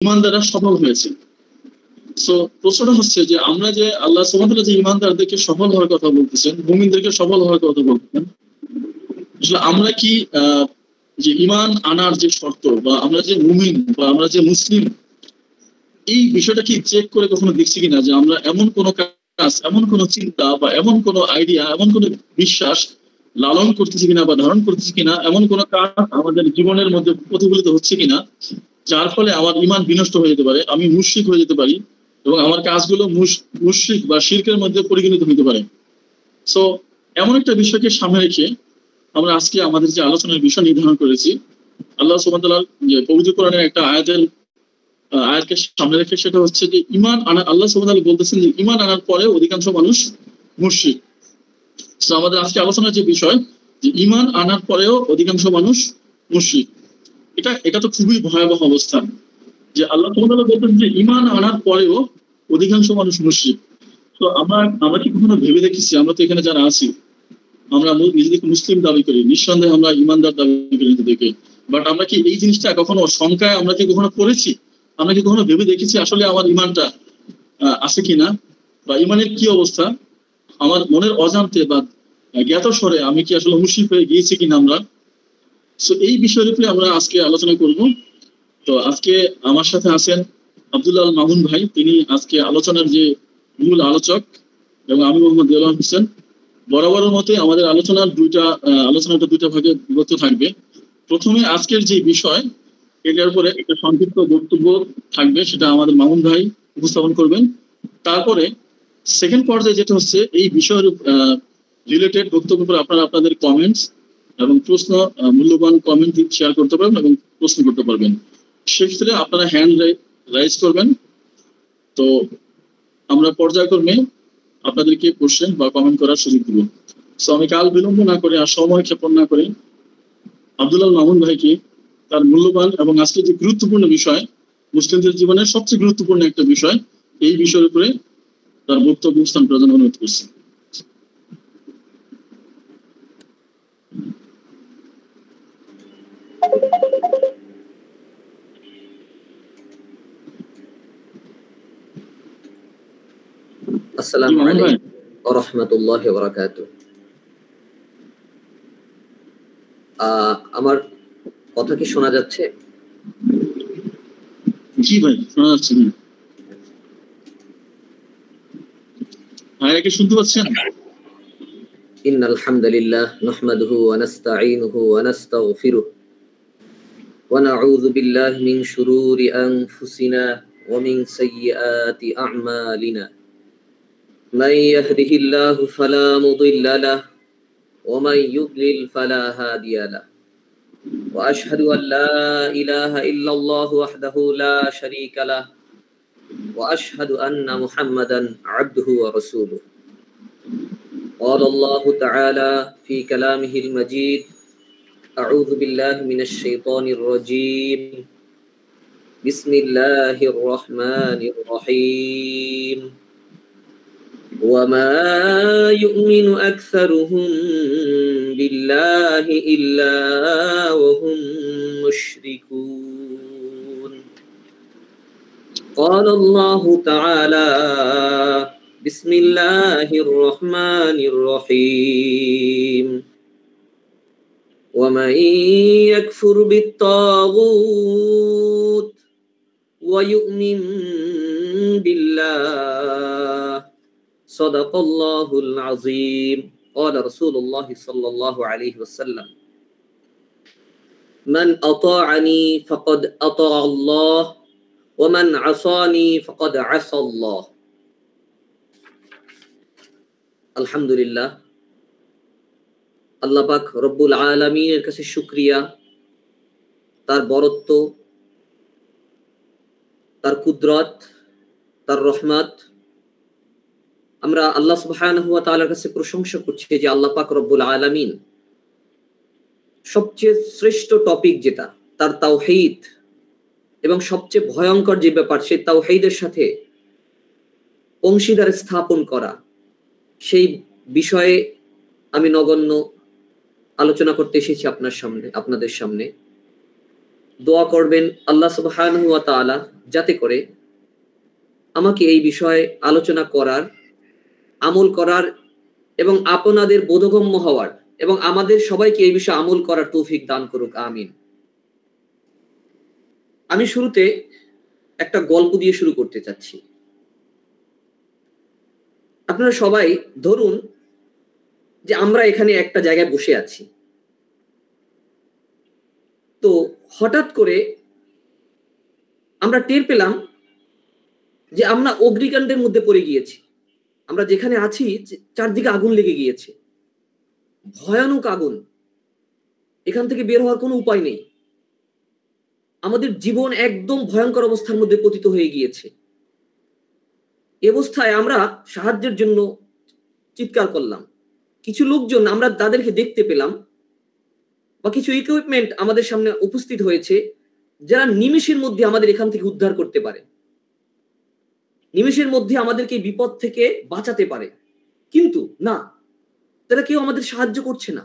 ইমানদাররা সফল হয়েছে। সো প্রশ্নটা হচ্ছে যে আমরা যে আল্লাহ সুবহানাহু ওয়া তাআলা যে ইমানদারদেরকে সফল হওয়ার কথা বলতেছেন, মুমিনদেরকে সফল হওয়ার কথা বলতেছেন, আসলে আমরা কি যে ইমান আনার যে শর্ত বা আমরা যে মুমিন বা আমরা যে মুসলিম, এই বিষয়টা কি চেক করে কখনো দেখছি কিনা যে আমরা এমন কোনো কাজ, এমন কোনো চিন্তা বা এমন কোনো আইডিয়া, এমন কোনো বিশ্বাস লালন করতেছি কিনা বা ধারণ করতেছি কিনা, এমন কোনো কাজ আমাদের জীবনের মধ্যে প্রতিফলিত হচ্ছে কিনা যার ফলে আমার ইমান বিনষ্ট হয়ে যেতে পারে, আমি মুশরিক হয়ে যেতে পারি এবং আমার কাজগুলো মুশরিক বা শিরকের মধ্যে পরিগণিত হতে পারে। সো এমন একটা বিষয়কে সামনে রেখে আমরা আজকে আমাদের যে আলোচনার বিষয় নির্ধারণ করেছি, আল্লাহ সুবহানাহু ওয়া তাআলার যে পবিত্র কোরআনের একটা আয়াতকে সামনে রেখে, সেটা হচ্ছে যে ইমান আনা, আল্লাহ সুবহানাহু ওয়া তাআলা বলতেছেন যে ইমান আনার পরে অধিকাংশ মানুষ মুশরিক। সো আমাদের আজকে আলোচনার যে বিষয়, যে ইমান আনার পরেও অধিকাংশ মানুষ মুশরিক, এটা তো খুবই ভয়াবহ অবস্থা যে আল্লাহ সুবহানাহু ওয়া তাআলা বলতেন যে ইমান আনার পরেও অধিকাংশ মানুষ মুশরিক। তো আমরা কি কখনো ভেবে দেখেছি, আমরা তো এখানে যারা আছি, আমরা নিজেদেরকে মুসলিম দাবি করি, নিঃসন্দেহে আমরা ইমানদার দাবি করি নিজেদেরকে, বাট আমরা কি এই জিনিসটা কখনো সংখ্যায় আমরা কি কখনো করেছি? আমরা কি কখনো ভেবে দেখেছি আসলে আমার ইমানটা আছে কিনা, বা ইমানের কি অবস্থা, আমার মনের অজান্তে বা জ্ঞাত স্বরে আমি কি আসলে মুশরিক হয়ে গিয়েছি কিনা আমরা? সো এই বিষয়ের উপরে আমরা আজকে আলোচনা করব। তো আজকে আমার সাথে আছেন আব্দুল্লাহ আল মামুন ভাই, তিনি আজকে আলোচনার যে মূল আলোচক, এবং আমি মোহাম্মদ দেওয়ান হোসেন। বরাবরের মতে আমাদের আলোচনাটা দুইটা ভাগে বিভক্ত থাকবে। প্রথমে আজকের যে বিষয়, এটার উপরে একটা সংক্ষিপ্ত বক্তব্য থাকবে, সেটা আমাদের মামুন ভাই উপস্থাপন করবেন। তারপরে সেকেন্ড পর্যায়ে যেটা হচ্ছে এই বিষয়ের রিলেটেড বক্তব্য উপর আপনারা আপনাদের কমেন্টস এবং প্রশ্ন, মূল্যবান কমেন্ট শেয়ার করতে পারবেন এবং প্রশ্ন করতে পারবেন। সেক্ষেত্রে আপনারা হ্যান্ড রাইজ করবেন। তো আমরা পর্যায়ক্রমে আপনাদেরকে কোশ্চেন বা কমেন্ট করার সুযোগ দিব। সো আমি কাল বিলম্ব না করে আর সময় ক্ষেপণ না করে আব্দুল্লাহ মামুন ভাইকে তার মূল্যবান এবং আজকে যে গুরুত্বপূর্ণ বিষয়, মুসলিমদের জীবনের সবচেয়ে গুরুত্বপূর্ণ একটা বিষয়, এই বিষয়ের উপরে তার বক্তব্য স্থান প্রদান অনুরোধ করছি। আসসালামু আলাইকুম ওয়া রাহমাতুল্লাহি ওয়া বারাকাতুহু। আমার কথা কি শোনা যাচ্ছে? জি ভাই, শোনা যাচ্ছে। ভাইয়া কি শুনতে পাচ্ছেন? ইন্নাল হামদালিল্লাহ নাহমাদুহু ওয়া নাস্তাঈনুহু ওয়া নাস্তাগফিরুহু ওয়া নাউযু বিল্লাহি মিন শুরুরি আনফুসিনা ওয়া মিন সাইয়্যাতি আ'মালিনা। মান ইয়াহদিহিল্লাহু ফালা মুদিল্লা লাহু ওয়া মান ইউদ্লিল ফালা হাদিয়া লাহু। ওয়া আশহাদু আন লা ইলাহা ইল্লাল্লাহু ওয়াহদাহু লা শারীকা লাহু ওয়া আশহাদু আন্না মুহাম্মাদান আবদুহু ওয়া রাসূলুহু। قال الله تعالى في كلامه المجيد: أعوذ بالله من الشيطان الرجيم، بسم الله الرحمن الرحيم، وما يؤمن أكثرهم بالله إلا وهم مشركون. قال الله تعالى: بسم الله الرحمن الرحيم، ومن يكفر بالطاغوت ويؤمن بالله صدق الله العظيم. قال رسول الله صلى الله عليه وسلم: من أطاعني فقد أطاع الله ومن عصاني فقد عصى الله. আলহামদুলিল্লাহ, আল্লাহ পাক রব্বুল আলামিনের কাছে শুকরিয়া, তার বরত্ব, তার কুদরত, তার রহমত। আমরা আল্লাহ সুবহানাহু ওয়া তাআলার কাছে প্রশংসা করছি যে আল্লাহ পাক রব্বুল আলামিন সবচেয়ে শ্রেষ্ঠ টপিক যেটা, তার তাওহীদ, এবং সবচেয়ে ভয়ঙ্কর যে ব্যাপার সেই তাওহীদের সাথে অংশীদার স্থাপন করা, সেই বিষয়ে আমি নগণ্য আলোচনা করতে এসেছি আপনাদের সামনে। দোয়া করবেন আল্লাহ সুবহানাহু ওয়া তাআলা যাতে করে আমাকে এই বিষয়ে আলোচনা করার, আমল করার এবং আপনাদের বোধগম্য হওয়ার এবং আমাদের সবাইকে এই বিষয়ে আমল করার তৌফিক দান করুক, আমিন। আমি শুরুতে একটা গল্প দিয়ে শুরু করতে চাচ্ছি। আপনারা সবাই ধরুন যে আমরা এখানে একটা জায়গায় বসে আছি, তো হঠাৎ করে আমরা টের পেলাম যে আমরা অগ্নিকাণ্ডের মধ্যে পড়ে গিয়েছি। আমরা যেখানে আছি চারদিকে আগুন লেগে গিয়েছে, ভয়ানক আগুন, এখান থেকে বের হওয়ার কোনো উপায় নেই। আমাদের জীবন একদম ভয়ঙ্কর অবস্থার মধ্যে পতিত হয়ে গিয়েছে। এ অবস্থায় আমরা সাহায্যের জন্য চিৎকার করলাম। কিছু লোকজন আমরা তাদেরকে দেখতে পেলাম বা কিছু ইকুইপমেন্ট আমাদের সামনে উপস্থিত হয়েছে যারা নিমেষের মধ্যে আমাদের এখান থেকে উদ্ধার করতে পারে, নিমেষের মধ্যে আমাদেরকে বিপদ থেকে বাঁচাতে পারে। কিন্তু না, তারা কেউ আমাদের সাহায্য করছে না,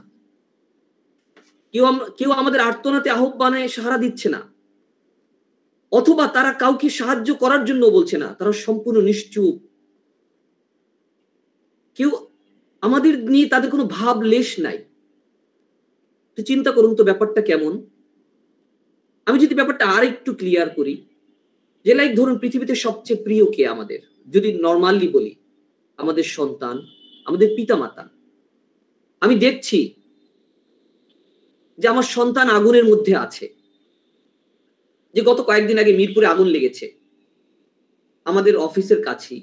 কেউ আমাদের আর্তনাতে আহ্বানে সাড়া দিচ্ছে না, অথবা তারা কাউকে সাহায্য করার জন্য বলছে না, তারা সম্পূর্ণ নিশ্চুপ। কেউ আমাদের নিয়ে তাদের কোনো ভাব লেশ নাই। তো চিন্তা করুন তো ব্যাপারটা কেমন। আমি যদি ব্যাপারটা আর একটু ক্লিয়ার করি, যে লাইক ধরুন পৃথিবীতে সবচেয়ে প্রিয় কে আমাদের, যদি নর্মালি বলি, আমাদের সন্তান, আমাদের পিতামাতা। আমি দেখছি যে আমার সন্তান আগুনের মধ্যে আছে। যে গত কয়েকদিন আগে মিরপুরে আগুন লেগেছে আমাদের অফিসের কাছেই।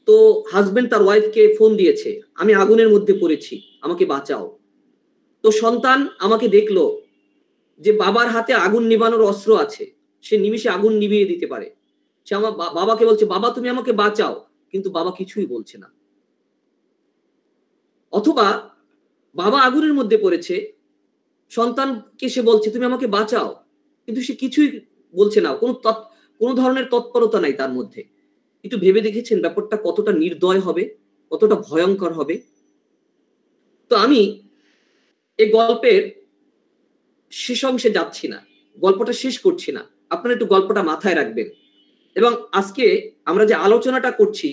তো হাজবেন্ড তার ওয়াইফকে ফোন দিয়েছে, আমি আগুনের মধ্যে পড়েছি, আমাকে বাঁচাও। তো সন্তান আমাকে দেখলো যে বাবার হাতে আগুন নিভানোর অস্ত্র আছে, সে নিমিষে আগুন নিভিয়ে দিতে পারে। সে আমার বাবাকে বলছে, বাবা তুমি আমাকে বাঁচাও, কিন্তু বাবা কিছুই বলছে না। অথবা বাবা আগুনের মধ্যে পড়েছে, সন্তানকে সে বলছে তুমি আমাকে বাঁচাও, কিন্তু সে কিছুই বলছে না, কোনো ধরনের তৎপরতা নাই তার মধ্যে। একটু ভেবে দেখেছেন ব্যাপারটা কতটা নির্দয় হবে, কতটা ভয়ঙ্কর হবে। তো আমি এই গল্পের শেষ অংশে যাচ্ছি না, গল্পটা শেষ করছি না, আপনারা একটু গল্পটা মাথায় রাখবেন। এবং আজকে আমরা যে আলোচনাটা করছি,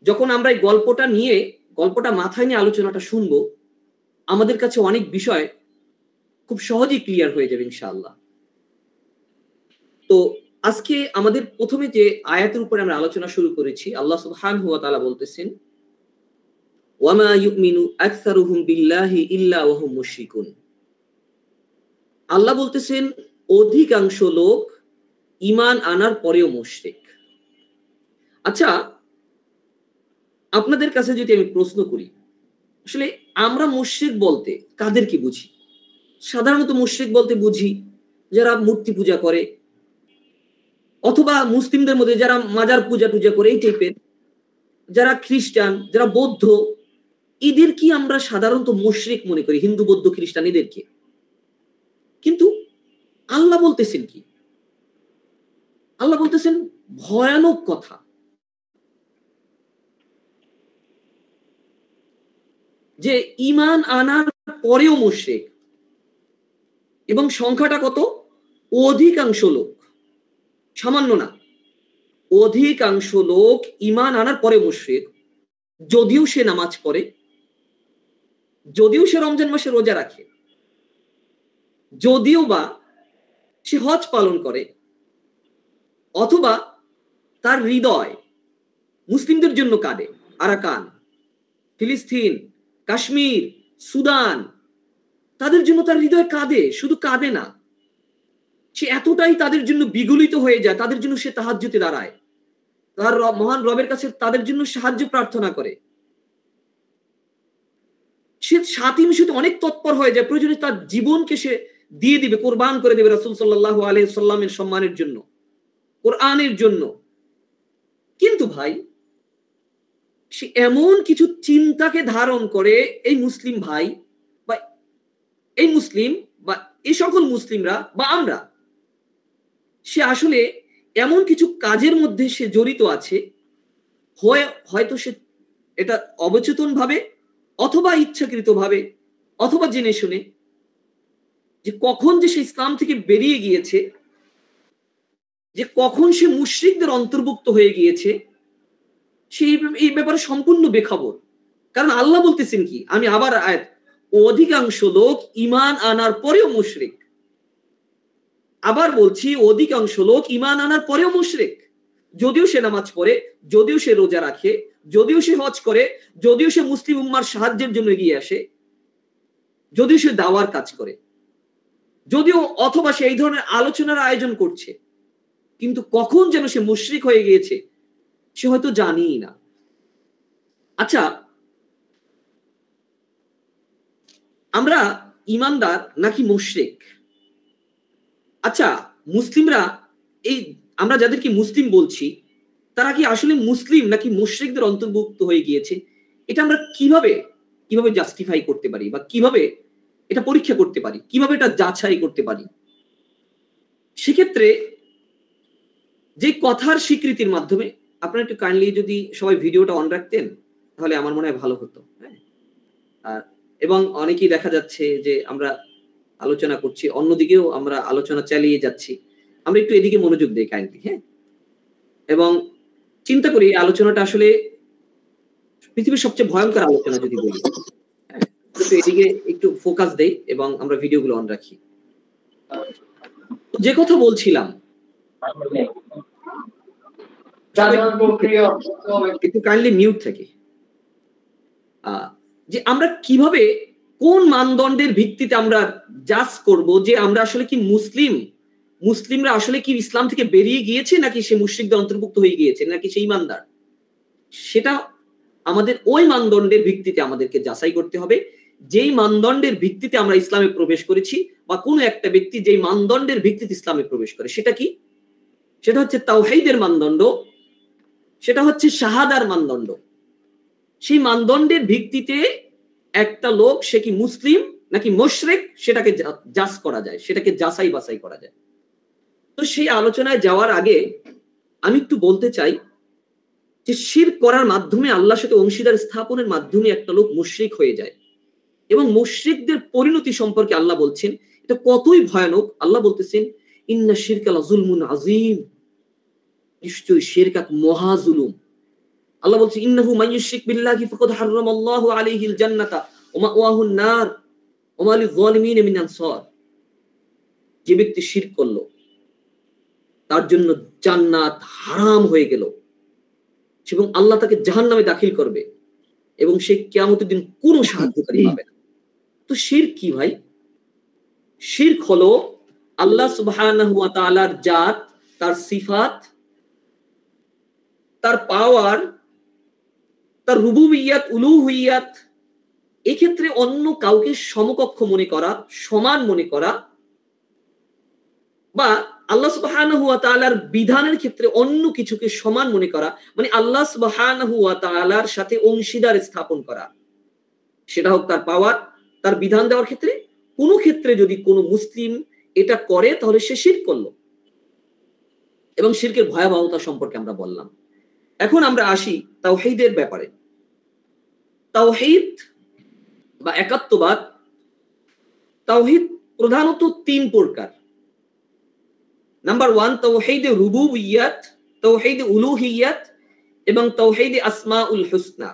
যখন আমরা এই গল্পটা মাথায় নিয়ে আলোচনাটা শুনবো, আমাদের কাছে অনেক বিষয় খুব সহজেই ক্লিয়ার হয়ে যাবে ইনশাআল্লাহ। তো আজকে আমাদের প্রথমে যে আয়াতের উপরে আমরা আলোচনা শুরু করেছি, আল্লাহ সুবহানাহু ওয়া তাআলা বলতেছেন, ওয়ামা ইউমিনু আকসারুহুম বিল্লাহি ইল্লা ওয়া হুম মুশরিকুন। আল্লাহ বলতেছেন অধিকাংশ লোক ঈমান আনার পরেও মুশরিক। আচ্ছা, আপনাদের কাছে যদি আমি প্রশ্ন করি, আসলে আমরা মুশরিক বলতে কাদেরকে বুঝি? সাধারণত মুশরিক বলতে বুঝি যারা মূর্তি পূজা করে, অথবা মুসলিমদের মধ্যে যারা মাজার পূজা টুজা করে, এই টাইপের, যারা খ্রিস্টান, যারা বৌদ্ধ, এদের কি আমরা সাধারণত মুশরিক মনে করি, হিন্দু বৌদ্ধ খ্রিস্টান এদেরকে। কিন্তু আল্লাহ বলতেছেন কি? আল্লাহ বলতেছেন ভয়ানক কথা, যে ঈমান আনার পরেও মুশরিক, এবং সংখ্যাটা কত? অধিকাংশ লোক, সামান্য না, অধিকাংশ লোক ঈমান আনার পরে মুশরিক। যদিও সে নামাজ পড়ে, যদিও সে রমজান মাসে রোজা রাখে, যদিও বা সে হজ পালন করে, অথবা তার হৃদয় মুসলিমদের জন্য কাঁদে। আরাকান, ফিলিস্তিন, কাশ্মীর, সুদান, তাদের জন্য তার হৃদয় কাঁদে, শুধু কাঁদে না, সে এতটাই তাদের জন্য বিগলিত হয়ে যায়, তাদের জন্য সে তাহাজ্জুদে দাঁড়ায়, তার মহান রবের কাছে তাদের জন্য সাহায্য প্রার্থনা করে। সে সাথী মিশতে অনেক তৎপর হয়ে যায়, প্রয়োজনে তার জীবনকে সে দিয়ে দিবে, কোরবান করে দেবে রাসূল সাল্লাল্লাহু আলাইহি সাল্লামের সম্মানের জন্য, কোরআনের জন্য। কিন্তু ভাই, সে এমন কিছু চিন্তাকে ধারণ করে, এই মুসলিম ভাই বা এই মুসলিম বা এই সকল মুসলিমরা বা আমরা, সে আসলে এমন কিছু কাজের মধ্যে সে জড়িত আছে, হয়তো সে এটা অবচেতন ভাবে, অথবা ইচ্ছাকৃত ভাবে, অথবা জেনে শুনে, যে কখন যে সে ইসলাম থেকে বেরিয়ে গিয়েছে, যে কখন সে মুশরিকদের অন্তর্ভুক্ত হয়ে গিয়েছে, সেই এই ব্যাপারে সম্পূর্ণ বেখবর। কারণ আল্লাহ বলতেছেন কি, আমি আবার আয়াত, অধিকাংশ লোক ঈমান আনার পরেও মুশরিক। আবার বলছি, অধিকাংশ লোক ঈমান আনার পরেও মুশরিক। যদিও সে নামাজ পড়ে, যদিও সে রোজা রাখে, যদিও সে হজ করে, যদিও সে মুসলিম উম্মার সাহায্যের জন্য এগিয়ে আসে, যদিও সে দাওয়ার কাজ করে, যদিও অথবা সে এই ধরনের আলোচনার আয়োজন করছে, কিন্তু কখন যেন সে মুশরিক হয়ে গিয়েছে সে হয়তো জানিই না। আচ্ছা, আমরা ইমানদার নাকি মুশরিক? আচ্ছা, মুসলিমরা, এই আমরা যাদেরকে মুসলিম বলছি, তারা কি আসলে মুসলিম নাকি মুশরিকদের অন্তর্ভুক্ত হয়ে গিয়েছে? এটা আমরা কিভাবে জাস্টিফাই করতে পারি, বা কিভাবে এটা পরীক্ষা করতে পারি, কিভাবে এটা যাচাই করতে পারি? সেক্ষেত্রে যে কথার স্বীকৃতির মাধ্যমে, আপনারা একটু কাইন্ডলি যদি সবাই ভিডিওটা অন রাখতেন তাহলে আমার মনে হয় ভালো হতো। হ্যাঁ, এবং অনেকেই দেখা যাচ্ছে যে আমরা আলোচনা করছি, অন্যদিকেও আমরা আলোচনা চালিয়ে যাচ্ছি, আমরা একটু এদিকে মনোযোগ দিই কাইন্ডলি। হ্যাঁ, এবং চিন্তা করি আলোচনাটা আসলে পৃথিবীর সবচেয়ে ভয়ঙ্কর আলোচনা যদি বলি। হ্যাঁ, একটু এদিকে একটু ফোকাস দেই এবং আমরা ভিডিওগুলো অন রাখি। যে কথা বলছিলাম, একটু কাইন্ডলি মিউট থাকি, যে আমরা কিভাবে, কোন মানদণ্ডের ভিত্তিতে আমরা জাজ করব যে আমরা আসলে কি মুসলিমরা আসলে কি ইসলাম থেকে বেরিয়ে গিয়েছে, নাকি সে মুশরিকদের অন্তর্ভুক্ত হয়ে গিয়েছে, নাকি সে ঈমানদার? সেটা আমাদের ওই মানদণ্ডের ভিত্তিতে আমাদেরকে যাচাই করতে হবে। যেই মানদণ্ডের ভিত্তিতে আমরা ইসলামে প্রবেশ করেছি, বা কোনো একটা ব্যক্তি যেই মানদণ্ডের ভিত্তিতে ইসলামে প্রবেশ করে, সেটা কি? সেটা হচ্ছে তাওহীদের মানদণ্ড, সেটা হচ্ছে শাহাদার মানদণ্ড। সেই মানদণ্ডের ভিত্তিতে একটা লোক সে কি মুসলিম নাকি মুশরিক সেটাকে জাজ করা যায়, সেটাকে যাচাই বাছাই করা যায়। তো সেই আলোচনায় যাওয়ার আগে আমি একটু বলতে চাই যে শিরক করার মাধ্যমে আল্লাহর সাথে অংশীদার স্থাপনের মাধ্যমে একটা লোক মুশরিক হয়ে যায়, এবং মুশরিকদের পরিণতি সম্পর্কে আল্লাহ বলছেন এটা কতই ভয়ানক। আল্লাহ বলতেছেন, ইন্না শিরকা লাযুলমুন আযীম, নিশ্চয়ই শিরক এক মহা জুলুম। আল্লাহ বলছে, ইন্নাহু মাইয়ুশরিক বিল্লাহি ফাকাদ হারামাল্লাহু আলাইহিল জান্নাতা ওয়া মাওয়াহুন নার ওয়া মা লিয-যালিমিন মিন আনসার। যে ব্যক্তি শিরক করলো তার জন্য জান্নাত হারাম হয়ে গেল, এবং আল্লাহ তাকে জাহান্নামে দাখিল করবে, এবং সে কিয়ামতের দিন কোনো সাহায্যকারী পাবে না। তো শিরক কি ভাই? শিরক হলো আল্লাহ সুবহানাহু ওয়া তাআলার জাত, তার সিফাত, তার পাওয়ার, তার রুবুবিয়্যাত, উলুহিয়্যাত, এক্ষেত্রে অন্য কাউকে সমকক্ষ মনে করা, সমান মনে করা, বা আল্লাহ সুবহানাহু ওয়া তাআলার বিধানের ক্ষেত্রে অন্য কিছুকে সমান মনে করা, মানে আল্লাহ সুবহানাহু ওয়া তাআলার সাথে অংশীদার স্থাপন করা। সেটা হোক তার পাওয়ার, তার বিধান দেওয়ার ক্ষেত্রে, কোনো ক্ষেত্রে যদি কোনো মুসলিম এটা করে তাহলে সে শিরক করলো, এবং শিরকের ভয়াবহতা সম্পর্কে আমরা বললাম। এখন আমরা আসি তাওহীদের ব্যাপারে। তাওহীদ বা একাত্মবাদ, তাওহীদ প্রধানত তিন প্রকার। নাম্বার 1 তাওহীদে রুবুবিয়্যাত, তাওহীদে উলুহিয়্যাত, এবং তাওহীদে আসমাউল হুসনা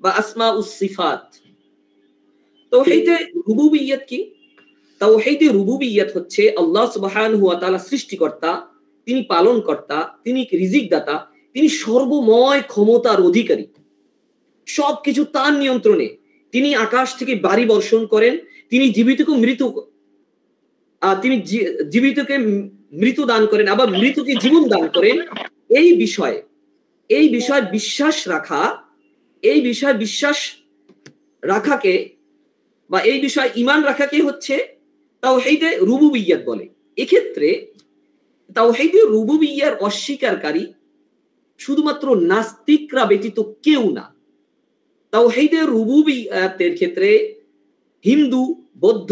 বা আসমাউস সিফাত। তাওহীদে রুবুবিয়্যাত কি? তাওহীদে রুবুবিয়্যাত হচ্ছে আল্লাহ সুবহানাহু ওয়া তাআলা সৃষ্টিকর্তা, তিনি পালনকর্তা, তিনি রিজিক দাতা, তিনি সর্বময় ক্ষমতার অধিকারী, সবকিছু তার নিয়ন্ত্রণে। তিনি আকাশ থেকে বাড়ি বর্ষণ করেন, তিনি জীবিতকে মৃত দান করেন, আবার মৃতকে জীবন দান করেন। এই বিষয়ে বিশ্বাস রাখাকে বা এই বিষয়ে ঈমান রাখাকে হচ্ছে তাওহীদে রুবুবিয়্যাত বলে। এক্ষেত্রে তাওহীদে রুবুবিয়্যার অস্বীকারী শুধুমাত্র নাস্তিকরা ব্যতীত কেউ না। তাওহীদে রুবুবিয়্যাতের ক্ষেত্রে হিন্দু, বৌদ্ধ,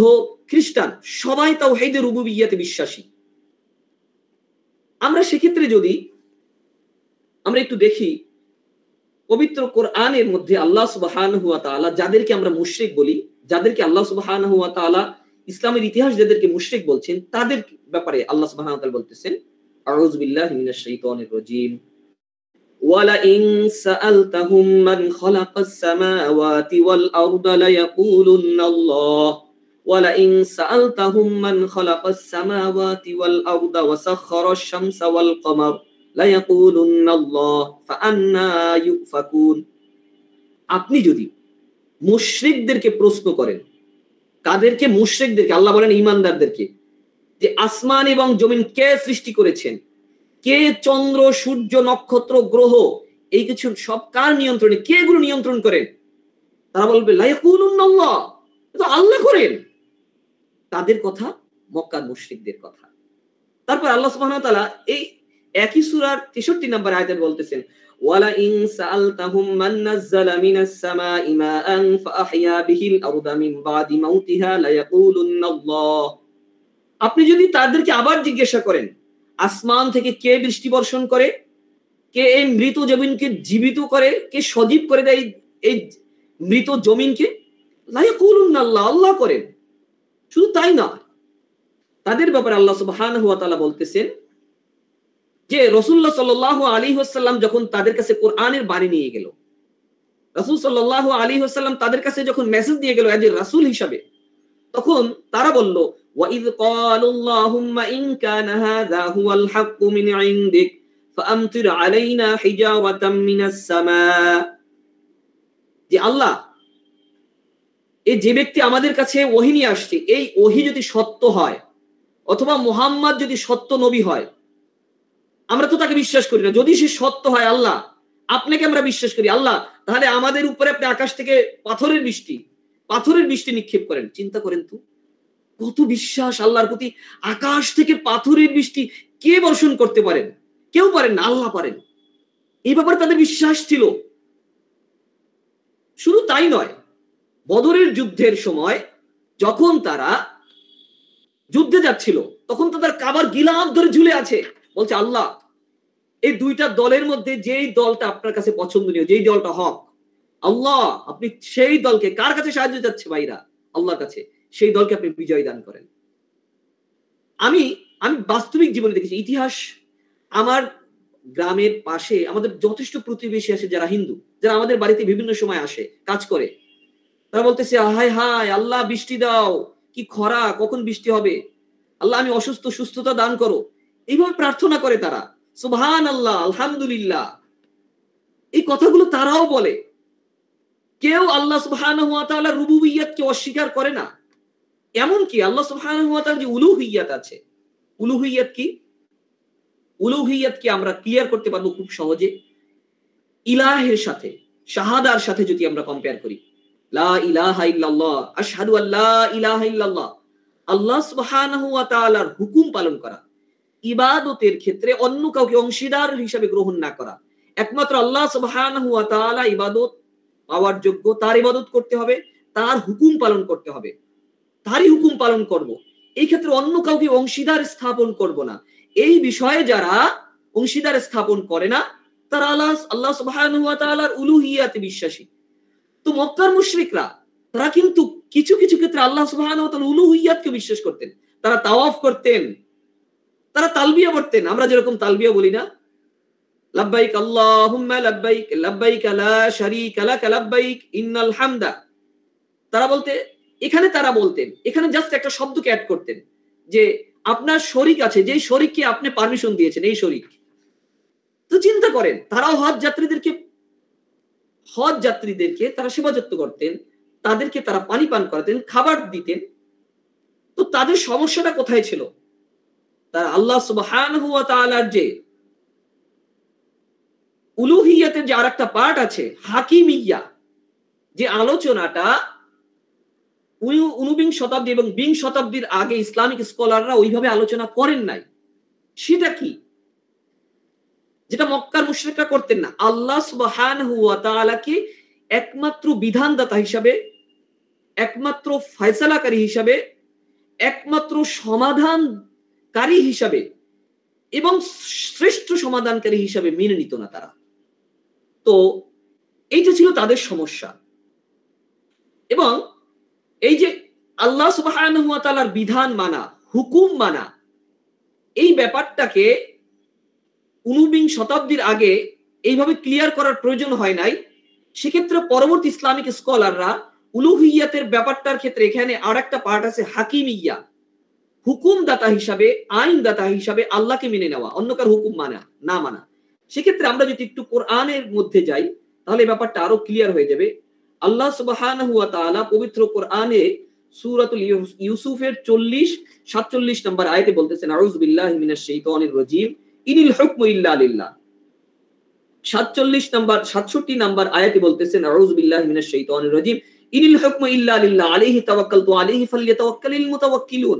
খ্রিস্টান সবাই তাওহীদে রুবুবিয়্যাতে বিশ্বাসী। আমরা সেক্ষেত্রে যদি আমরা একটু দেখি পবিত্র কোরআনের মধ্যে আল্লাহ সুবহানাহু ওয়া তাআলা যাদেরকে আমরা মুশরিক বলি, যাদেরকে আল্লাহ সুবহানাহু ওয়া তাআলা ইসলামের ইতিহাস যাদেরকে মুশরিক বলছেন তাদের ব্যাপারে আল্লাহ সুবহানাহু ওয়া তাআলা বলতেছেন, আউযু বিল্লাহি মিনাশ শাইতানির রাজীম, ওয়ালাইন সাআলতাহুম মান খালাকাস সামাওয়াতি ওয়াল আরদা লায়াকুলুন্নাল্লাহ ওয়ালাইন সাআলতাহুম মান খালাকাস সামাওয়াতি ওয়াল আরদা ওয়া সাখখারাশ শামসা ওয়াল কমার লায়াকুলুন্নাল্লাহ ফাআন্না ইউফাকুন। আপনি যদি মুশরিকদেরকে প্রশ্ন করেন, কাদেরকে? মুশরিকদেরকে। আল্লাহ বলেন ঈমানদারদেরকে, যে আসমান এবং জমিন কে সৃষ্টি করেছেন, কে চন্দ্র সূর্য নক্ষত্র গ্রহ এই কিছু সব কার নিয়ন্ত্রণে, কে এগুলো নিয়ন্ত্রণ করেন? তারা বলবে লায়াকুলুন্নাল্লাহ, তো আল্লাহ করেন। তাদের কথা মক্কার মুশরিকদের কথা। তারপর আল্লাহ সুবহানাহু ওয়া তাআলা এই একই সূরার 63 নম্বর আয়াতে বলতেছেন, ওয়ালাইন সাআলতাহুম মান নাযালা মিনাস সামাই মাআন ফাআহইয়া বিহিল আরদা মিন বাদি মাউতিহা লায়াকুলুন্নাল্লাহ। আপনি যদি তাদেরকে আবার জিজ্ঞাসা করেন আসমান থেকে কে বৃষ্টি বর্ষণ করে, কে এই মৃত জমিনকে জীবিত করে, কে সজীব করে দেয় এই মৃত জমিনকে, লায়াকুলুন্নাল্লাহ, আল্লাহ করেন। শুধু তাই না, তাদের ব্যাপারে আল্লাহ সুবহানাহু ওয়া তাআলা বলতেছেন যে রাসূলুল্লাহ সাল্লাল্লাহু আলাইহি ওয়াসাল্লাম যখন তাদের কাছে কোরআনের বাণী নিয়ে গেল, রাসূল সাল্লাল্লাহু আলাইহি ওয়াসাল্লাম তাদের কাছে যখন মেসেজ দিয়ে গেল এজ এ রাসূল হিসাবে, তখন তারা বলল, ওয়াইদ ক্বালুল্লাহুম্মা ইন কানা হাযা হুয়াল হাক্কু মিন ইনদিক ফাআমতির আলাইনা হিজারাতাম মিনাস সামা। যে আল্লাহ, এই যে ব্যক্তি আমাদের কাছে ওহী নিয়ে আসছে, এই ওহী যদি সত্য হয় অথবা মুহাম্মদ যদি সত্য নবী হয়, আমরা তো তাকে বিশ্বাস করি না, যদি সে সত্য হয় আল্লাহ আপনাকে আমরা বিশ্বাস করি, আল্লাহ তাহলে আমাদের উপরে আপনি আকাশ থেকে পাথরের বৃষ্টি নিক্ষেপ করেন। চিন্তা করেন তো কত বিশ্বাস আল্লাহর প্রতি। আকাশ থেকে পাথরের বৃষ্টি কে বর্ষণ করতে পারেন? কেউ পারেন না, আল্লাহ পারেন। এই ব্যাপারে তাদের বিশ্বাস ছিল। শুধু তাই নয়, বদরের যুদ্ধের সময় যখন তারা যুদ্ধে যাচ্ছিল তখন তাদের কাবার গিলাফ ধরে ঝুলে আছে, বলছে আল্লাহ এই দুইটা দলের মধ্যে যেই দলটা আপনার কাছে পছন্দনীয়, যেই দলটা হক, আল্লাহ আপনি সেই দলকে, কার কাছে সাহায্য যাচ্ছে ভাইরা? আল্লাহর কাছে, সেই দলকে আপনি বিজয় দান করেন। আমি বাস্তবিক জীবনে দেখেছি, ইতিহাস, আমার গ্রামের পাশে আমাদের যথেষ্ট প্রতিবেশী আছে যারা হিন্দু, যারা আমাদের বাড়িতে বিভিন্ন সময় আসে, কাজ করে। তারা বলতেছে হায় হায় আল্লাহ বৃষ্টি দাও, কি খরা, কখন বৃষ্টি হবে, আল্লাহ আমি অসুস্থ, সুস্থতা দান করো, এইভাবে প্রার্থনা করে তারা। সুবহানাল্লাহ, আলহামদুলিল্লাহ, এই কথাগুলো তারাও বলে। কেউ আল্লাহ সুবহানাহু ওয়া তাআলার রুবুবিয়্যাতকে অস্বীকার করে না। এমনকি আল্লাহ সুবহানাহু ওয়া তাআলার যে উলুহিয়্যাত আছে, উলুহিয়্যাত কি? উলুহিয়্যাতকে আমরা ক্লিয়ার করতে পারবো খুব সহজে ইলাহের সাথে, শাহাদার সাথে যদি আমরা কম্পেয়ার করি। লা ইলাহা ইল্লাল্লাহ, আশহাদু আল্লা ইলাহা ইল্লাল্লাহ, আল্লাহ সুবহানাহু ওয়া তাআলার হুকুম পালন করা, ইবাদতের ক্ষেত্রে অন্য কাউকে অংশীদার হিসেবে গ্রহণ না করা, একমাত্র আল্লাহ সুবহানাহু ওয়া তাআলা ইবাদত পাওয়ার যোগ্য, তার ইবাদত করতে হবে, তার হুকুম পালন করতে হবে, তারই হুকুম পালন করব। এই ক্ষেত্রে অন্য কাউকে অংশীদার স্থাপন করব না। এই বিষয়ে যারা অংশীদার স্থাপন করে না তারা আল্লাহ সুবহানাহু ওয়া তাআলার উলুহিয়াতে বিশ্বাসী। তো মক্কার মুশরিকরা তারা কিন্তু কিছু কিছু ক্ষেত্রে আল্লাহ সুবহানাহু ওয়া তাআলার উলুহিয়াতকে বিশ্বাস করতেন। তারা তাওয়াফ করতেন, তারা তালবিয়া পড়তেন। আমরা যেরকম তালবিয়া বলি না, লাব্বাইক আল্লাহুম্মা লাব্বাইক লাব্বাইক লা শারীকা লাক লাব্বাইক ইন্নাল হামদা, তারা বলতেন এখানে জাস্ট একটা শব্দকে অ্যাড করতেন যে আপনার শরীক আছে, যেই শরীককে আপনি পারমিশন দিয়েছেন, এই শরীক। তো চিন্তা করেন, তারাও হজ যাত্রীদেরকে তারা সেবা যত্ন করতেন, তাদেরকে তারা পানি পান করাতেন, খাবার দিতেন। তো তাদের সমস্যাটা কোথায় ছিল? তারা আল্লাহ সুবহানাহু ওয়া তাআলার যে উলুহিয়াতের যে আরেকটা পার্ট আছে হাকিমিয়া, যে আলোচনাটা 19 শতাব্দী এবং 20 শতাব্দীর আগে ইসলামিক স্কলাররা ওইভাবে আলোচনা করেন নাই। সেটা কি? যেটা মক্কার মুশরিকরা করতেন না। আল্লাহ সুবহানাহু ওয়া তাআলাকে একমাত্র বিধানদাতা হিসাবে, একমাত্র ফয়সালাকারী হিসাবে, একমাত্র সমাধানকারী হিসাবে এবং শ্রেষ্ঠ সমাধানকারী হিসাবে মেনে নিত না তারা। তো এইটা ছিল তাদের সমস্যা। এবং এই যে আল্লাহ সুবহানাহু ওয়া তাআলার বিধান মানা, হুকুম মানা, এই ব্যাপারটাকে 19 শতাব্দীর আগে এইভাবে ক্লিয়ার করার প্রয়োজন হয় নাই। সেক্ষেত্রে পরবর্তী ইসলামিক স্কলাররা উলুহিয়াতের ব্যাপারটার ক্ষেত্রে এখানে আর একটা পার্ট আছে হাকিমিয়া, হুকুমদাতা হিসাবে, আইনদাতা হিসাবে আল্লাহকে মেনে নেওয়া, অন্য কার হুকুম মানা না মানা। সেক্ষেত্রে আমরা যদি একটু কোরআনের মধ্যে যাই তাহলে ব্যাপারটা আরো ক্লিয়ার হয়ে যাবে। আল্লাহ সুবহানাহু ওয়া তাআলা পবিত্র কোরআনে সূরাতুল ইউসুফের 40-47 নম্বর আয়াতে বলতেছেন, আউযু বিল্লাহি মিনাশ শাইতানির রাজীম, ইনিল হুকমু ইল্লা লিল্লাহ। 67 নম্বর আয়াতে বলতেছেন, আউযু বিল্লাহি মিনাশ শাইতানির রাজীম, ইনিল হুকমু ইল্লা লিল্লাহ আলাইহি তাওয়াক্কালতু আলাইহি ফালইয়াতাওয়াক্কালিল মুতাওয়াক্কিলুন।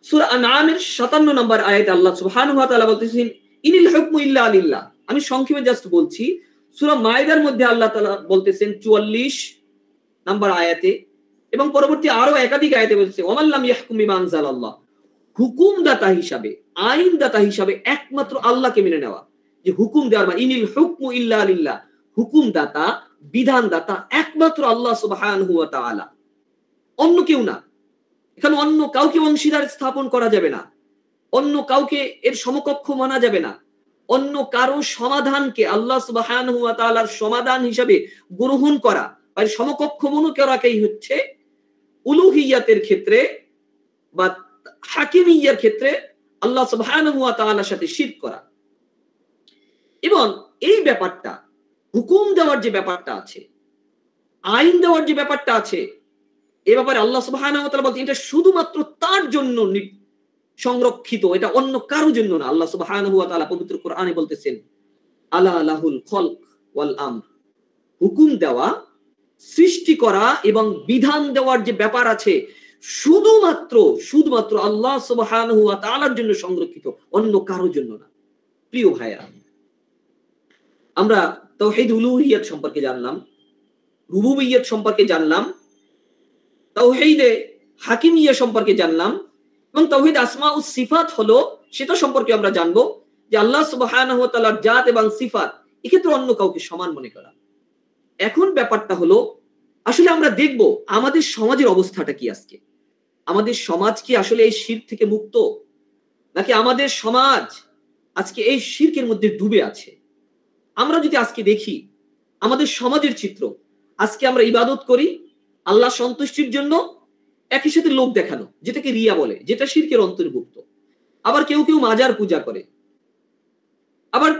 সূরা আনআমের 57 নম্বর আয়াতে আল্লাহ সুবহানাহু ওয়া তাআলা বলতেছেন, ইনিল হুকমু ইল্লা লিল্লাহ। আমি সংক্ষেপে জাস্ট বলছি। সূরা মাইদার মধ্যে আল্লাহ তাআলা বলতেছেন 44 নম্বর আয়াতে, এবং পরবর্তী আরো একাধিক আয়াতে বলছে, ওয়ামান লাম ইয়াহকুম বিমা আনজালাল্লাহ। হুকুমদাতা হিসাবে, আইনদাতা হিসাবে একমাত্র আল্লাহকে মেনে নেওয়া, যে হুকুম দেওয়ার মানে ইনিল হুকমু ইল্লা লিল্লাহ, হুকুমদাতা, বিধানদাতা একমাত্র আল্লাহ সুবহানাহু ওয়া তাআলা, অন্য কেউ না। এখানে অন্য কাউকে অংশীদার স্থাপন করা যাবে না, অন্য কাউকে এর সমকক্ষ মানা যাবে না, অন্য কারো সমাধানকে আল্লাহ সুবহানাহু ওয়া তাআলার সমাধান হিসাবে গ্রহণ করা আর সমকক্ষ মনে করাকেই হচ্ছে উলুহিয়াতের ক্ষেত্রে বা হাকিমিয়ার ক্ষেত্রে আল্লাহ সুবহানাহু ওয়া তাআলার সাথে শিরক করা। এবং এই ব্যাপারটা, হুকুম দেওয়ার যে ব্যাপারটা আছে, আইন দেওয়ার যে ব্যাপারটা আছে, এ ব্যাপারে আল্লাহ সুবহানাহু ওয়া তাআলা বলছেন এটা শুধুমাত্র তার জন্য সংরক্ষিত, এটা অন্য কারো জন্য না। আল্লাহ সুবহানাহু ওয়া তাআলা পবিত্র কোরআনে বলতেছেন, আলা লাহুল খলক ওয়াল আমর, হুকুম দেওয়া, সৃষ্টি করা এবং বিধান দেওয়ার যে ব্যাপার আছে শুধুমাত্র আল্লাহ সুবহানাহু ওয়া তাআলার জন্য সংরক্ষিত, অন্য কারো জন্য না। প্রিয় ভাইরা, আমরা তাওহীদ উলুহিয়ত সম্পর্কে জানলাম, রুবুবিয়ত সম্পর্কে জানলাম, তাওহীদে হাকিমিয়া সম্পর্কে জানলাম, এবং তাওহীদ আসমা ও সিফাত হলো সেটা সম্পর্কে আমরা জানবো যে আল্লাহ সুবহানাহু ওয়া তাআলার জাত এবং সিফাত এক্ষেত্রে অন্য কাউকে সমান মনে করা। এখন ব্যাপারটা হলো, আসলে আমরা দেখব আমাদের সমাজের অবস্থাটা কি আজকে। আমাদের সমাজ কি আসলে এই শিরক থেকে মুক্ত, নাকি আমাদের সমাজ আজকে এই শিরকের মধ্যে ডুবে আছে? আমরা যদি আজকে দেখি আমাদের সমাজের চিত্র, আজকে আমরা ইবাদত করি আল্লাহ সন্তুষ্টির জন্য, একই সাথে লোক দেখানো, যেটাকে রিয়া বলে, যেটা শিরকের অন্তর্ভুক্ত। আবার কেউ কেউ মাজার পূজা করে, আবার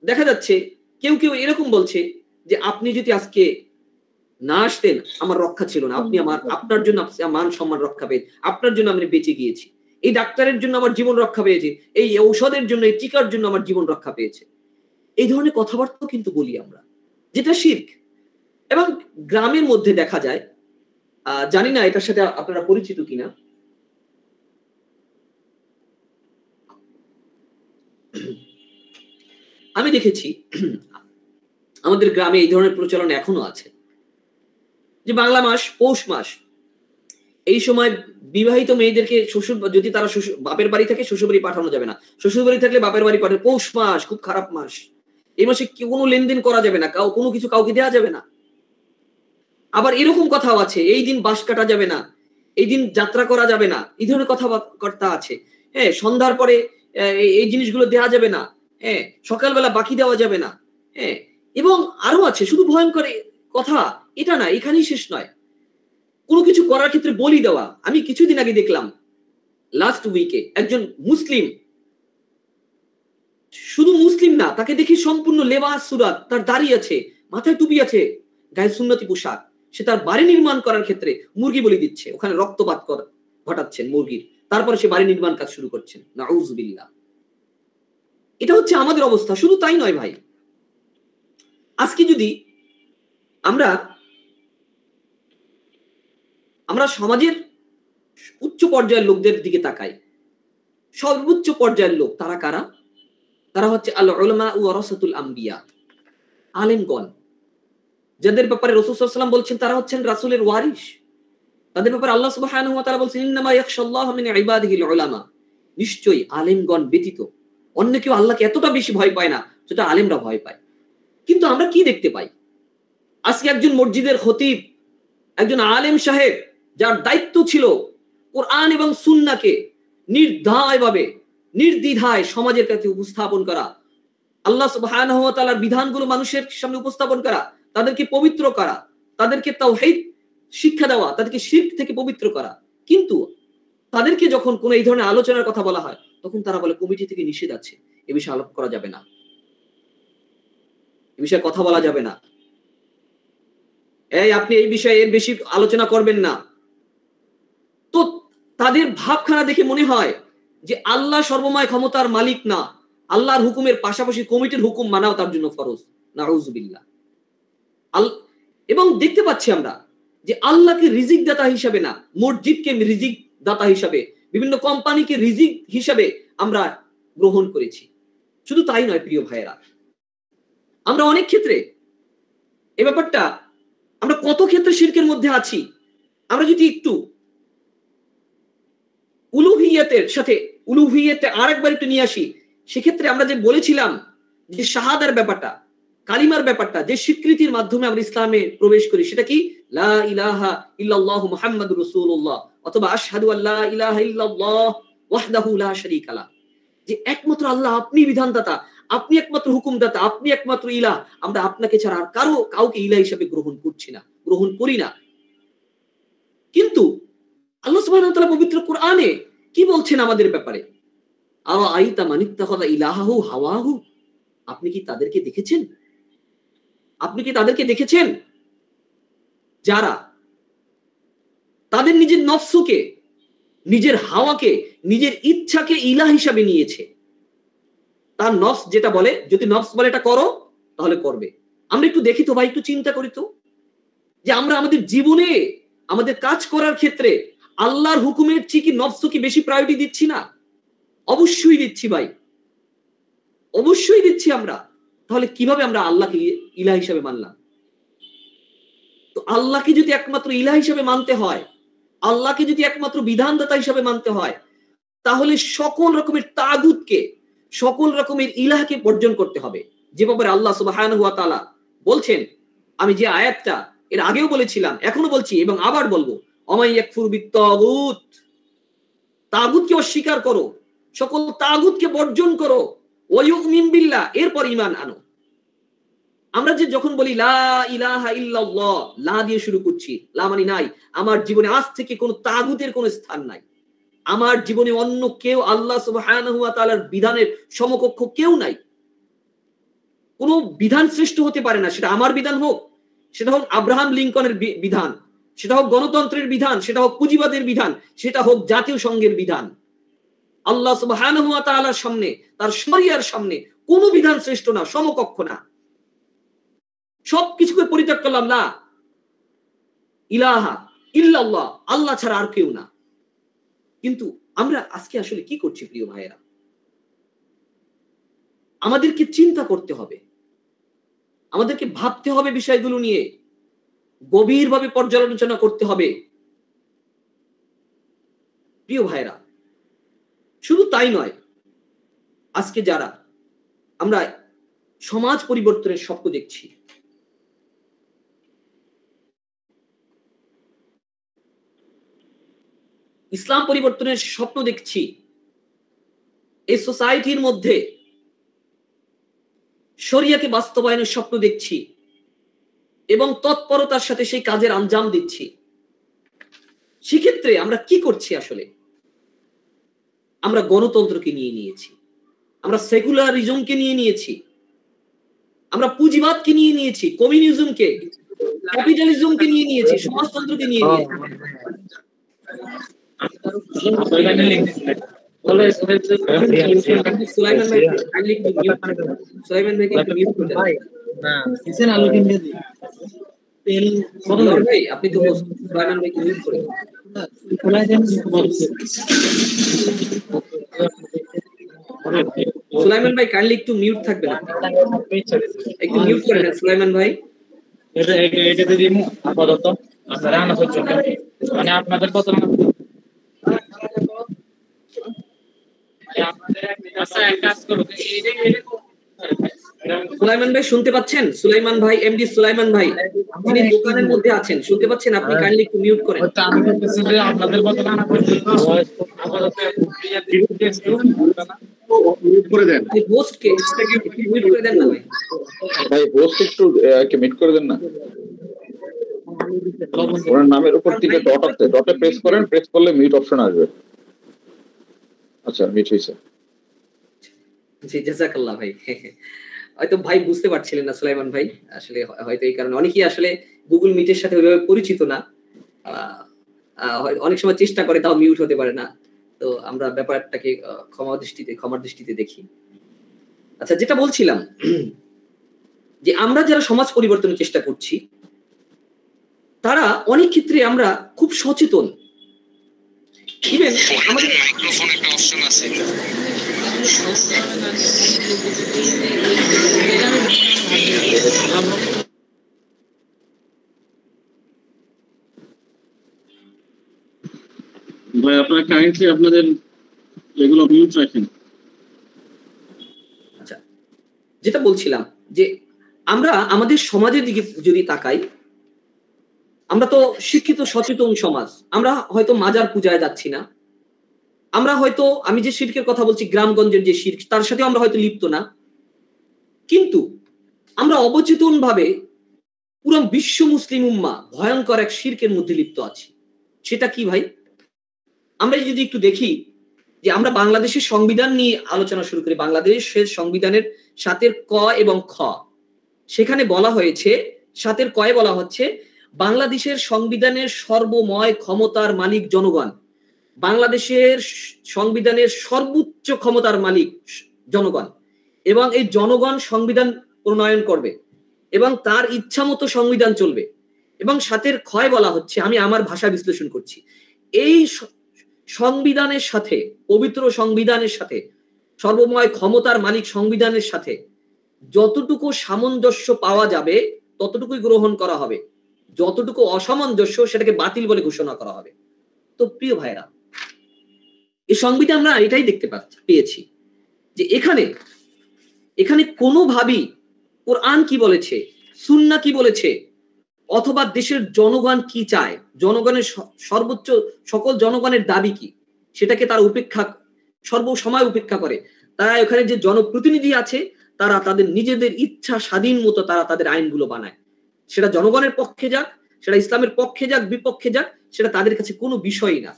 দেখা যাচ্ছে কেউ এরকম বলছে যে আপনি যদি আজকে না আসতেন আমার রক্ষা ছিল না, আপনি আপনার জন্য মান সম্মান রক্ষা পেয়ে, আপনার জন্য আমি বেঁচে গিয়েছি, এই ডাক্তারের জন্য আমার জীবন রক্ষা পেয়েছে, এই ঔষধের জন্য, এই টিকার জন্য আমার জীবন রক্ষা পেয়েছে। এই ধরনের কথাবার্তা কিন্তু বলি আমরা, যেটা শিরক। এবং গ্রামের মধ্যে দেখা যায়, জানি না এটার সাথে আপনারা পরিচিত কিনা, আমি দেখেছি আমাদের গ্রামে এই ধরনের প্রচলন এখনো আছে যে বাংলা মাস, পৌষ মাস, এই সময় বিবাহিত মেয়েদেরকে শ্বশুর, যদি তারা বাপের বাড়ি থাকে শ্বশুর বাড়ি পাঠানো যাবে না, শ্বশুর বাড়ি থাকলে বাপের বাড়ি পাঠানো। পৌষ মাস খুব খারাপ মাস, এই মাসে কোনো লেনদেন করা যাবে না, কোনো কিছু কাউকে দেওয়া যাবে না। আবার এরকম কথাও আছে, এই দিন বাঁশ কাটা যাবে না, এই দিন যাত্রা করা যাবে না, এই ধরনের কথাবার্তা আছে। হ্যাঁ, সন্ধ্যার পরে এই জিনিসগুলো দেওয়া যাবে না, হ্যাঁ, সকালবেলা বাকি দেওয়া যাবে না, হ্যাঁ, এবং আরো আছে। শুধু ভয়ঙ্কর কথা এটা না, এখানেই শেষ নয়। কোনো কিছু করার ক্ষেত্রে বলি দেওয়া। আমি কিছুদিন আগে দেখলাম, লাস্ট উইকে একজন মুসলিম, শুধু মুসলিম না, তাকে দেখি সম্পূর্ণ লেবাস সুরাত, তার দাড়ি আছে, মাথায় টুপি আছে, গায়ে সুন্নতি পোশাক, সে তার বাড়ি নির্মাণ করার ক্ষেত্রে মুরগি বলি দিচ্ছে, ওখানে রক্তপাত ঘটাচ্ছেন মুরগির, তারপরে সে বাড়ি নির্মাণ কাজ শুরু করছেন। নাউযু বিল্লাহ। এটা হচ্ছে আমাদের অবস্থা। শুধু তাই নয় ভাই, আজকে যদি আমরা সমাজের উচ্চ পর্যায়ের লোকদের দিকে তাকাই, সর্বোচ্চ পর্যায়ের লোক তারা কারা? তারা হচ্ছে আল উলামা ওয়ারাসাতুল আম্বিয়া, আলেমগণ, যাদের ব্যাপারে রাসূল সাল্লাল্লাহু আলাইহি ওয়াসাল্লাম বলছেন তারা হচ্ছেন রাসূলের ওয়ারিস। তাদের ব্যাপারে আল্লাহ সুবহানাহু ওয়া তাআলা বলছেন, ইন্নামা ইয়াখশাল্লাহু মিন ইবাদিহিল উলামা, নিশ্চয়ই আলেমগণ ব্যতীত অন্য কেউ আল্লাহকে এতটা বেশি ভয় পায় না যেটা আলেমরা ভয় পায়। কিন্তু আমরা কি দেখতে পাই? আজকে একজন মসজিদের খতিব, একজন আলেম সাহেব, যার দায়িত্ব ছিল কোরআন এবং সুন্নাহকে নির্দ্বিধায় সমাজের কাছে উপস্থাপন করা, আল্লাহ সুবহানাহু ওয়া তাআলার বিধানগুলো মানুষের সামনে উপস্থাপন করা, তাদেরকে পবিত্র করা, তাদেরকে তাওহীদ শিক্ষা দেওয়া, তাদেরকে শিরক থেকে পবিত্র করা। কিন্তু তাদেরকে যখন কোনো এই ধরনের আলোচনার কথা বলা হয়, তখন তারা বলে কমিটি থেকে নিষেধ আছে, এ বিষয়ে আলাপ করা যাবে না, এ বিষয়ে কথা বলা যাবে না, আপনি এই বিষয়ে এর বেশি আলোচনা করবেন না। তো তাদের ভাবখানা দেখে মনে হয় যে আল্লাহ সর্বময় ক্ষমতার মালিক না, আল্লাহর হুকুমের পাশাপাশি কমিটির হুকুম মানাও তার জন্য ফরজ। নাউযুবিল্লাহ। এবং দেখতে পাচ্ছি আমরা যে আল্লাহকে রিজিক দাতা হিসাবে না, মসজিদকে রিজিক দাতা হিসাবে, বিভিন্ন কোম্পানিকে রিজিক হিসাবে আমরা গ্রহণ করেছি। শুধু তাই নয় প্রিয় ভাইয়েরা, আমরা অনেক ক্ষেত্রে এই ব্যাপারটা, আমরা কত ক্ষেত্রে শিরকের মধ্যে আছি। আমরা যদি একটু উলুহিয়াতে আরেকবার একটু নিয়ে আসি, সেক্ষেত্রে আমরা যে বলেছিলাম যে শাহাদার ব্যাপারটা, কালিমার ব্যাপারটা, যে স্বীকৃতির মাধ্যমে আমরা ইসলামে প্রবেশ করি, সেটা কি লা ইলাহা ইল্লাল্লাহু মুহাম্মাদুর রাসূলুল্লাহ, অথবা আশহাদু আল্লা ইলাহা ইল্লাল্লাহ ওয়াহদাহু লা শারীকা লা, যে একমাত্র আল্লাহ, আপনি বিধানদাতা, আপনি একমাত্র হুকুমদাতা, আপনি একমাত্র ইলাহ, আমরা আপনাকে ছাড়া আর কাউকে ইলাহ হিসেবে গ্রহণ করি না। কিন্তু আল্লাহ সুবহানাহু ওয়া তাআলা পবিত্র কোরআনে কি বলছেন আমাদের ব্যাপারে? আরাআইতা মানিত্তাখাযা ইলাহাহু হাওয়াহু, আপনি কি তাদেরকে দেখেছেন? যারা তাদের নিজের নফসকে, নিজের হাওয়াকে, নিজের ইচ্ছাকে ইলাহ হিসাবে নিয়েছে। তার নফস যেটা বলে, যদি নফস বলে এটা করো, তাহলে করবে। আমরা একটু দেখি তো ভাই, একটু চিন্তা করি তো, যে আমরা আমাদের জীবনে আমাদের কাজ করার ক্ষেত্রে আল্লাহর হুকুমের চেয়ে কি নফসকে বেশি প্রায়োরিটি দিচ্ছি না? অবশ্যই দিচ্ছি ভাই, অবশ্যই দিচ্ছি আমরা। তাহলে কিভাবে আমরা আল্লাহকে ইলাহ হিসাবে মানলাম? তো আল্লাহকে যদি একমাত্র ইলাহ হিসাবে মানতে হয়, আল্লাহকে যদি একমাত্র বিধানদাতা হিসাবে মানতে হয়, তাহলে সকল রকমের তাগুতকে, সকল রকমের ইলাহকে বর্জন করতে হবে। যে ব্যাপারে আল্লাহ সুবহানাহু ওয়া তাআলা বলছেন, আমি যে আয়াতটা এর আগেও বলেছিলাম, এখনো বলছি এবং আবার বলবো, অমাই ইয়াকফুর বিত্তাগুত, তাগুতকে অস্বীকার করো, সকল তাগুতকে বর্জন করো, ওয়া ইউমিন বিল্লাহ, এরপর ঈমান আনো। আমরা যে যখন বলি লা ইলাহা ইল্লাল্লাহ, লা দিয়ে শুরু করছি, লা মানে নাই, আমার জীবনে আজ থেকে কোনো তাগুতের কোনো স্থান নাই, আমার জীবনে অন্য কেউ আল্লাহ সুবহানাহু ওয়া তাআলার বিধানের সমকক্ষ কেউ নাই, কোন বিধান শ্রেষ্ঠ হতে পারে না। সেটা আমার বিধান হোক, সেটা হোক আব্রাহাম লিঙ্কনের বিধান, সেটা হোক গণতন্ত্রের বিধান, সেটা হোক পুঁজিবাদের বিধান, সেটা হোক জাতীয় সংঘের বিধান, আল্লাহ সুবহানাহু ওয়া তাআলার সামনে, তার শরিয়ার সামনে কোনো বিধান শ্রেষ্ঠ না, সমকক্ষ না। সবকিছুকে পরিত্যাগ করলাম, লা ইলাহা ইল্লাল্লাহ, আল্লাহ ছাড়া আর কেউ না। কিন্তু আমরা আজকে আসলে কি করছি প্রিয় ভাইয়েরা? আমাদেরকে চিন্তা করতে হবে, আমাদেরকে ভাবতে হবে, বিষয়গুলো নিয়ে গভীরভাবে পর্যালোচনা করতে হবে প্রিয় ভাইয়েরা। শুধু তাই নয়, আজকে যারা আমরা সমাজ পরিবর্তনের স্বপ্ন দেখছি, ইসলাম পরিবর্তনের স্বপ্ন দেখছি, এই সোসাইটির মধ্যে শরিয়াকে বাস্তবায়নের স্বপ্ন দেখছি এবং তৎপরতার সাথে সেই কাজের আঞ্জাম দিচ্ছি, সেক্ষেত্রে আমরা কি করছি? আসলে আমরা গণতন্ত্রকে নিয়ে নিয়েছি, আমরা সেকুলারিজমকে নিয়ে নিয়েছি, আমরা পুঁজিবাদকে নিয়ে নিয়েছি, কমিউনিজমকে, ক্যাপিটালিজমকে নিয়ে নিয়েছি, সমাজতন্ত্রকে নিয়ে নিয়েছি। সুলাইমান ভাই আপনি তো সুলাইমান ভাইকে মিউট করে সুলাইমান ভাই কাইন্ডলি একটু মিউট থাকবেন, একটু মিউট করে দেন সুলাইমান ভাই। এটা দিদি আপাতত আপনারা আনা হচ্ছে মানে আপনাদের কত সুলাইমান ভাই শুনতে পাচ্ছেন? সুলাইমান ভাই, এমডি সুলাইমান ভাই যিনি দোকানের মধ্যে আছেন, শুনতে পাচ্ছেন? আপনি কাইন্ডলি একটু মিউট করেন। আমি বলতেছি যে আপনাদের কথা না মিউট করে দেন আপনি হোস্টকে মিউট করে দেন না ভাই। ভাই, হোস্ট একটু মিউট করে দেন না। ওনার নামের উপর থেকে ডট আসছে, ডটে প্রেস করেন, প্রেস করলে মিউট অপশন আসবে। আচ্ছা, মিউট হয়েছে। জি, জাযাকাল্লাহ ভাই। হয়তো ভাই বুঝতে পারছিলেন না সুলাইমান ভাই, আসলে হয়তো এই কারণে অনেকেই আসলে গুগল মিটের সাথে ওইভাবে পরিচিত না, অনেক সময় চেষ্টা করে তাও মিউট হতে পারে না। তো আমরা ব্যাপারটাকে ক্ষমার দৃষ্টিতে দেখি। আচ্ছা, যেটা বলছিলাম যে আমরা যারা সমাজ পরিবর্তনের চেষ্টা করছি তারা অনেক ক্ষেত্রে আমরা খুব সচেতন। ইভেন আমাদের মাইক্রোফোন একটা অপশন আছে, ভাই আপনারা কাইন্ডলি আপনাদের এগুলো মিউট রাখেন। আচ্ছা, যেটা বলছিলাম যে আমরা আমাদের সমাজের দিকে যদি তাকাই, আমরা তো শিক্ষিত সচেতন সমাজ। আমরা হয়তো মাজার পূজায় যাচ্ছি না, আমরা হয়তো, আমি যে শিরকের কথা বলছি গ্রামগঞ্জের যে শিরক, তার সাথে আমরা হয়তো লিপ্ত না, কিন্তু আমরা অবচেতন ভাবে পুরো বিশ্ব মুসলিম উম্মাহ ভয়ঙ্কর এক শিরকের মধ্যে লিপ্ত আছি। সেটা কি ভাই? আমরা যদি একটু দেখি যে আমরা বাংলাদেশের সংবিধান নিয়ে আলোচনা শুরু করি, বাংলাদেশের সংবিধানের 7 ক এবং খ, সেখানে বলা হয়েছে, 7 কয়ে বলা হচ্ছে বাংলাদেশের সংবিধানের সর্বময় ক্ষমতার মালিক জনগণ। বাংলাদেশের সংবিধানের সর্বোচ্চ ক্ষমতার মালিক জনগণ, এবং এই জনগণ সংবিধান প্রণয়ন করবে এবং তার ইচ্ছা মতো সংবিধান চলবে। এবং 7 খয় বলা হচ্ছে, আমি আমার ভাষা বিশ্লেষণ করছি, এই সংবিধানের সাথে, পবিত্র সংবিধানের সাথে, সর্বময় ক্ষমতার মালিক সংবিধানের সাথে যতটুকু সামঞ্জস্য পাওয়া যাবে ততটুকুই গ্রহণ করা হবে, যতটুকু অসামঞ্জস্য সেটাকে বাতিল বলে ঘোষণা করা হবে। তো প্রিয় ভাইরা, এই সংবিধান আমরা এটাই দেখতে পেয়েছি যে এখানে কোনোভাবেই কোরআন কি বলেছে, সুন্নাহ কি বলেছে, অথবা দেশের জনগণ কি চায়, জনগণের সর্বোচ্চ সকল জনগণের দাবি কি, সেটাকে তারা সর্বসময় উপেক্ষা করে। তারা এখানে যে জনপ্রতিনিধি আছে তারা তাদের নিজেদের ইচ্ছা স্বাধীন মতো তারা তাদের আইনগুলো বানায়। সেটা জনগণের পক্ষে যাক, সেটা ইসলামের পক্ষে যাক, বিপক্ষে যাক, সেটা তাদের কাছে কোনো বিষয়ই না।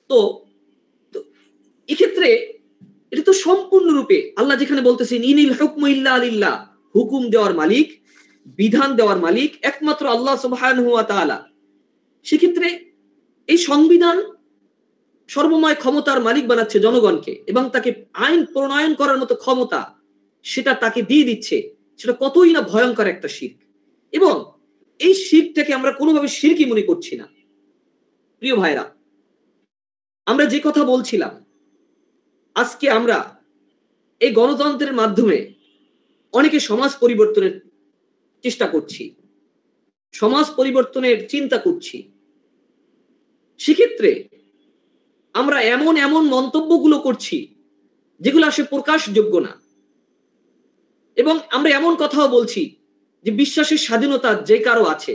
তো এক্ষেত্রে এটা তো সম্পূর্ণরূপে আল্লাহ যেখানে বলতেছেন ইনিল হুকমু ইল্লা লিল্লাহ, হুকুম দেওয়ার মালিক, বিধান দেওয়ার মালিক একমাত্র আল্লাহ সুবহানাহু ওয়া তাআলা, সেক্ষেত্রে এই সংবিধান সর্বময় ক্ষমতার মালিক বানাচ্ছে জনগণকে এবং তাকে আইন প্রণয়ন করার মতো ক্ষমতা সেটা তাকে দিয়ে দিচ্ছে। সেটা কতই না ভয়ঙ্কর একটা শিরক, এবং এই শিরকটাকে আমরা কোনোভাবে শিরকি মনে করছি না। প্রিয় ভাইরা, আমরা যে কথা বলছিলাম, আজকে আমরা এই গণতন্ত্রের মাধ্যমে অনেকে সমাজ পরিবর্তনের চেষ্টা করছি, সমাজ পরিবর্তনের চিন্তা করছি। সেক্ষেত্রে আমরা এমন মন্তব্যগুলো করছি যেগুলো আসলে প্রকাশযোগ্য না, এবং আমরা এমন কথাও বলছি যে বিশ্বাসের স্বাধীনতা যে কারো আছে,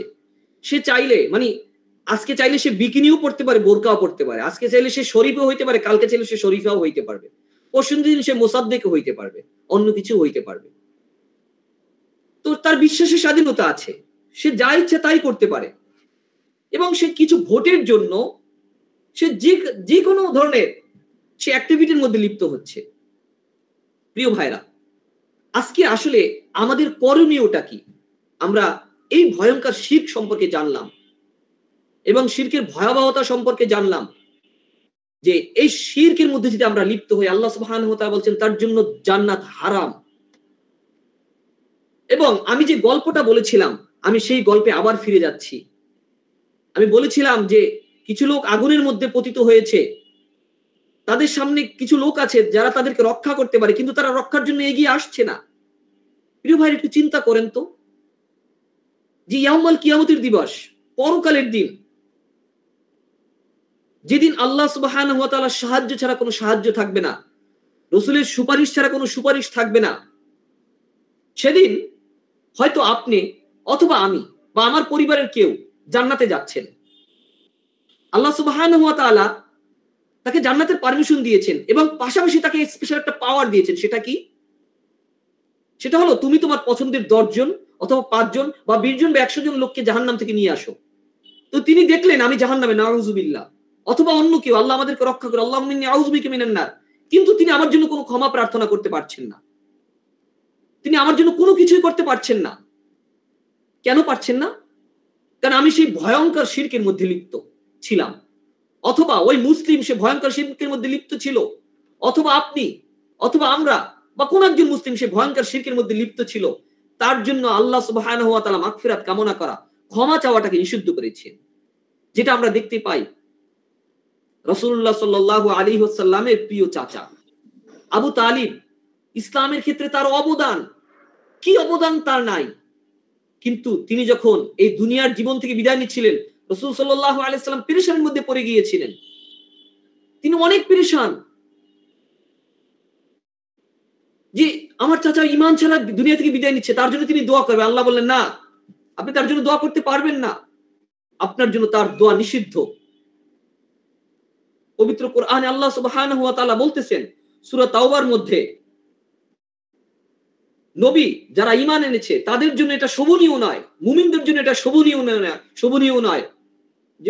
সে চাইলে, মানে আজকে চাইলে সে বিকিনিও পড়তে পারে, বোরকাও পড়তে পারে, আজকে চাইলে সে শরীফও হইতে পারে, কালকে চাইলে সে শরীফাও হইতে পারবে, পরশুদিন সে মোসাদ্দেকও হইতে পারবে, অন্য কিছু হইতে পারবে। তো তার বিশ্বাসের স্বাধীনতা আছে, সে যা ইচ্ছে তাই করতে পারে, এবং সে কিছু ভোটের জন্য সে যে কোনো ধরনের সে অ্যাক্টিভিটির মধ্যে লিপ্ত হচ্ছে। প্রিয় ভাইরা, আজকে আসলে আমাদের করণীয়টা কি? আমরা এই ভয়ঙ্কর শিরক সম্পর্কে জানলাম এবং শিরকের ভয়াবহতা সম্পর্কে জানলাম, যে এই শিরকের মধ্যে যদি আমরা লিপ্ত হই, আল্লাহ সুবহানাহু ওয়া তাআলা বলছেন তার জন্য জান্নাত হারাম। এবং আমি যে গল্পটা বলেছিলাম, আমি সেই গল্পে আবার ফিরে যাচ্ছি। আমি বলেছিলাম যে কিছু লোক আগুনের মধ্যে পতিত হয়েছে, তাদের সামনে কিছু লোক আছে যারা তাদেরকে রক্ষা করতে পারে, কিন্তু তারা রক্ষার জন্য এগিয়ে আসছে না। প্রিয় ভাই, একটু চিন্তা করেন তো, যে ইয়াউমুল কিয়ামতের দিবস, পরকালের দিন, যেদিন আল্লাহ সুবহানাহু ওয়া তাআলার সাহায্য ছাড়া কোনো সাহায্য থাকবে না, রাসূলের সুপারিশ ছাড়া কোনো সুপারিশ থাকবে না, সেদিন হয়তো আপনি অথবা আমি বা আমার পরিবারের কেউ জান্নাতে যাচ্ছেন, আল্লাহ সুবহানাহু ওয়া তাআলা তাকে জান্নাতের পারমিশন দিয়েছেন এবং পাশাপাশি তাকে স্পেশাল একটা পাওয়ার দিয়েছেন। সেটা কি? সেটা হলো তুমি তোমার পছন্দের 10 জন অথবা 5 জন বা 20 জন বা 100 জন লোককে জাহান্নাম থেকে নিয়ে আসো। তো তিনি দেখলেন আমি জাহান্নামে, নাউযুবিল্লাহ, অথবা অন্য কেউ, আল্লাহ আমাদেরকে রক্ষা করে, আল্লাহুম্মা ইন্নী আউযু বিকা মিনান নার, কিন্তু তিনি আমার জন্য কোনো ক্ষমা প্রার্থনা করতে পারছেন না, তিনি আমার জন্য কোনো কিছুই করতে পারছেন না। কেন পারছেন না? কারণ আমি সেই ভয়ঙ্কর শিরকের মধ্যে লিপ্ত ছিলাম, অথবা ওই মুসলিম সে ভয়ঙ্কর শিরকের মধ্যে লিপ্ত ছিল, অথবা আপনি অথবা আমরা বা কোন একজন মুসলিম সে ভয়ঙ্কর শিরকের মধ্যে লিপ্ত ছিল। তার জন্য আল্লাহ সুবহানাহু ওয়া তাআলা মাগফিরাত কামনা করা, ক্ষমা চাওয়াটাকে নিষিদ্ধ করেছেন। যেটা আমরা দেখতে পাই রাসূলুল্লাহ সাল্লাল্লাহু আলাইহি ওয়াসাল্লামের প্রিয় চাচা আবু তালিব, ইসলামের ক্ষেত্রে তার অবদান, কি অবদান তার নাই, কিন্তু তিনি যখন এই দুনিয়ার জীবন থেকে বিদায় নিচ্ছিলেন, রাসূল সাল্লাল্লাহু আলাইহি ওয়াসাল্লাম পেরেশানির মধ্যে পড়ে গিয়েছিলেন, তিনি অনেক পেরেশান যে আমার চাচা ঈমান ছাড়া দুনিয়া থেকে বিদায় নিচ্ছে, তার জন্য তিনি দোয়া করবেন। আল্লাহ বললেন না, আপনি তার জন্য দোয়া করতে পারবেন না, আপনার জন্য তার দোয়া নিষিদ্ধ। পবিত্র কোরআনে আল্লাহ সুবহানাহু ওয়া তাআলা বলতেছেন সূরা তাওবার মধ্যে, নবী যারা ঈমান এনেছে তাদের জন্য এটা শোভনীয় নয়, মুমিনদের জন্য এটা শোভনীয় নয় যে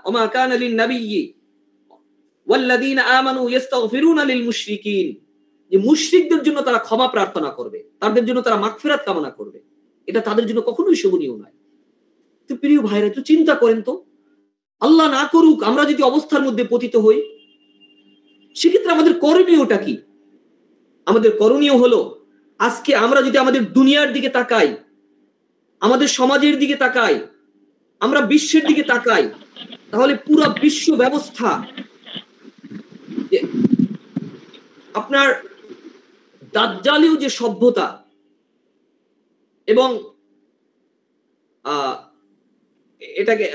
ওমা কানা লিন নাবিয়্যি ওয়াল্লাযীনা আমানু ইস্তাগফিরুনা লিল মুশরিকিন, যে মুশরিকদের জন্য তারা ক্ষমা প্রার্থনা করবে, তাদের জন্য তারা মাগফিরাত কামনা করবে, এটা তাদের জন্য কখনোই শোভনীয় নয়। তো প্রিয় ভাইরা, একটু চিন্তা করেন তো, আল্লাহ না করুক আমরা যদি অবস্থার মধ্যে পতিত হই, সেক্ষেত্রে আমাদের করণীয়টা কি? আমাদের করণীয় হলো, আজকে আমরা যদি আমাদের দুনিয়ার দিকে তাকাই, আমাদের সমাজের দিকে তাকাই, আমরা বিশ্বের দিকে তাকাই, তাহলে পুরো বিশ্ব ব্যবস্থা, আপনার দাজ্জালীয় যে সভ্যতা এবং এটাকে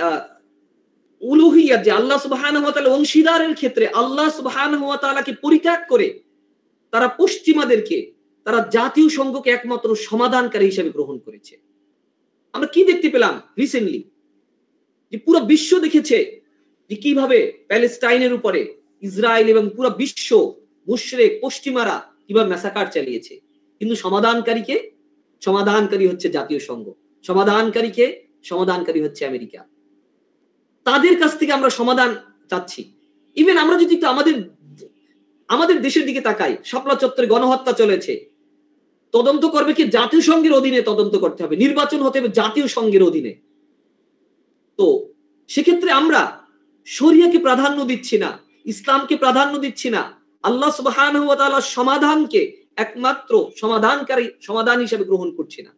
উলুহিয়াত, যে আল্লাহ সুবহানাহু ওয়া তাআলা অংশীদারের ক্ষেত্রে আল্লাহ সুবহানাহু ওয়া তাআলাকে পরিত্যাগ করে তারা পশ্চিমাদেরকে, তারা জাতীয় সংঘকে একমাত্র সমাধানকারী হিসেবে গ্রহণ করেছে। আমরা কি দেখতে পেলাম রিসেন্টলি, যে পুরো বিশ্ব দেখেছে যে কিভাবে প্যালেস্টাইনের উপরে ইসরায়েল এবং পুরো বিশ্ব মুশরিক পশ্চিমারা কিভাবে ম্যাসাকার চালিয়েছে, কিন্তু সমাধানকারী হচ্ছে জাতীয় সংঘ, সমাধানকারী হচ্ছে আমেরিকা। তাদের কাছ থেকে আমরা সমাধান চাচ্ছি। ইভেন আমরা যদি একটু আমাদের দেশের দিকে তাকাই, শাপলা চত্বরে গণহত্যা চলেছে, তদন্ত করবে কি জাতীয় সংঘের অধীনে তদন্ত করতে হবে, নির্বাচন হতে হবে জাতীয় সংঘের অধীনে। তো সেক্ষেত্রে আমরা শরিয়াকে প্রাধান্য দিচ্ছি না, ইসলামকে প্রাধান্য দিচ্ছি না, আল্লাহ সুবহানাহু ওয়া তাআলার সমাধানকে একমাত্র সমাধান হিসেবে গ্রহণ করছি না।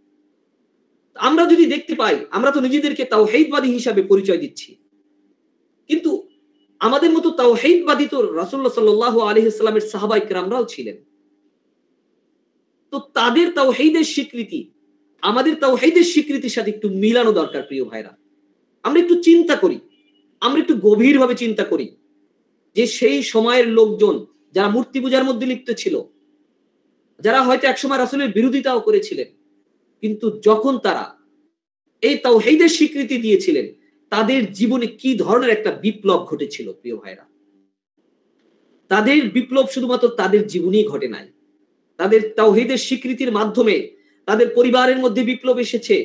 আমরা যদি দেখতে পাই, আমরা তো নিজেদেরকে তাওহীদবাদী হিসাবে পরিচয় দিচ্ছি, কিন্তু আমাদের মতো তাওহীদবাদী তো রাসূলুল্লাহ সাল্লাল্লাহু আলাইহি ওয়াসাল্লামের সাহাবায়ে কেরামরাও ছিলেন। তো তাদের তাওহীদের স্বীকৃতি আমাদের তাওহীদের স্বীকৃতির সাথে একটু মিলানো দরকার। প্রিয় ভাইরা, আমরা একটু চিন্তা করি, আমরা একটু গভীরভাবে চিন্তা করি যে সেই সময়ের লোকজন যারা মূর্তি পূজার মধ্যে লিপ্ত ছিল, যারা হয়তো একসময় রাসূলের বিরোধিতাও করেছিলেন, কিন্তু যখন তারা এই তাওহীদের স্বীকৃতি দিয়েছিলেন, তাদের জীবনে কি ধরনের একটা বিপ্লব ঘটেছিল। প্রিয় ভাইরা, তাদের বিপ্লব শুধুমাত্র তাদের জীবনেই ঘটে নাই, তাদের তাওহীদের স্বীকৃতির মাধ্যমে তাদের পরিবারের মধ্যে বিপ্লব এসেছে,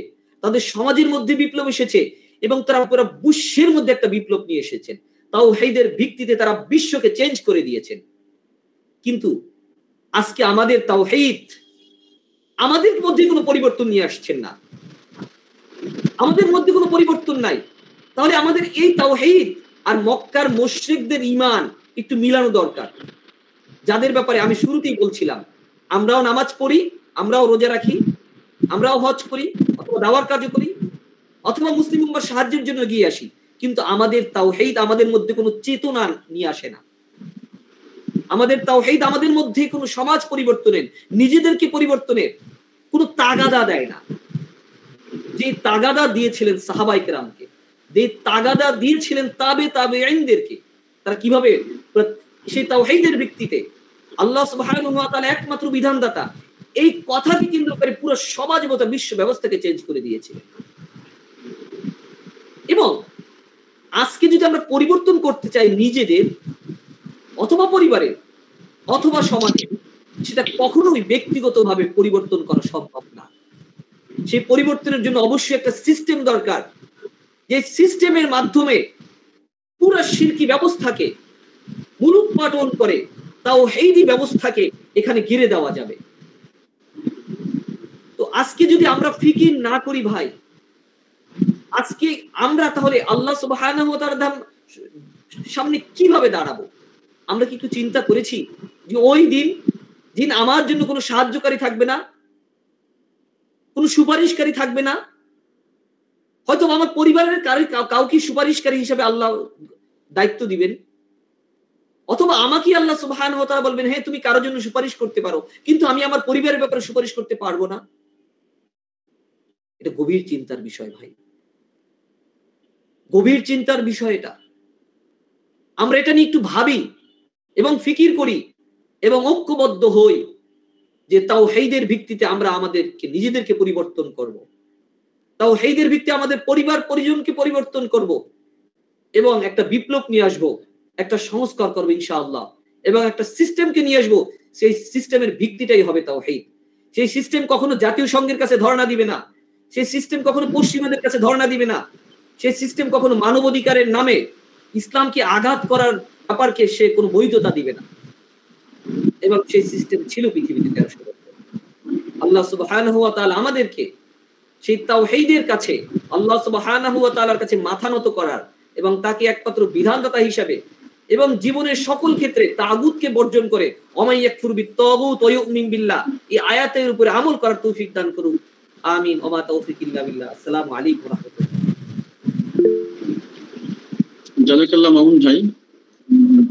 তাদের সমাজের মধ্যে বিপ্লব এসেছে, এবং তারা পুরো বিশ্বের মধ্যে একটা বিপ্লব নিয়ে এসেছেন। তাওহীদের ভিত্তিতে তারা বিশ্বকে চেঞ্জ করে দিয়েছেন। কিন্তু আজকে আমাদের তাওহীদ আমাদের মধ্যে কোনো পরিবর্তন নিয়ে আসছেন না, আমাদের মধ্যে কোনো পরিবর্তন নাই। তাহলে আমাদের এই তাওহীদ আর মক্কার মুশরিকদের ঈমান একটু মিলানো দরকার, যাদের ব্যাপারে আমি শুরুতেই বলছিলাম আমরাও নামাজ পড়ি, আমরাও রোজা রাখি, আমরাও হজ করি, অথবা দাওয়ার কাজ করি, অথবা মুসলিম উম্মাহর সাহায্যের জন্য গিয়ে আসি, কিন্তু আমাদের তাওহীদ আমাদের মধ্যে কোনো চেতনা নিয়ে আসে না। আমাদের তাওহীদ আমাদের মধ্যে কোনো সমাজ পরিবর্তনের, নিজেদেরকে পরিবর্তনের কোনো তাগাদা দেয় না। যে তাগাদা দিয়েছিলেন সাহাবায়ে কেরামকে, যে তাগাদা দিয়েছিলেন তাবেঈনদেরকে, তারা কিভাবে সেই তাওহীদের ভিত্তিতে আল্লাহ সুবহানাহু ওয়া তাআলা একমাত্র বিধানদাতা, এই কথাকে কেন্দ্র করে পুরো সমাজ মতো বিশ্ব ব্যবস্থাকে চেঞ্জ করে দিয়েছে। এবং আজকে যদি আমরা পরিবর্তন করতে চাই নিজেদের অথবা পরিবারের অথবা সমাজের, সেটা কখনোই ব্যক্তিগতভাবে পরিবর্তন করা সম্ভব না। সেই পরিবর্তনের জন্য অবশ্যই একটা সিস্টেম দরকার, যে সিস্টেমের মাধ্যমে পুরো শিরকি ব্যবস্থাকে মূলোৎপাটন করে তাওহীদি ব্যবস্থাকে এখানে ঘিরে দেওয়া যাবে। তো আজকে যদি আমরা ফিকির না করি ভাই, আজকে আমরা তাহলে আল্লাহ সুবহানাহু ওয়া তাআলার সামনে কিভাবে দাঁড়াবো? আমরা কি একটু চিন্তা করেছি যে ওই দিন আমার জন্য কোনো সাহায্যকারী থাকবে না, কোনো সুপারিশকারী থাকবে না, হয়তো আমার পরিবারের কাউকে সুপারিশকারী হিসেবে আল্লাহ দায়িত্ব দিবেন, অথবা আমাকে আল্লাহ সুবহানাহু ওয়া তাআলা বলবেন হ্যাঁ তুমি কারোর জন্য সুপারিশ করতে পারো, কিন্তু আমি আমার পরিবারের ব্যাপারে সুপারিশ করতে পারবো না। এটা গভীর চিন্তার বিষয় ভাই, গভীর চিন্তার বিষয় এটা। আমরা এটা নিয়ে একটু ভাবি এবং ফিকির করি এবং ঐক্যবদ্ধ হই যে তাওহীদের ভিত্তিতে আমরা আমাদেরকে নিজেদেরকে পরিবর্তন করব, তাওহীদের ভিত্তিতে আমাদের পরিবার পরিজনকে পরিবর্তন করব এবং একটা বিপ্লব নিয়ে আসব, একটা সংস্কার করব ইনশাআল্লাহ, এবং একটা সিস্টেমকে নিয়ে আসব। সেই সিস্টেমের ভিত্তিটাই হবে তাওহীদ। সেই সিস্টেম কখনো জাতীয় সংঘের কাছে ধর্ণা দিবে না, সেই সিস্টেম কখনো পশ্চিমাদের কাছে ধর্ণা দিবে না, সেই সিস্টেম কখনো মানবাধিকারের নামে ইসলামকে আঘাত করার ব্যাপারকে সে কোনো বৈধতা দিবে না। এবং সেই সিস্টেম ছিল পৃথিবীতে 1300 বছর। আল্লাহ সুবহানাহু ওয়া তাআলা আমাদেরকে সেই তাওহীদের কাছে, আল্লাহ সুবহানাহু ওয়া তাআলার কাছে মাথা নত করার এবং তাকে একমাত্র বিধানদাতা হিসাবে এবং জীবনের সকল ক্ষেত্রে তাগুতকে বর্জন করে ওমাই ইয়াকফুর বিত-তাগুত ওয়া ইউমিন বিল্লাহ, এই আয়াতের উপরে আমল করার তৌফিক দান করুন। আমিন। ওয়া মা তাওফিক ইল্লা বিল্লাহ। আসসালামু আলাইকুম ওয়া রাহমাতুল্লাহ। জাযাকাল্লাহ মামুন ভাই,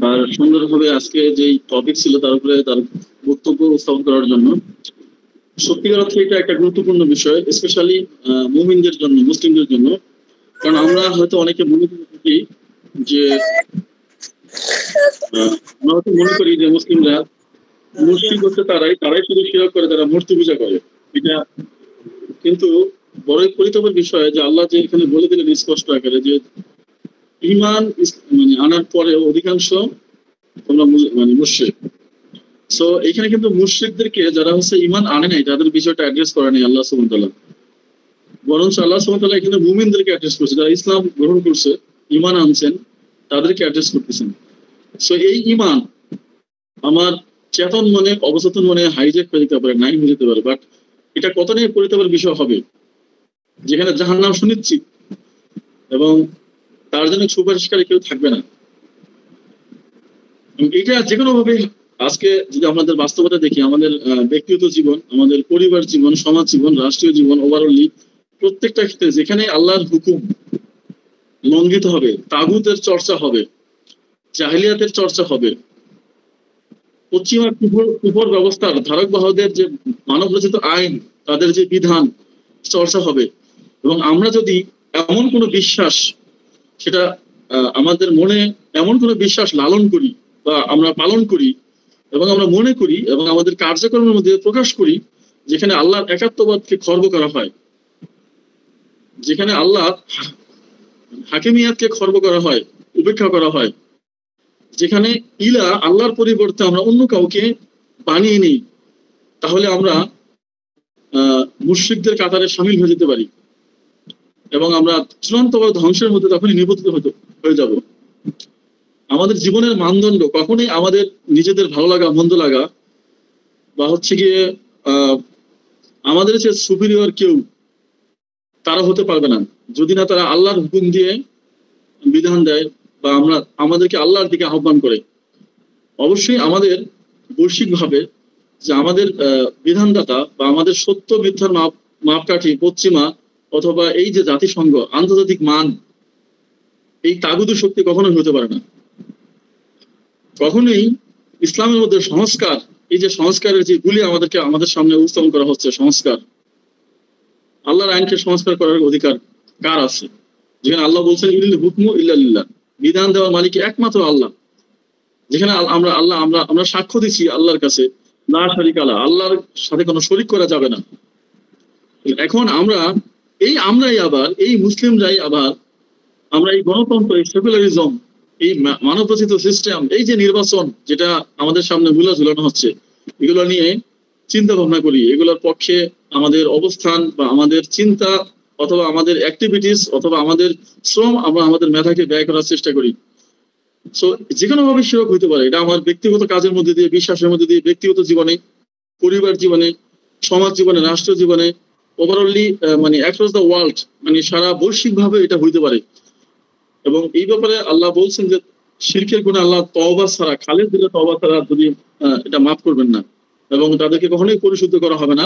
তার সুন্দরভাবে আজকে যে টপিক ছিল তার উপরে তার বক্তব্য উপস্থাপন করার জন্য। সত্যিকার অর্থে এটা একটা গুরুত্বপূর্ণ বিষয়, স্পেশালি মুমিনদের জন্য, মুসলিমদের জন্য। কারণ আমরা হয়তো অনেকে মনে করি যে আমরা হয়তো মনে করি যে মুসলিমরা মুশরিক হচ্ছে তারাই শুধু শিরক করে, তারা মূর্তি পূজা করে। এটা কিন্তু বড়ই পরিতাপের বিষয় যে আল্লাহ যে এখানে বলে দিলেন স্পষ্ট আকারে যে ঈমান মানে আনার পরে অধিকাংশ তোমরা মানে মুশরিক। সো এখানে কিন্তু মুশরিকদেরকে যারা হচ্ছে ঈমান আনে নাই তাদের বিষয়টা অ্যাড্রেস করা নেই আল্লাহ সুবহানাহু ওয়া তাআলা, বরঞ্চ আল্লাহ সুবহানাহু ওয়া তাআলা এখানে মুমিনদেরকে অ্যাড্রেস করছে, যারা ইসলাম গ্রহণ করছে, ঈমান আনছেন, তাদেরকে অ্যাড্রেস করতেছেন। সো এই ঈমান আমার চেতন মনে অবচেতন মনে হাইজ্যাক হয়ে যেতে পারে, নাই হয়ে যেতে পারে, বাট এটা কত নিয়ে পরিতাপের বিষয় হবে যেখানে জাহান্নাম সুনিশ্চিত এবং তার জন্য সুপারিশকারী কেউ থাকবে না। এটা যে কোনো ভাবে আজকে যদি আমাদের বাস্তবতা দেখি, আমাদের ব্যক্তিগত জীবন, আমাদের পরিবার জীবন, সমাজ জীবন, রাষ্ট্রীয় জীবন, ওভারঅলি প্রত্যেকটা ক্ষেত্রে যেখানে আল্লাহর হুকুম লঙ্ঘিত হবে, তাগুতের চর্চা হবে, জাহিলিয়াতের চর্চা হবে, পশ্চিমা কুফর ব্যবস্থার ধারক বাহকদের যে মানব রচিত আইন, তাদের যে বিধান চর্চা হবে, এবং আমরা যদি এমন কোনো বিশ্বাস, সেটা আমাদের মনে এমন কোনো বিশ্বাস লালন করি বা আমরা পালন করি এবং আমরা মনে করি এবং আমাদের কার্যক্রমের মধ্যে প্রকাশ করি যেখানে আল্লাহর একাত্মবাদকে খর্ব করা হয়, যেখানে আল্লাহ হাকিমিয়াতকে খর্ব করা হয়, উপেক্ষা করা হয়, যেখানে ইলা আল্লাহর পরিবর্তে আমরা অন্য কাউকে বানিয়ে নিই, তাহলে আমরা মুশরিকদের কাতারে শামিল হয়ে যেতে পারি এবং আমরা চূড়ান্তভাবে ধ্বংসের মধ্যে তখনই নিবদ্ধিত হয়ে যাব। আমাদের জীবনের মানদণ্ড কখনোই আমাদের নিজেদের ভালো লাগা, মন্দ লাগা বা হচ্ছে গিয়ে আমাদের যে সুপিরিয়র কেউ তারা হতে পারবে না যদি না তারা আল্লাহর হুকুম দিয়ে বিধান দেয় বা আমাদেরকে আল্লাহর দিকে আহ্বান করে। অবশ্যই আমাদের বৈশ্বিকভাবে যে আমাদের বিধানদাতা বা আমাদের সত্য মিথ্যার মাপকাঠি পশ্চিমা অথবা এই যে জাতিসংঘ, আন্তর্জাতিক মান, এই তাগুদের শক্তি কখনোই হতে পারে না। কখনোই ইসলামের মধ্যে সংস্কার, এই যে সংস্কারের যে গুলি আমাদের সামনে উপস্থাপন করা হচ্ছে, সংস্কার, আল্লাহর আইনকে সংস্কার করার অধিকার কার আছে? যেখানে আল্লাহ বলছেন ইনিল হুকমু ইল্লা লিল্লাহ, বিধান দেওয়ার মালিক একমাত্র আল্লাহ। যেখানে আমরা সাক্ষ্য দিচ্ছি আল্লাহর কাছে লা শারিকা লাহ, আল্লাহর সাথে কোনো শরীক করা যাবে না। এখন আমরাই আবার এই মুসলিমরাই আবার আমরা এই গণতন্ত্র, এই সেকুলারিজম, এই মানবরচিত সিস্টেম, এই যে নির্বাচন যেটা আমাদের সামনে মূলা ঝুলানো হচ্ছে, এগুলো নিয়ে চিন্তা ভাবনা করি, এগুলোর পক্ষে আমাদের অবস্থান বা আমাদের চিন্তা অথবা আমাদের অ্যাক্টিভিটিস অথবা আমাদের শ্রম আমরা আমাদের মেধাকে ব্যয় করার চেষ্টা করি। সো যে কোনো ভাবে সেরক হইতে পারে, এটা আমার ব্যক্তিগত কাজের মধ্যে দিয়ে, বিশ্বাসের মধ্যে দিয়ে, ব্যক্তিগত জীবনে, পরিবার জীবনে, সমাজ জীবনে, রাষ্ট্র জীবনে, ওভারঅলি মানে অ্যাক্রস দ্য ওয়ার্ল্ড, মানে সারা বৈশ্বিক ভাবে এটা হইতে পারে। এবং এই ব্যাপারে আল্লাহ বলছেন যে শিরকের গুণে আল্লাহ তওবা ছাড়া, খালেদ দিলে তওবা ছাড়া যদি এটা মাফ করবেন না, এবং তাদেরকে কখনোই পরিশুদ্ধ করা হবে না,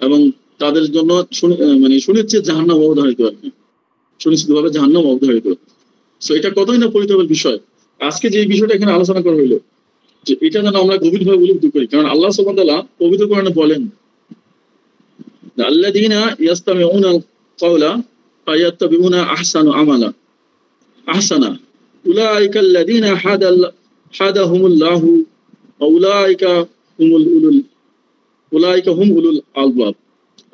এবং তাদের জন্য মানে সুনিশ্চিত জাহান্নাম অবধারিত আর কি, সুনিশ্চিত ভাবে জাহান্নাম অবধারিত। সো এটা কতই না পরিতাপের বিষয়। আজকে যে বিষয়টা এখানে আলোচনা করা হইলো, যে এটা যেন আমরা গভীরভাবে উপলব্ধি করি, কারণ আল্লাহ সুবহানাহু ওয়া তাআলা পবিত্র কোরআনে বলেন, আল্লাযীনা ইয়াসতামিউনা আল-কাওলা ফায়াত্তাবিউনা আহসানা উলাইকা আল্লাযীনা হাদাহুমুল্লাহু ওয়া উলাইকা হুম উলুল আলবাব।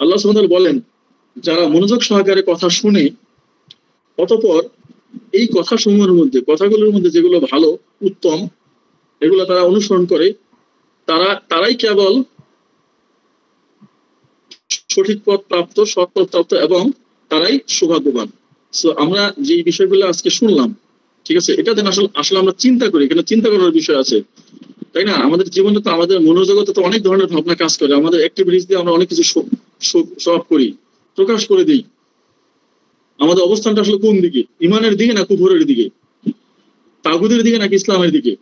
আল্লাহ সুবহানাহু ওয়া তাআলা বলেন, যারা মনোযোগ সহকারে কথা শুনে অতঃপর এই কথাগুলোর মধ্যে যেগুলো ভালো, উত্তম, এগুলো তারা অনুসরণ করে, তারাই কেবল সঠিক পথ প্রাপ্ত, সৎ পথ প্রাপ্ত, এবং তারাই সৌভাগ্যবান। সো আমরা যে বিষয়গুলো আজকে শুনলাম, ঠিক আছে, এটা যেন আসলে আমরা চিন্তা করি, এখানে চিন্তা করার বিষয় আছে, তাই না? আমাদের জীবনে তো, আমাদের মনোজগতে তো অনেক ধরনের ভাবনা কাজ করে, আমাদের অ্যাক্টিভিটিস দিয়ে আমরা অনেক কিছু সব করি, প্রকাশ করে দিই। আমাদের অবস্থানটা আসলে কোন দিকে, ইমানের দিকে না কুফরের দিকে, তাগুদের দিকে নাকি ইসলামের দিকে?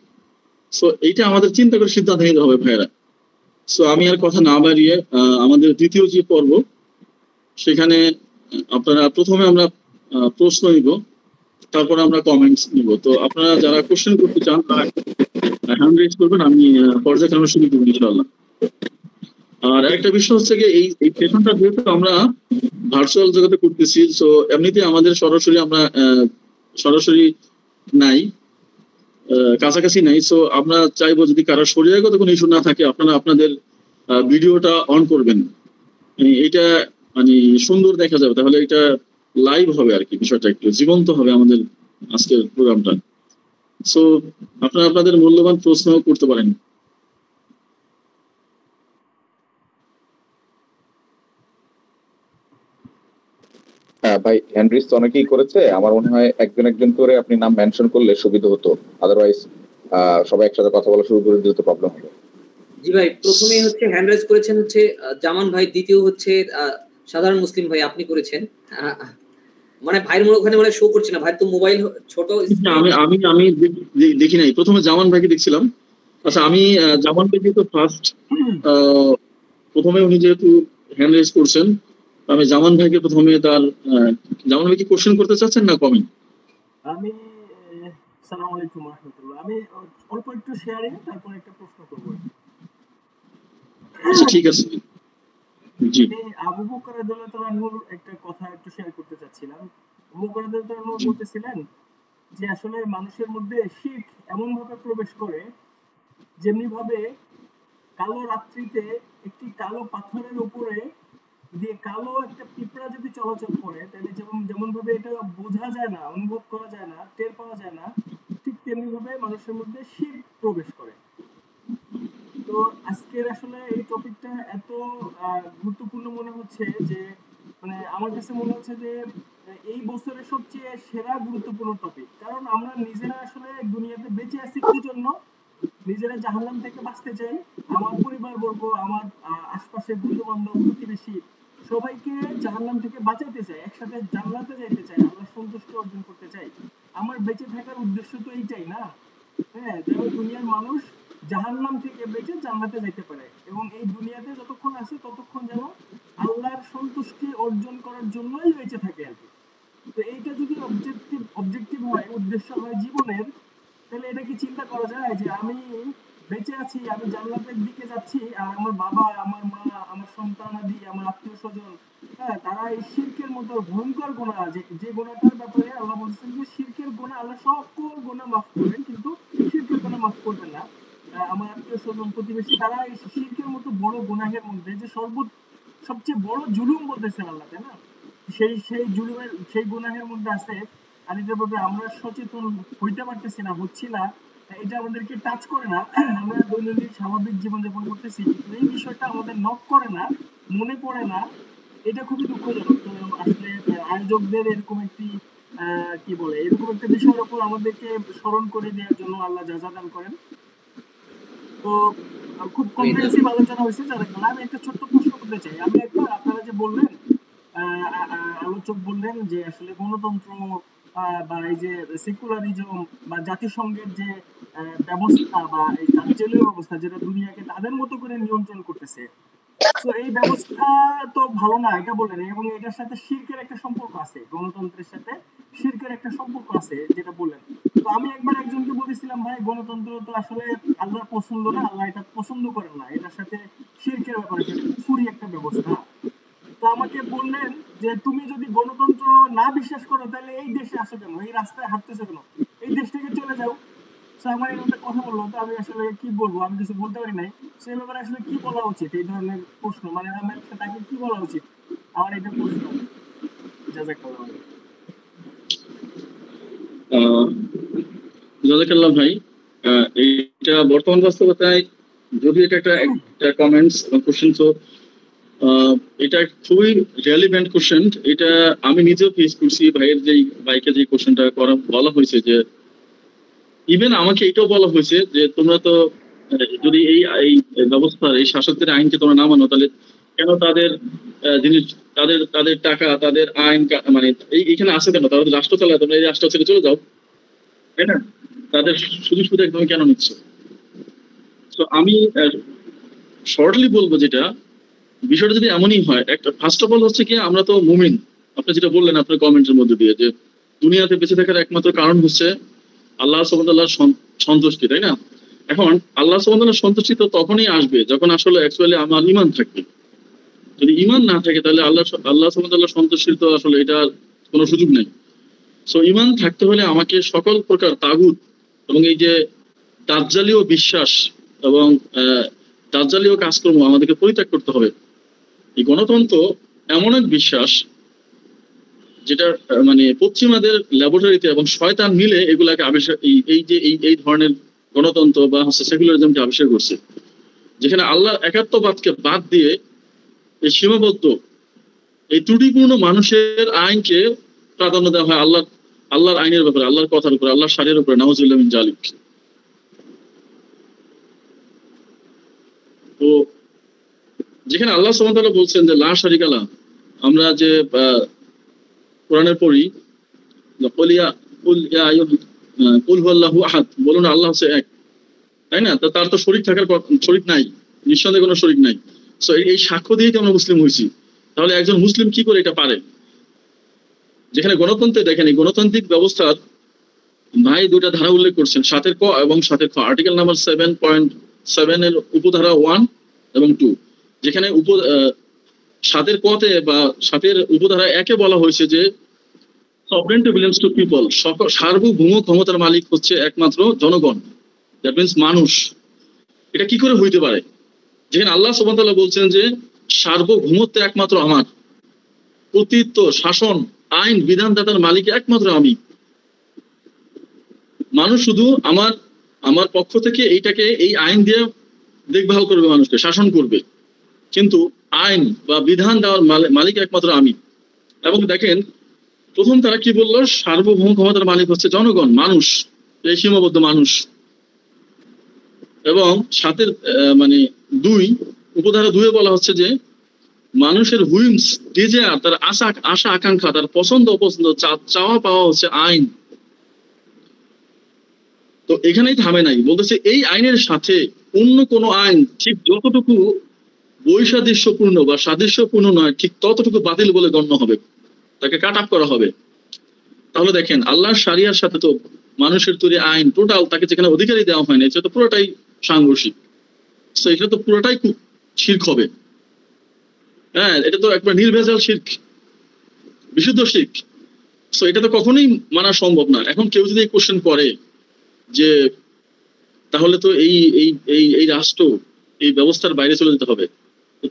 সো এইটা আমাদের চিন্তা করে সিদ্ধান্ত নিতে হবে ভাইয়েরা। সো আমি আর কথা না বাড়িয়ে আমাদের দ্বিতীয় যে পর্ব, সেখানে আপনারা প্রথমে আমরা প্রশ্ন নিব, তারপরে আমরা কমেন্টস নিব। তো আপনারা যারা কোশ্চেন করতে চান তারা হ্যান্ড রেজ করবেন, আমি পর্যায়ক্রমে শুরু করবো ইনশাআল্লাহ। আর একটা বিষয় হচ্ছে যে এই সেশনটা যেহেতু আমরা ভার্চুয়াল জগতে করতেছি, সো এমনিতে আমাদের সরাসরি নাই, কাছাকাছি নাই। সো আমরা চাইবো যদি কারো শরীরগত কোনো ইস্যু না থাকে, আপনারা আপনাদের ভিডিওটা অন করবেন, এটা মানে সুন্দর দেখা যাবে, তাহলে এটা লাইভ হবে আর কি, বিষয়টা একটু জীবন্ত হবে আমাদের আজকের প্রোগ্রামটা। সো আপনারা আপনাদের মূল্যবান প্রশ্ন করতে পারেন। হ্যাঁ ভাই, হ্যান্ডরিস তো অনেকেই করেছে, আমার মনে হয় একজন করে আপনি নাম মেনশন করলে সুবিধা হতো, আদারওয়াইজ সবাই একসাথে কথা বলা শুরু করে দিলে তো প্রবলেম হবে। জি ভাই, প্রথমে হচ্ছে হ্যান্ড রেজ করেছেন হচ্ছে জামান ভাই, দ্বিতীয় হচ্ছে সাধারণ মুসলিম ভাই আপনি করেছেন। মানে ভাইয়ের ওখানে মানে শো করছে না, ভাই তো মোবাইল ছোট। আমি দেখি নাই, প্রথমে জামান ভাইকে দেখছিলাম। আচ্ছা, আমি জামান ভাইকে তো ফার্স্ট প্রথমে উনি যেহেতু হ্যান্ড রেজ করছেন, আমি জামান ভাইকে প্রথমে জামান ভাই কি কোশ্চেন করতে চাচ্ছেন না কমেন্ট? আমি আসসালামু আলাইকুম ওয়া রাহমাতুল্লাহ, আমি অল্প একটু শেয়ারিং, তারপর একটা প্রশ্ন করব। আচ্ছা ঠিক আছে, জি। আবু বকর রাদিয়াল্লাহু আনহুর একটা কথা একটু শেয়ার করতে চাচ্ছিলাম। আবু বকর রাদিয়াল্লাহু আনহু বলতেছিলেন যে আসলে মানুষের মধ্যে শিরক এমন ভাবে প্রবেশ করে, যেমনি ভাবে কালো রাত্রিতে একটি কালো পাথরের উপরে দিয়ে কালো একটা পিঁপড়া যদি চলাচল করে, তাহলে যেমন ভাবে এটা বোঝা যায় না, অনুভব করা যায় না, টের পাওয়া যায় না, ঠিক তেমনি ভাবে মানুষের মধ্যে শিরক প্রবেশ করে। তো আজকের আসলে এই টপিকটা এত গুরুত্বপূর্ণ মনে হচ্ছে যে, মানে আমার কাছে মনে হচ্ছে যে এই বছরের সবচেয়ে সেরা গুরুত্বপূর্ণ টপিক। কারণ আমরা নিজেরা আসলে দুনিয়াতে বেঁচে আছি কি জন্য? নিজেরা জাহান্নাম থেকে বাঁচতে চাই, আমার পরিবারবর্গ, আমার আশপাশের বন্ধু বান্ধব, প্রতিবেশী সবাইকে জাহান্নাম থেকে বাঁচাতে চাই, একসাথে জান্নাতে যাইতে চাই, আল্লাহ সন্তুষ্টি অর্জন করতে চাই। আমার বেঁচে থাকার উদ্দেশ্য তো এইটাই না? হ্যাঁ, যেন দুনিয়ার মানুষ জাহান্নাম থেকে বেঁচে জান্নাতে যেতে পারে, এবং এই দুনিয়াতে যতক্ষণ আছে ততক্ষণ যেন আল্লাহর সন্তুষ্টি অর্জন করার জন্যই বেঁচে থাকে আর কি। তো এইটা যদি অবজেক্টিভ হয়, উদ্দেশ্য হয় জীবনের, তাহলে এটা কি চিন্তা করা যায় যে আমি বেঁচে আছি, আমি জান্নাতের দিকে যাচ্ছি, আর আমার বাবা, আমার মা, আমার সন্তানাদি, আমার আত্মীয় স্বজন, হ্যাঁ, তারা এই শিরকের মতো ভয়ঙ্কর গুনাহ, যে গুনাহটার ব্যাপারে আল্লাহ বলছেন যে শিরকের গুনাহ, আল্লাহ সকল গুনাহ মাফ করবেন কিন্তু শিরকের গুনাহ মাফ করবেন না। আমার আত্মীয় স্বজন প্রতিবেশী, তারা এই শিরকের মতো বড় গুনাহের মধ্যে যে সবচেয়ে বড় জুলুম বলতেছেন আল্লাহ, তাই না? সেই জুলুমের সেই গুনাহের মধ্যে আছে, আর এটার ব্যাপারে আমরা সচেতন হইতে পারতেছি না, হচ্ছি না, এটা আমাদেরকে টাচ করে না। আমরা দৈনন্দিন স্বাভাবিক জীবনযাপন করতেছি, কিন্তু এই বিষয়টা আমাদের নক করে না, মনে পড়ে না। এটা খুবই দুঃখজনক। তো আসলে আয়োজকদের এরকম একটি কি বলে, এরকম একটা বিষয়ের উপর আমাদেরকে স্মরণ করে দেওয়ার জন্য আল্লাহ যাজা দান করেন। তো খুব কম্প্রিহেনসিভ আলোচনা হয়েছে যাদের কারণে আমি একটা ছোট্ট প্রশ্ন করতে চাই। আমি একবার আপনারা যে বললেন, আলোচক বললেন যে আসলে গণতন্ত্র বা এই যে সেকুলারিজম বা জাতিসংঘের যে ব্যবস্থা বা এই কার্যালয় ব্যবস্থা যেটা দুনিয়াকে তাদের মতো করে নিয়ন্ত্রণ করতেছে, তো এই ব্যবস্থা তো ভালো না এটা বললেন, এবং এটার সাথে শিরকের একটা সম্পর্ক আছে, গণতন্ত্রের সাথে শিরকের একটা সম্পর্ক আছে যেটা বললেন। তো আমি একবার একজনকে বলেছিলাম, ভাই গণতন্ত্র তো আসলে আল্লাহর পছন্দ না, আল্লাহ এটা পছন্দ করেন না, এটার সাথে শিরকের ব্যাপারে সেটা কুফরি একটা ব্যবস্থা। তো আমাকে বললেন যে তুমি যদি গণতন্ত্র না বিশ্বাস করো তাহলে এই দেশে আসো কেন, এই রাস্তায় হাঁটতেছো কেন, এই দেশ থেকে চলে যাও। আমার এরকম একটা কথা বললো, তো আমি আসলে কি বলবো, আমি কিছু বলতে পারি নাই। সেই ব্যাপারে আসলে কি বলা উচিত এই ধরনের প্রশ্ন, মানে আমার তাকে কি বলা উচিত, আমার এটা প্রশ্ন। জাযাকাল্লাহ ভাই। এটা বর্তমান বাস্তবতায় যদি এটা একটা কমেন্টস এবং কোশ্চেন, তো এটা খুবই রেলিভেন্ট কোশ্চেন। এটা আমি নিজেও ফেস করছি। ভাইকে যে কোশ্চেনটা বলা হয়েছে, যে ইভেন আমাকে এটাও বলা হয়েছে যে তোমরা তো যদি এই ব্যবস্থার এই শাসকদের আইনকে তোমরা না মানো, তাহলে কেন তাদের জিনিস, তাদের টাকা, তাদের আইন মানে এইখানে আসে কেন, তারা রাষ্ট্র চালায়, তোমরা এই রাষ্ট্র ছেড়ে চলে যাও, তাই না? তাদের সুযোগ সুবিধা একদম কেন নিচ্ছ? তো আমি শর্টলি বলবো, যেটা বিষয়টা যদি এমনই হয়, একটা ফার্স্ট অফ অল হচ্ছে কি, আমরা তো মুমিন। আপনি যেটা বললেন আপনার কমেন্টের মধ্যে দিয়ে, যে দুনিয়াতে বেঁচে থাকার একমাত্র কারণ হচ্ছে আল্লাহ সুবহানাহু ওয়া তাআলার সন্তুষ্টি, তাই না? এখন আল্লাহ সুবহানাহু ওয়া তাআলার সন্তুষ্টি তো তখনই আসবে যখন আসলে অ্যাকচুয়ালি আমার ঈমান থাকবে। যদি ঈমান না থাকে তাহলে আল্লাহ সুবহানাহু ওয়া তাআলার সন্তুষ্টির তো আসলে এটা কোনো সুযোগ নেই। সো ঈমান থাকতে হলে আমাকে সকল প্রকার তাগুত এবং এই যে দাজ্জালীয় বিশ্বাস এবং দাজ্জালীয় কাজকর্ম আমাদেরকে পরিত্যাগ করতে হবে। এই গণতন্ত্র এমন এক বিশ্বাস যেটা মানে পশ্চিমাদের ল্যাবরেটরিতে এবং শয়তান মিলে এগুলাকে আবিষ্কার, এই ধরনের গণতন্ত্র বা হচ্ছে সেকুলারিজমকে আবিষ্কার করছে, যেখানে আল্লাহ একাত্মবাদকে বাদ দিয়ে এই সীমাবদ্ধ এই ত্রুটিপূর্ণ মানুষের আইনকে প্রাধান্য দেওয়া হয় আল্লাহর আইনের ব্যাপারে, আল্লাহর কথার উপরে, আল্লাহর শারীর উপরে। নাউযুবিল্লাহ মিন যালিক। তো যেখানে আল্লাহ সুবহানাহু ওয়া তাআলা বলছেন যে লা শারিকা লাহ, আমরা যে কোরআনে পড়ি, কুল হুয়াল্লাহু আহাদ, বলুন আল্লাহ হচ্ছে এক, তাই না? তো তার তো শরীক নাই, নিঃসন্দেহে কোনো শরীক নাই। সো এই সাক্ষ্য দিয়েই তো আমরা মুসলিম হয়েছি। তাহলে একজন মুসলিম কি করে এটা পারে? যেখানে গণতন্ত্রে দেখেন, এই গণতান্ত্রিক ব্যবস্থার ভাই দুটা ধারা উল্লেখ করছেন, 7 ক এবং 7 খ, আর্টিকেল নাম্বার 7.7 এর উপধারা 1 এবং 2, যেখানে 7 কতে বা 7 উপধারা 1-এ বলা হয়েছে যে সভরেনিটি বিলংস টু পিপল, সার্বভৌম ক্ষমতার মালিক হচ্ছে একমাত্র জনগণ, দ্যাট মিনস মানুষ। এটা কি করে হইতে পারে? যেখানে আল্লাহ সুবহানাহু ওয়া তাআলা বলছেন যে সার্বভৌমত্ব একমাত্র আমার, কর্তৃত্ব, শাসন, আইন, বিধানদাতার মালিক একমাত্র আমি। মানুষ শুধু আমার পক্ষ থেকে এই আইন দিয়ে দেখভাল করবে, মানুষকে শাসন করবে, কিন্তু আইন বা বিধান দেওয়ার মালিক একমাত্র আমি। এবং দেখেন প্রথম তারা কি বললো, সার্বভৌম ক্ষমতার মালিক হচ্ছে জনগণ, মানুষ, এই সীমাবদ্ধ মানুষ। এবং 7 মানে 2 উপধারা 2-এ বলা হচ্ছে যে মানুষের হুইমস, ডিজায়ার, তার আশা আকাঙ্ক্ষা, তার পছন্দ অপছন্দ, চাওয়া পাওয়া হচ্ছে আইন। তো এখানেই থামে নাই, বলতেছে এই আইনের সাথে অন্য কোনো আইন ঠিক যতটুকু বৈসাদৃশ্যপূর্ণ বা সাদৃশ্যপূর্ণ নয়, ঠিক ততটুকু বাতিল বলে গণ্য হবে, তাকে কাট আপ করা হবে। তাহলে দেখেন আল্লাহর শারিয়ার সাথে তো মানুষের তৈরি আইন টোটাল তাকে যেখানে অধিকারই দেওয়া হয় না, এটা তো পুরোটাই সাংঘর্ষিক। তো এটা তো পুরোটাই শিরক হবে। হ্যাঁ, এটা তো একবার নির্ভেজাল শিরক, বিশুদ্ধ শিরক। সো এটা তো কখনোই মানা সম্ভব না। এখন কেউ যদি এই কোশ্চেন করে যে তাহলে তো এই এই এই এই রাষ্ট্র এই ব্যবস্থার বাইরে চলে যেতে হবে।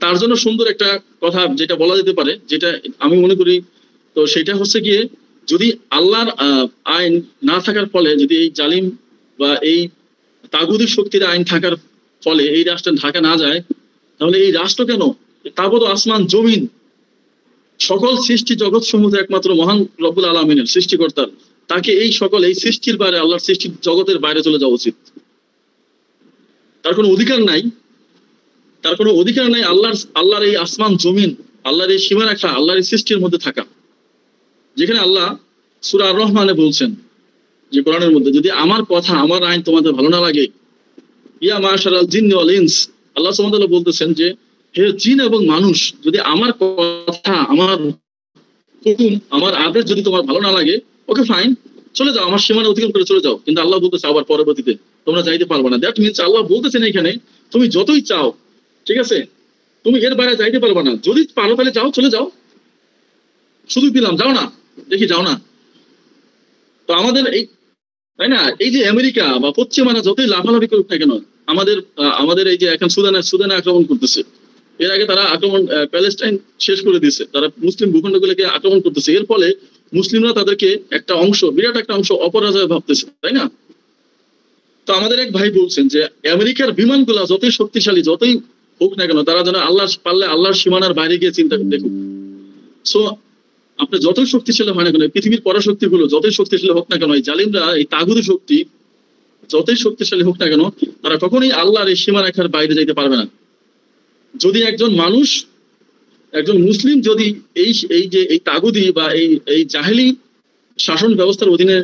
তার জন্য সুন্দর একটা কথা যেটা বলা যেতে পারে, যেটা আমি মনে করি, তো সেটা হচ্ছে গিয়ে যদি আল্লাহর আইন না থাকার ফলে যদি এই জালিম বা এই তাগুদি শক্তির আইন থাকার ফলে এই রাষ্ট্রে ঢাকা না যায়, তাহলে এই রাষ্ট্র কেন, তাবৎ আসমান জমিন সকল সৃষ্টি জগৎ সমূহ একমাত্র মহান রব্বুল আলামিনের সৃষ্টিকর্তার, তাকে এই সকল এই সৃষ্টির বাইরে, আল্লাহর সৃষ্টির জগতের বাইরে চলে যাওয়া উচিত। তার কোনো অধিকার নাই, তার কোনো অধিকার নাই আল্লাহর এই আসমান জমিন, আল্লাহর এই সীমারেখা, আল্লাহর এই সৃষ্টির মধ্যে থাকা। যেখানে আল্লাহ সূরা আর রহমানে বলছেন যে কোরআনের মধ্যে, যদি আমার কথা আমার আইন তোমাদের ভালো না লাগে, ইয়া মাশারাল জিন্নি ওয়াল ইনস, আল্লাহ সুবহানাহু ওয়া তাআলা বলতেছেন যে হে জিন এবং মানুষ, যদি আমার কথা, আমার হুকুম, আমার আদেশ যদি তোমার ভালো না লাগে, ওকে ফাইন, চলে যাও, আমার সীমানা অতিক্রম করে চলে যাও। কিন্তু আল্লাহ বলতেছে আবার পরবর্তীতে তোমরা যাইতে পারবে না। দ্যাট মিনস আল্লাহ বলতেছেন এখানে তুমি যতই চাও, ঠিক আছে, তুমি এর বাইরে যাইতে পারবে না। যদি পারো তাহলে যাও, চলে যাও, শুধু দিলাম, যাও না, দেখি যাও না। তো আমাদের এই, তাই না, এই যে আমেরিকা বা পশ্চিমারা যতই লাফালাফি করুক না কেন, আমাদের এই যে এখন সুদানে আক্রমণ করতেছে, এর আগে তারা আক্রমণ প্যালেস্টাইন শেষ করে দিয়েছে, তারা মুসলিম ভূখণ্ডগুলোকে আক্রমণ করতেছে। এর ফলে মুসলিমরা তাদেরকে একটা অংশ, বিরাট একটা অংশ অপরাজয় ভাবতেছে, তাই না? তো আমাদের এক ভাই বলছেন যে আমেরিকার বিমানগুলা যতই শক্তিশালী, যতই হোক না কেন, তারা যেন আল্লাহ পারলে আল্লাহর সীমানার বাইরে গিয়ে চিন্তা দেখুক। সো আপনি যতই শক্তিশালী হয় না কেন, পৃথিবীর পরাশক্তি গুলো যতই শক্তিশালী হোক না কেন, এই জালিমরা, এই তাগুদি শক্তি যতই শক্তিশালী হোক না কেন, তারা কখনোই আল্লাহর এই সীমারেখার বাইরে যাইতে পারবে না। যদি একজন মানুষ, একজন মুসলিম যদি এই যে এই তাগুদি বা এই জাহেলি শাসন ব্যবস্থার অধীনে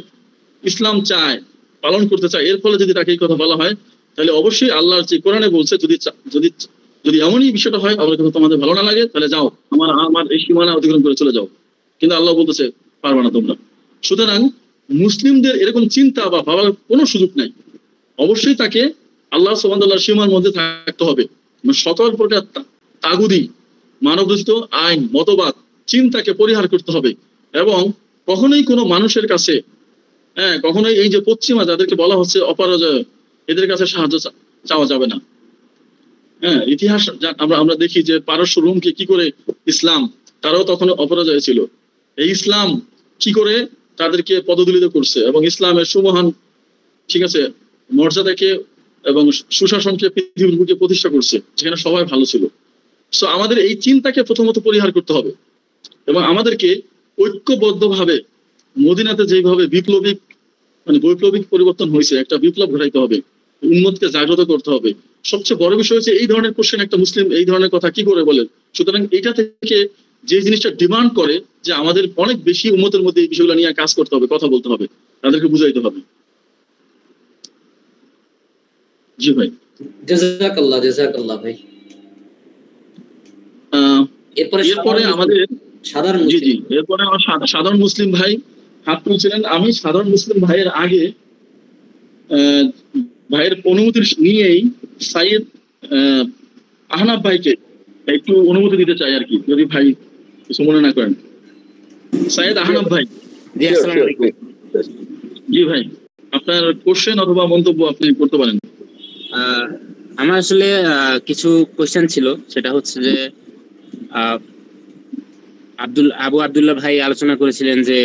ইসলাম চায়, পালন করতে চায়, এর ফলে যদি তাকে এই কথা বলা হয়, তাহলে অবশ্যই আল্লাহর যে কোরআনে বলছে, যদি যদি যদি এমনই বিষয়টা হয়, আমার কথা তোমাদের ভালো না লাগে, তাহলে যাও, আমার এই সীমানা অতিক্রম করে চলে যাও। কিন্তু আল্লাহ বলতেছে পারবে না তোমরা। সুতরাং মুসলিমদের এরকম চিন্তা বা ভাবার কোনো সুযোগ নাই। অবশ্যই তাকে আল্লাহ সুবহানাহু ওয়া তাআলার সীমার মধ্যে থাকতে হবে। সকল প্রকার তাগুদি, মানবরচিত আইন, মতবাদ, চিন্তাকে পরিহার করতে হবে। এবং কখনোই কোনো মানুষের কাছে, কখনোই এই যে পশ্চিমা যাদেরকে বলা হচ্ছে অপরাজয়, এদের কাছে সাহায্য চাওয়া যাবে না। ইতিহাস আমরা দেখি যে পারস্য রোমকে কি করে ইসলাম, তারাও তখন অপরাজয় ছিল। এই ইসলাম কি করে তাদেরকে পদদলিত করছে, এবং ইসলামের সুমহান, ঠিক আছে, মর্যাদাকে এবং সুশাসনকে পৃথিবীর বুকে প্রতিষ্ঠা করছে, যেখানে সবাই ভালো ছিল। সো আমাদের এই চিন্তাকে প্রথমত পরিহার করতে হবে, এবং আমাদেরকে ঐক্যবদ্ধভাবে মদিনাতে যেভাবে বৈপ্লবিক পরিবর্তন হয়েছে, একটা বিপ্লব ঘটাইতে হবে, উম্মতকে জাগ্রত করতে হবে। সবচেয়ে বড় বিষয় হচ্ছে এই ধরনের কোশ্চেন একটা মুসলিম এই ধরনের কথা কি করে বলে। সুতরাং এইটা থেকে যে জিনিসটা ডিমান্ড করে যে আমাদের অনেক বেশি উম্মতের মধ্যে এই বিষয়গুলো নিয়ে কাজ করতে হবে, কথা বলতে হবে, তাদেরকে বুঝাইতে হবে। জি ভাই, জাযাকাল্লাহ ভাই। এরপরে আমাদের সাধারণ, জি এরপরে আমার সাধারণ মুসলিম ভাই হাত তুলছিলেন। আমি সাধারণ মুসলিম ভাইয়ের আগে ভাইয়ের অনুমতি নিয়েই সাইয়েদ আহনাফ ভাইকে একটু অনুমতি দিতে চাই আর কি, যদি ভাই কিছু মনে না করেন। সাইয়েদ আহনাফ ভাই। জি ভাই, আপনার কোশ্চেন অথবা মন্তব্য আপনি করতে পারেন। আমার আসলে কিছু কোশ্চেন ছিল, সেটা হচ্ছে যে আবু আব্দুল্লাহ ভাই আলোচনা করেছিলেন যে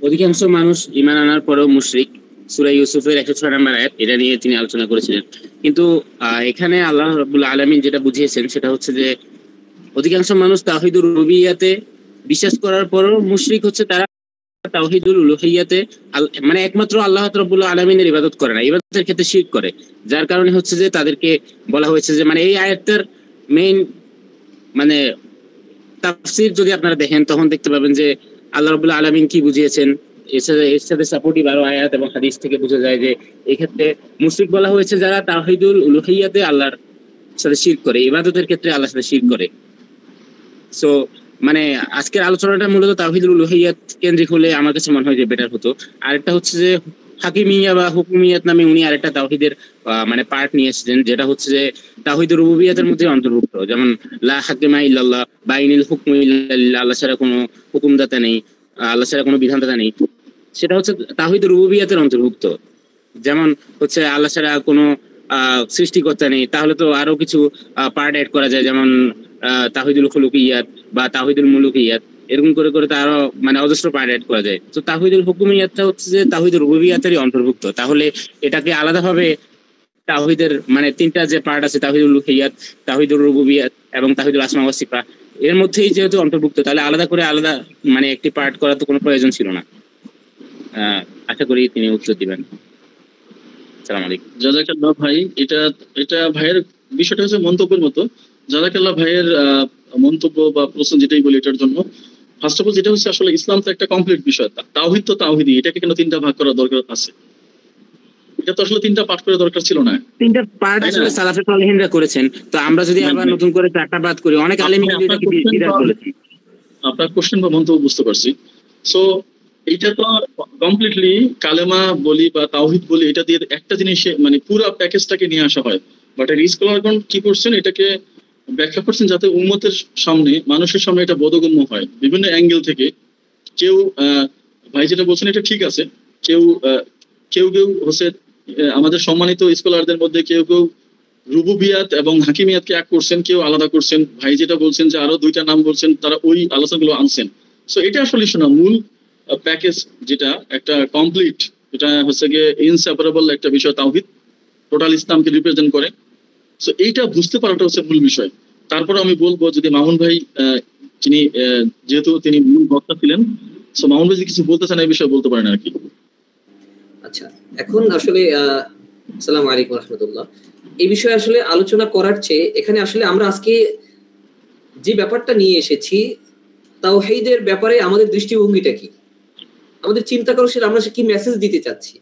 অধিকাংশ মানুষ ঈমান আনার পরেও মুশরিক, সূরা ইউসুফের 106 নম্বর আয়াত, এটা নিয়ে তিনি আলোচনা করেছিলেন। কিন্তু এখানে আল্লাহ রাব্বুল আলামিন যেটা বুঝিয়েছেন সেটা হচ্ছে যে অধিকাংশ মানুষ তাওহীদুর রুবিয়াতে বিশ্বাস করার পরেও মুশরিক হচ্ছে তারা তাওহীদুল উলুহিয়াতে মানে একমাত্র আল্লাহ রাব্বুল আলামিনের ইবাদত করে না, ইবাদতের ক্ষেত্রে শিরক করে। যার কারণে হচ্ছে যে তাদেরকে বলা হয়েছে যে মানে এই আয়াতটার মেইন মানে তাফসীর যদি আপনারা দেখেন তখন দেখতে পাবেন যে আল্লাহ রাব্বুল আলামিন কি বুঝিয়েছেন। এর সাথে সাপোর্টিভ আরো আয়াত এবং হাদিস থেকে বোঝা যায় যে এই ক্ষেত্রে মুশরিক বলা হয়েছে যারা তাওহীদুল উলুহিয়াতে আল্লাহর সাথে শিরক করে, ইবাদতের ক্ষেত্রে আল্লাহর সাথে শিরক করে। সো মানে আজকের আলোচনাটা মূলত তাওহীদুল উলুহিয়াত কেন্দ্রিক হলে আমার কাছে মনে হয় যে বেটার হতো। আরেকটা হচ্ছে যে হাকিমিয়া বা হুকুমিয়াত নামে উনি আরেকটা তাওহীদের মানে পার্ট নিয়ে এসেছেন, যেটা হচ্ছে যে তাওহীদুর রুবুবিয়াতের মধ্যে অন্তর্ভুক্ত। যেমন লা হাকিমা ইল্লাল্লাহ, বাইনিল হুকমু ইল্লাল্লাহ, আল্লাহ ছাড়া কোনো হুকুমদাতা নেই, আল্লাহ ছাড়া কোনো বিধানদাতা নেই। সেটা হচ্ছে তাওহীদ রুবুবিয়াতের অন্তর্ভুক্ত। যেমন হচ্ছে আল্লাহ ছাড়া কোনো সৃষ্টিকর্তা নেই, তাহলে তো আরো কিছু পার্ট অ্যাড করা যায়, যেমন তাওহীদুল খুলুকিয়াত বা তাওহীদুল মুলুকিয়াত, এরকম করে করে তো আরো মানে অজস্র পার্ট অ্যাড করা যায়। তো তাওহীদুল হুকুমিয়াতটা হচ্ছে যে তাওহীদুল রুবুবিয়াতেরই অন্তর্ভুক্ত। তাহলে এটাকে আলাদাভাবে তাওহীদের মানে তিনটা যে পার্ট আছে, তাওহীদুল উলুহিয়াত, তাওহীদুল রুবুবিয়াত এবং তাওহীদুল আসমা ওয়াস সিফাত, এর মধ্যেই যেহেতু অন্তর্ভুক্ত, তাহলে আলাদা করে আলাদা মানে একটি পার্ট করার তো কোনো প্রয়োজন ছিল না। আশা করি তিনি উত্তর দিবেন। আসসালামু আলাইকুম। জাযাকাল্লাহ ভাই, এটা ভাইয়ের বিষয়টা হচ্ছে মন্তব্যের মতো। জাযাকাল্লাহ ভাইয়ের মন্তব্য বা প্রশ্ন যেটাই বলি এটার জন্য। ফার্স্ট অফ অল যেটা হচ্ছে আসলে ইসলাম তো একটা কমপ্লিট বিষয়, তাওহীদ তো তাওহীদই, এটাকে কেন তিনটা ভাগ করার দরকার আছে? এটা তো আসলে তিনটা পাঠ করার দরকার ছিল না। তিনটা পার্ট আসলে সালাফে সালেহিনরা করেছেন, তো আমরা যদি আবার নতুন করে চারটা বাদ করি, অনেক আলেম এটাকে বিরাট বলেছেন। আপনার কোশ্চেন বা মন্তব্য বুঝতে পারছি। সো এইটা তো কমপ্লিটলি কালেমা বলি বা তাওহীদ বলি, এটা দিয়ে একটা জিনিস মানে পুরো প্যাকেজটাকে নিয়ে আসা হয়। বাট এর স্কলারগণ কি করছেন, এটাকে ব্যাখ্যা করছেন যাতে উম্মতের সামনে, মানুষের সামনে এটা বোধগম্য হয় বিভিন্ন অ্যাঙ্গেল থেকে। কেউ ভাই যেটা বলছেন এটা ঠিক আছে, কেউ কেউ কেউ হচ্ছে আমাদের সম্মানিত স্কলারদের মধ্যে কেউ কেউ রুবুবিয়াত এবং হাকিমিয়াতকে এক করছেন, কেউ আলাদা করছেন। ভাই যেটা বলছেন যে আরো দুইটা নাম বলছেন, তারা ওই আলোচনাগুলো আনছেন। সো এটা আসলে শোনা মূল প্যাকেজ, যেটা একটা কমপ্লিট, এটা হচ্ছে গিয়ে ইনসেপারেবল একটা বিষয়, তাওহীদ টোটাল ইসলামকে রিপ্রেজেন্ট করে। সো এইটা বুঝতে পারাটা হচ্ছে মূল বিষয়। তারপর আমি বলবো যদি মামুন ভাই যিনি যেহেতু তিনি মূল বক্তা ছিলেন, সো মামুন ভাই যদি কিছু বলতে চান এই বিষয়ে বলতে পারেন আর কি। আচ্ছা, এখন আসলে আসসালামু আলাইকুম রাহমাতুল্লাহ। এই বিষয়ে আসলে আলোচনা করার চেয়ে এখানে আসলে আমরা আজকে যে ব্যাপারটা নিয়ে এসেছি, তাওহীদের ব্যাপারে আমাদের দৃষ্টিভঙ্গিটা কি, আমাদের চিন্তা করা আমরা কি মেসেজ দিতে চাচ্ছি।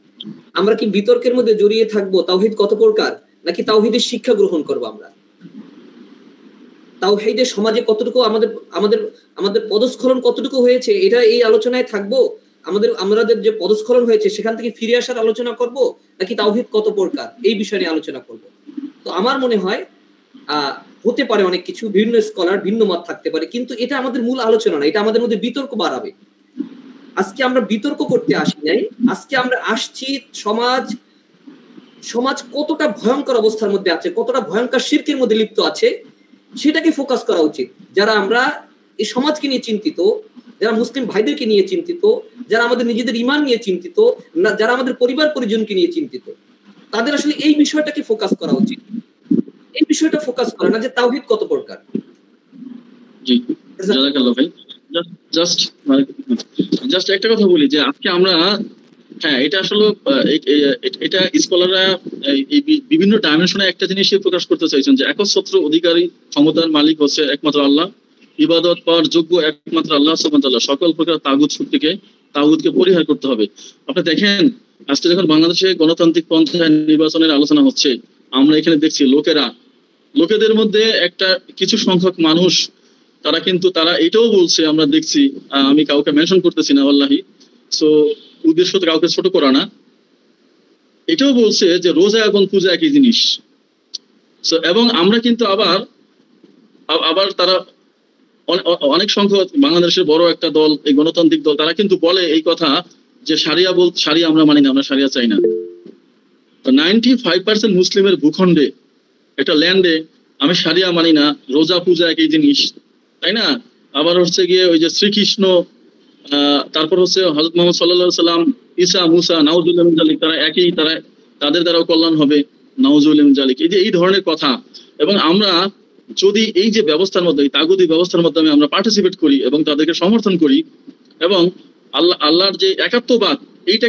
আমরা কি বিতর্কের মধ্যে জড়িয়ে থাকবো তাওহীদ কত প্রকার, নাকি তাওহীদের শিক্ষা গ্রহণ করবো আমরা? তাওহীদের সমাজে কতটুকু আমাদের আমাদের আমাদের পদস্খলন কতটুকু হয়েছে, এটা এই আলোচনায় থাকবো। আমাদের যে পদস্খলন হয়েছে সেখান থেকে ফিরে আসার আলোচনা করব, নাকি তাওহীদ কত প্রকার এই বিষয় নিয়ে আলোচনা করব? তো আমার মনে হয় হতে পারে অনেক কিছু, বিভিন্ন স্কলার ভিন্ন মত থাকতে পারে, কিন্তু এটা আমাদের মূল আলোচনা না, এটা আমাদের মধ্যে বিতর্ক বাড়াবে। আজকে আমরা বিতর্ক করতে আসি নাই, আজকে আমরা আসছি সমাজ কতটা ভয়ঙ্কর অবস্থার মধ্যে আছে, কতটা ভয়ঙ্কর শিরকের মধ্যে লিপ্ত আছে, সেটাকে ফোকাস করা উচিত। যারা আমরা এই সমাজকে নিয়ে চিন্তিত, যারা মুসলিম ভাইদেরকে নিয়ে চিন্তিত, যারা আমাদের নিজেদের ঈমান নিয়ে চিন্তিত, যারা আমাদের পরিবার পরিজনকে নিয়ে চিন্তিত, তাদের আসলে এই বিষয়টাকে ফোকাস করা উচিত। এই বিষয়টা ফোকাস করে না যে তাওহীদ কত প্রকার। জি জাযাকাল্লাহ ভাই। জাস্ট একটা কথা বলি যে আজকে আমরা, হ্যাঁ এটা আসলে এটা স্কলাররা বিভিন্ন ডাইমেনশনে একটা জিনিসই প্রকাশ করতে চাইছেন যে একচ্ছত্র অধিকারী ক্ষমতার মালিক হচ্ছে একমাত্র আল্লাহ, ইবাদত পাওয়ার যোগ্য একমাত্র আল্লাহ সুবহানাহু ওয়া তাআলা, সকল প্রকার তাগুত শক্তিকে তাগুতকে পরিহার করতে হবে। আপনি দেখেন আজকে যখন বাংলাদেশে গণতান্ত্রিক পন্থায় নির্বাচনের আলোচনা হচ্ছে, আমরা এখানে দেখছি লোকেদের মধ্যে একটা কিছু সংখ্যক মানুষ, তারা এটাও বলছে, আমরা দেখছি, আমি কাউকে মেনশন করতেছি না ওয়াল্লাহি, সো উদ্দেশ্য তো কাউকে ছোট করা না, এটাও বলছে যে রোজা এবং পূজা একই জিনিস। সো এবং আমরা কিন্তু আবার তারা অনেক সংখ্যক বাংলাদেশের বড় একটা দল, এই গণতান্ত্রিক দল, তারা কিন্তু বলে এই কথা যে সারিয়া আমরা মানি না, আমরা সারিয়া চাই না। 95% মুসলিমের ভূখণ্ডে, একটা ল্যান্ডে আমি সারিয়া মানি না, রোজা পূজা একই জিনিস, তাই না? আবার হচ্ছে গিয়ে ওই যে শ্রীকৃষ্ণ, তারপর হচ্ছে হযরত মুহাম্মদ সাল্লাল্লাহু আলাইহি সাল্লাম, ঈসা, মুসা, নাউজুবিল্লাহ মিন যালিক, তারা একই, তাদের দ্বারাও কল্যাণ হবে, নাউজুবিল্লাহ মিন যালিক, এই ধরনের কথা। এবং আমরা যদি এই যে ব্যবস্থার মধ্যে, এই তাগুতি ব্যবস্থার মাধ্যমে আমরা পার্টিসিপেট করি এবং তাদেরকে সমর্থন করি এবং আল্লাহর যে একাত্মবাদ, এইটা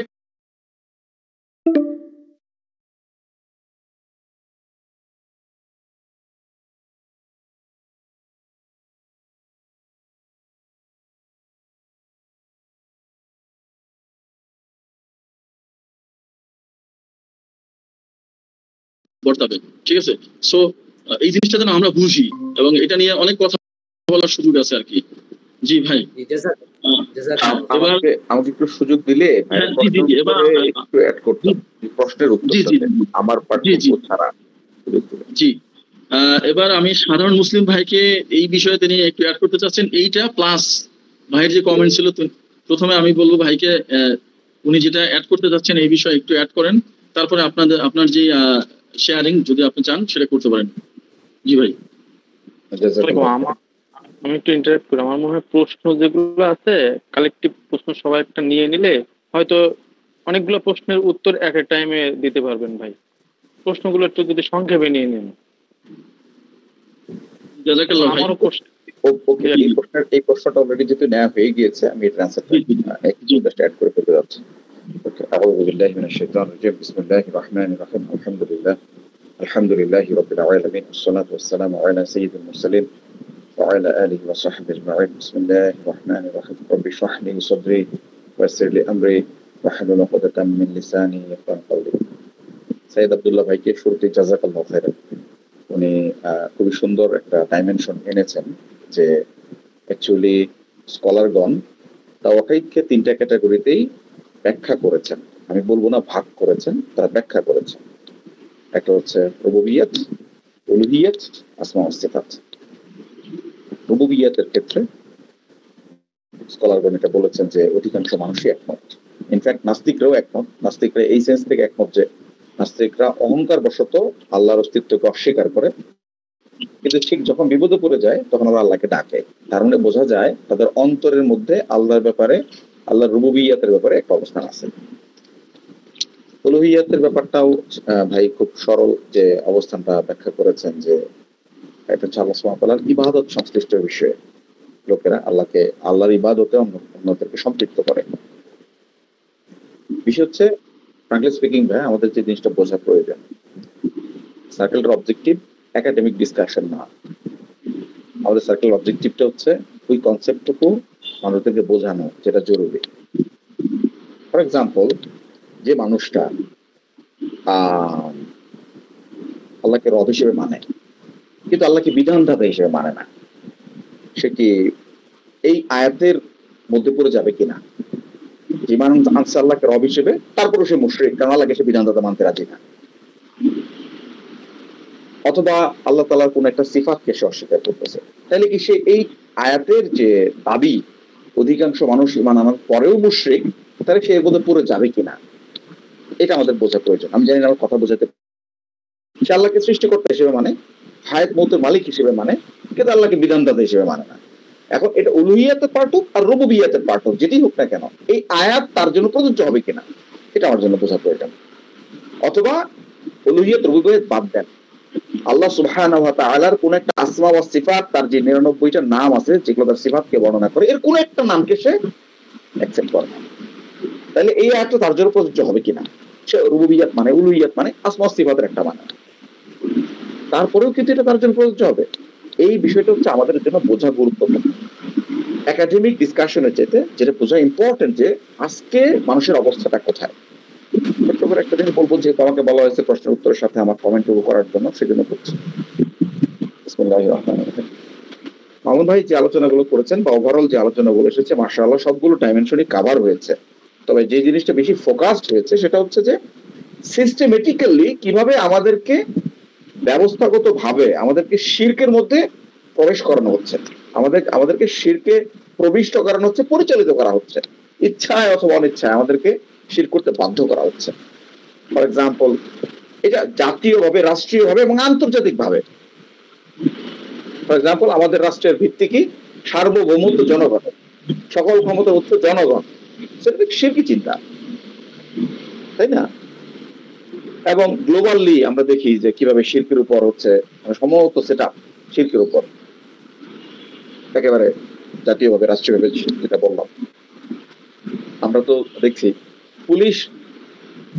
বর্তাবে, ঠিক আছে? সো এই জিনিসটা যেন আমরা বুঝি এবং এটা নিয়ে অনেক কথা বলার সুযোগ আছে আর কি। জি ভাই, আমাকে একটু সুযোগ দিলে একটু অ্যাড করতাম প্রশ্নের উত্তর আমার ছাড়া। জি, এবার আমি সাধারণ মুসলিম ভাইকে এই বিষয়ে তিনি একটু অ্যাড করতে চাচ্ছেন, এইটা প্লাস ভাইয়ের যে কমেন্ট ছিল। প্রথমে আমি বলবো ভাইকে উনি যেটা অ্যাড করতে যাচ্ছেন এই বিষয়ে একটু অ্যাড করেন, তারপরে আপনার যে শেয়ারিং যদি আপনি চান সেটা করতে পারেন। জি ভাই। আমি একটু ইন্টারেক্ট করি। আমার মনে হয় প্রশ্ন যেগুলো আছে কালেকটিভ প্রশ্ন সবাই একটা নিয়ে নিলে হয়তো অনেকগুলো প্রশ্নের উত্তর এক এক টাইমে দিতে পারবেন ভাই। প্রশ্নগুলো একটু যদি সংক্ষেপে নিয়ে নিন। জাযাকাল্লাহ ভাই। আমারও প্রশ্ন এই প্রশ্নটা অলরেডি যেহেতু নেওয়া হয়ে গিয়েছে, আমি এটা আনসারটা একটু জাস্ট অ্যাড করে ফেলতে যাচ্ছি। ওকে, আউযু বিল্লাহি মিনাশ শাইতানির রাজিম, বিসমিল্লাহির রহমানির রহিম, আলহামদুলিল্লাহি রাব্বিল আলামিন, ওয়াসসালাতু ওয়াসসালামু আলা সাইয়্যিদিল মুরসালিন ওয়া আলা আলিহি ওয়া সাহবিহি আজমাইন। বিসমিল্লাহির রহমানির রহিম, রব্বি ইশরাহ লি সাদরি ওয়াইসির লি আমরি ওয়াহলুল উকদাতাম মিন লিসানি ইয়াফকাহু কওলি। সাইয়্যিদ আব্দুল্লাহ ভাইকে শুরুতে জাযাকাল্লাহু খাইরান। উনি খুবই সুন্দর একটা ডাইমেনশন এনেছেন যে অ্যাকচুয়ালি স্কলারগণ তাওহীদকে তিনটা ক্যাটাগরিতেই ব্যাখ্যা করেছেন। আমি বলবো না ভাগ করেছেন, তারা ব্যাখ্যা করেছেন। একটা হচ্ছে রুবুবিয়্যাত, উলুহিয়্যাত, আসমা ওয়া সিফাত। রুবুবিয়্যাতের ক্ষেত্রে স্কলারগণ এটা বলেছেন যে অধিকাংশ মানুষই একমত, ইনফ্যাক্ট নাস্তিকরাও একমত। নাস্তিকরা এই সেন্স থেকে একমত যে নাস্তিকরা অহংকার বশত আল্লাহর অস্তিত্বকে অস্বীকার করে, কিন্তু ঠিক যখন বিপদে পড়ে যায় তখন ওরা আল্লাহকে ডাকে। তার মানে বোঝা যায় তাদের অন্তরের মধ্যে আল্লাহর ব্যাপারে, আল্লাহর রুবুবিয়্যাতের ব্যাপারে একটা অবস্থান আছে। উলুহিয়্যাতের ব্যাপারটাও ভাই খুব সরল যে অবস্থানটা ব্যাখ্যা করেছেন যে এটা হচ্ছে আল্লাহ সুবহানাহু ওয়া তাআলার ইবাদত সংশ্লিষ্ট বিষয়ে লোকেরা আল্লাহকে, আল্লাহর ইবাদতে অন্যদেরকে সম্পৃক্ত করে। বিষয় হচ্ছে ফ্র্যাঙ্কলি স্পিকিং ভাই, আমাদের যে জিনিসটা বোঝা প্রয়োজন, সার্কেলটার অবজেক্টিভ একাডেমিক ডিসকাশন না। আমাদের সার্কেল অবজেক্টিভটা হচ্ছে ওই কনসেপ্টটুকু মানুষদেরকে বোঝানো যেটা জরুরি। ফর এক্সাম্পল, যে মানুষটা আল্লাহকে রব হিসেবে মানে কিন্তু আল্লাহকে বিধানদাতা হিসেবে মানে না, সে কি এই আয়াতের মধ্যে পড়ে যাবে কিনা? যে মানুষ আনছে আল্লাহকে রব হিসেবে, তারপরে সে মুশরিক, কারণ আল্লাহকে সে বিধানদাতা মানতে রাজি না। অথবা আল্লাহ তাআলার কোন একটা সিফাতকে সে অস্বীকার করতেছে, তাহলে কি সে এই আয়াতের যে দাবি অধিকাংশ মানুষ ঈমান আনার পরেও মুশরিক, তাহলে সে এর মধ্যে পড়ে যাবে কিনা, এটা আমাদের বোঝা প্রয়োজন। আমি জানি না আমার কথা বোঝাতে, সে আল্লাহকে সৃষ্টিকর্তা হিসেবে মানে, হায়াত মউতের মালিক হিসেবে মানে, কিন্তু আল্লাহকে বিধানদাতা হিসেবে মানে না। এখন এটা উলুহিয়াতের পার্ট হোক আর রুবুবিয়াতের পার্ট হোক, যেটাই হোক না কেন, এই আয়াত তার জন্য প্রযোজ্য হবে কিনা এটা আমার জন্য বোঝা প্রয়োজন। অথবা উলুহিয়াত রুবুবিয়াত বাদ দেন, আল্লাহ সুবহানাহু ওয়া তাআলার কোন একটা আসমা ওয়া সিফাত, তার যে 99টা নাম আছে যেগুলো তার সিফাতকে বর্ণনা করে, এর কোন একটা নামকে সে অ্যাকসেপ্ট করে না, তাহলে এই আয়াতটা তার জন্য প্রযোজ্য হবে কিনা? সে রুবুবিয়াত মানে, উলুহিয়াত মানে, আসমা ওয়া সিফাতের একটা মানে, তারপরেও কিন্তু এটা তার জন্য প্রযোজ্য হবে। এই বিষয়টা হচ্ছে আমাদের জন্য বোঝা গুরুত্বপূর্ণ। একাডেমিক ডিসকাশনের যেতে যেটা বোঝা ইম্পর্টেন্ট যে আজকে মানুষের অবস্থাটা কোথায়। ছোট্ট করে একটা জিনিস বলবো, যেহেতু আমাকে বলা হয়েছে প্রশ্নের উত্তরের সাথে আমার কমেন্টটুকু করার জন্য, সেজন্য বলছি। বিসমিল্লাহির রহমানির রহিম। মামুন ভাই যে আলোচনাগুলো করেছেন বা ওভারঅল যে আলোচনাগুলো এসেছে, মাশাআল্লাহ সবগুলো ডাইমেনশনই কভার হয়েছে। তবে যে জিনিসটা বেশি ফোকাসড হয়েছে সেটা হচ্ছে যে সিস্টেমেটিক্যালি কিভাবে আমাদেরকে ব্যবস্থাগত ভাবে আমাদেরকে শিরকের মধ্যে প্রবেশ করানো হচ্ছে, আমাদেরকে শিরকে প্রবিষ্ট করানো হচ্ছে, পরিচালিত করা হচ্ছে, ইচ্ছায় অথবা অনিচ্ছায় আমাদেরকে শিরক করতে বাধ্য করা হচ্ছে। ফর এক্সাম্পল, এটা জাতীয়ভাবে, রাষ্ট্রীয়ভাবে এবং আন্তর্জাতিকভাবে। ফর এক্সাম্পল, আমাদের রাষ্ট্রের ভিত্তি কি? সার্বভৌমত্ব জনগণের, সকল ক্ষমতা হচ্ছে জনগণ, সেটা শিরকি চিন্তা, তাই না? এবং গ্লোবালি আমরা দেখি যে কিভাবে শিরকের উপর হচ্ছে সমস্ত সেটআপ শিরকের উপর, একেবারে জাতীয়ভাবে, রাষ্ট্রীয়ভাবে, যেটা বললাম। আমরা তো দেখছি পুলিশ